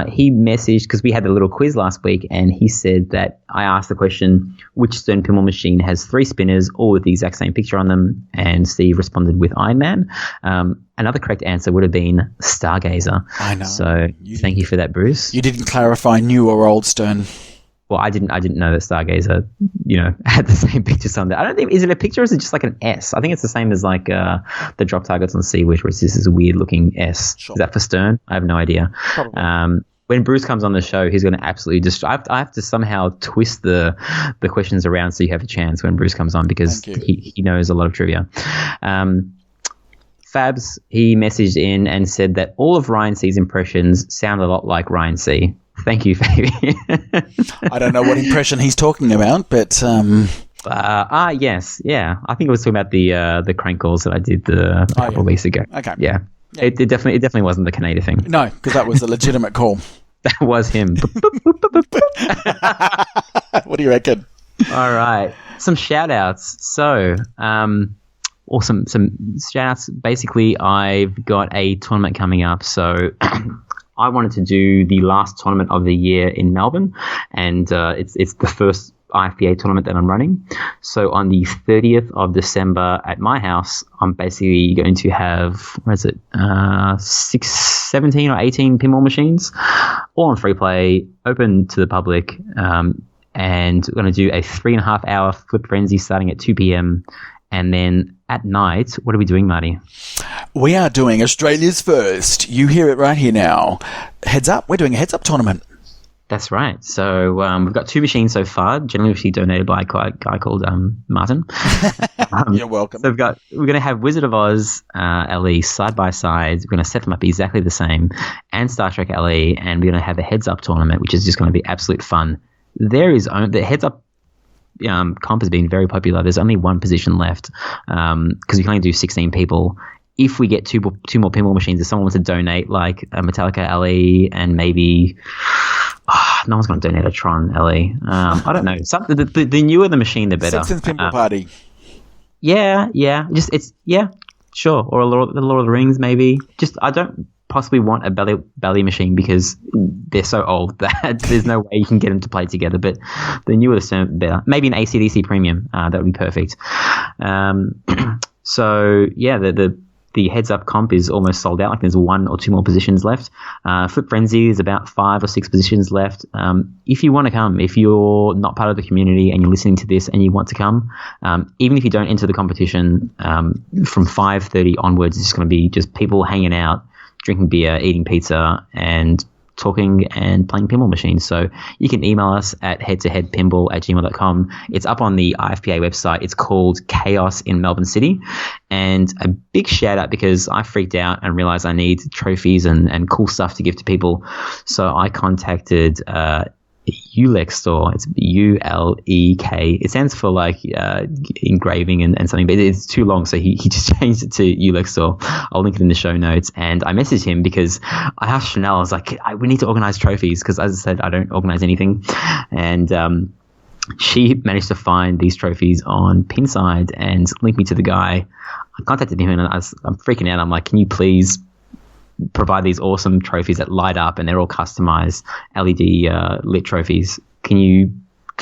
He messaged, because we had a little quiz last week, and he said that I asked the question, which Stern pinball machine has 3 spinners, all with the exact same picture on them? And Steve responded with Iron Man. Another correct answer would have been Stargazer. I know. So thank you for that, Bruce. You didn't clarify new or old Stern. Well, I didn't know that Stargazer, had the same pictures on there. I don't think, is it a picture or is it just like an S? I think it's the same as like the drop targets on Seawish, where it's just this weird looking S. Sure. Is that for Stern? I have no idea. Probably. When Bruce comes on the show, he's going to absolutely destroy. I have to somehow twist the questions around so you have a chance when Bruce comes on, because he knows a lot of trivia. Fabs, he messaged in and said that all of Ryan C's impressions sound a lot like Ryan C. Thank you, Fabi. I don't know what impression he's talking about, but yes, yeah. I think it was talking about the crank calls that I did a couple of weeks ago. Okay, yeah. It definitely wasn't the Canada thing. No, because that was a legitimate call. That was him. What do you reckon? All right, some shout outs. So, or some shout outs. Basically, I've got a tournament coming up, so. I wanted to do the last tournament of the year in Melbourne, and it's the first IFPA tournament that I'm running. So on the 30th of December at my house, I'm basically going to have, 17 or 18 pinball machines, all on free play, open to the public. And we're going to do a 3.5 hour Flip Frenzy starting at 2 p.m. And then at night, what are we doing, Marty? We are doing Australia's first. You hear it right here now. Heads Up. We're doing a Heads Up tournament. That's right. So we've got 2 machines so far, generously donated by a guy called Martin. You're welcome. So we're going to have Wizard of Oz LE side by side. We're going to set them up exactly the same, and Star Trek LE, and we're going to have a Heads Up tournament, which is just going to be absolute fun. The Heads Up comp has been very popular. There's only one position left because we can only do 16 people. If we get two more pinball machines, if someone wants to donate like a Metallica LE and maybe no one's going to donate a Tron LE. I don't know. The newer the machine, the better. Simpsons Pinball Party. Yeah. Sure. Or the Lord of the Rings, maybe. Just I don't possibly want a belly machine because they're so old that there's no way you can get them to play together. But the newer the better. Maybe an AC/DC Premium. That would be perfect. So yeah, the Heads Up comp is almost sold out. Like there's 1 or 2 more positions left. Flip Frenzy is about 5 or 6 positions left. If you want to come, if you're not part of the community and you're listening to this and you want to come, even if you don't enter the competition, from 5:30 onwards, it's going to be just people hanging out, drinking beer, eating pizza, and talking and playing pinball machines. So you can email us at head2headpinball@gmail.com. It's up on the IFPA website. It's called Chaos in Melbourne City. And a big shout out because I freaked out and realized I need trophies and cool stuff to give to people. So I contacted Ulek Store. It's ULEK. It stands for like engraving and something, but it's too long, so he just changed it to Ulek Store. I'll link it in the show notes. And I messaged him because I asked Chanel, I was like, we need to organize trophies because, as I said, I don't organize anything. And she managed to find these trophies on Pinside and linked me to the guy. I contacted him and I'm freaking out. I'm like, can you please provide these awesome trophies that light up and they're all customized LED lit trophies? Can you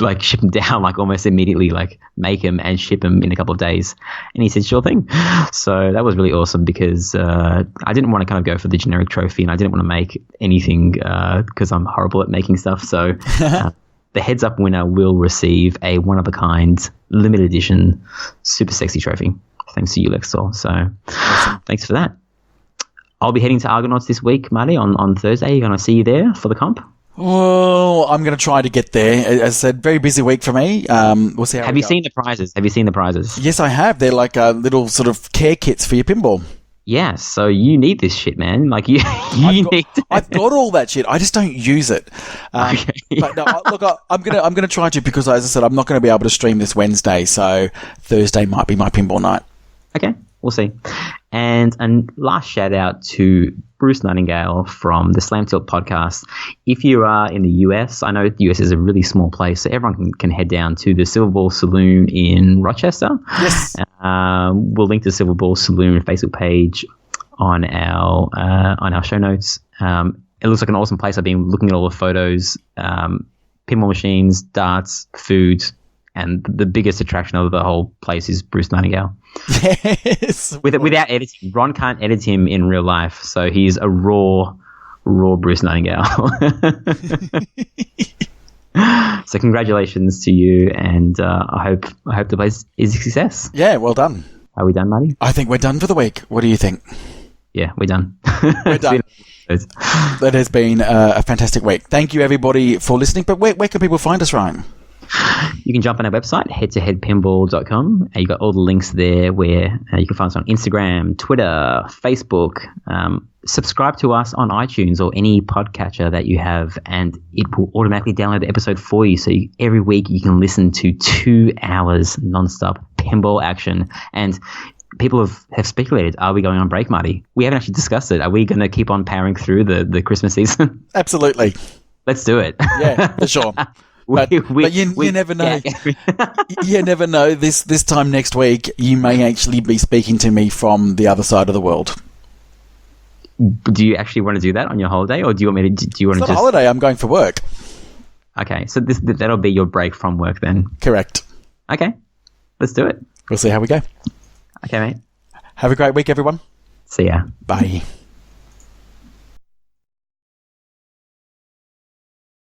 like ship them down like almost immediately, like make them and ship them in a couple of days? And he said, sure thing. So that was really awesome because I didn't want to kind of go for the generic trophy and I didn't want to make anything because I'm horrible at making stuff. So the Heads Up winner will receive a one-of-a-kind limited edition super sexy trophy thanks to Ulek Store. So awesome. Thanks for that. I'll be heading to Argonauts this week, Marty, on Thursday. You're going to see you there for the comp? Well, I'm going to try to get there. As I said, very busy week for me. We'll see how Have you seen the prizes? Yes, I have. They're like little sort of care kits for your pinball. Yeah, so you need this shit, man. Like I've got all that shit. I just don't use it. Okay. But no, look, I'm gonna try to because, as I said, I'm not going to be able to stream this Wednesday, so Thursday might be my pinball night. Okay, we'll see. And last shout out to Bruce Nightingale from the Slam Tilt podcast. If you are in the US, I know the US is a really small place, so everyone can head down to the Silver Ball Saloon in Rochester. Yes. We'll link the Silver Ball Saloon Facebook page on our show notes. It looks like an awesome place. I've been looking at all the photos, pinball machines, darts, food, and the biggest attraction of the whole place is Bruce Nightingale. Yes. Without editing. Ron can't edit him in real life, so he's a raw Bruce Nightingale. So congratulations to you, and I hope the place is a success. Yeah, well done. Are we done, Marty? I think we're done for the week. What do you think? Yeah, we're done. We're done. That has been a fantastic week. Thank you, everybody, for listening. But where can people find us, Ryan? You can jump on our website, head2headpinball.com, and you've got all the links there where you can find us on Instagram, Twitter, Facebook. Subscribe to us on iTunes or any podcatcher that you have, and it will automatically download the episode for you. So every week you can listen to 2 hours nonstop pinball action. And people have speculated, are we going on break, Marty? We haven't actually discussed it. Are we going to keep on powering through the Christmas season? Absolutely. Let's do it. Yeah, for sure. But you never know. You never know. This time next week, you may actually be speaking to me from the other side of the world. Do you actually want to do that on your holiday, or do you want me to? Do you want it's to not a holiday? I'm going for work. Okay, so that'll be your break from work then. Correct. Okay, let's do it. We'll see how we go. Okay, mate. Have a great week, everyone. See ya. Bye.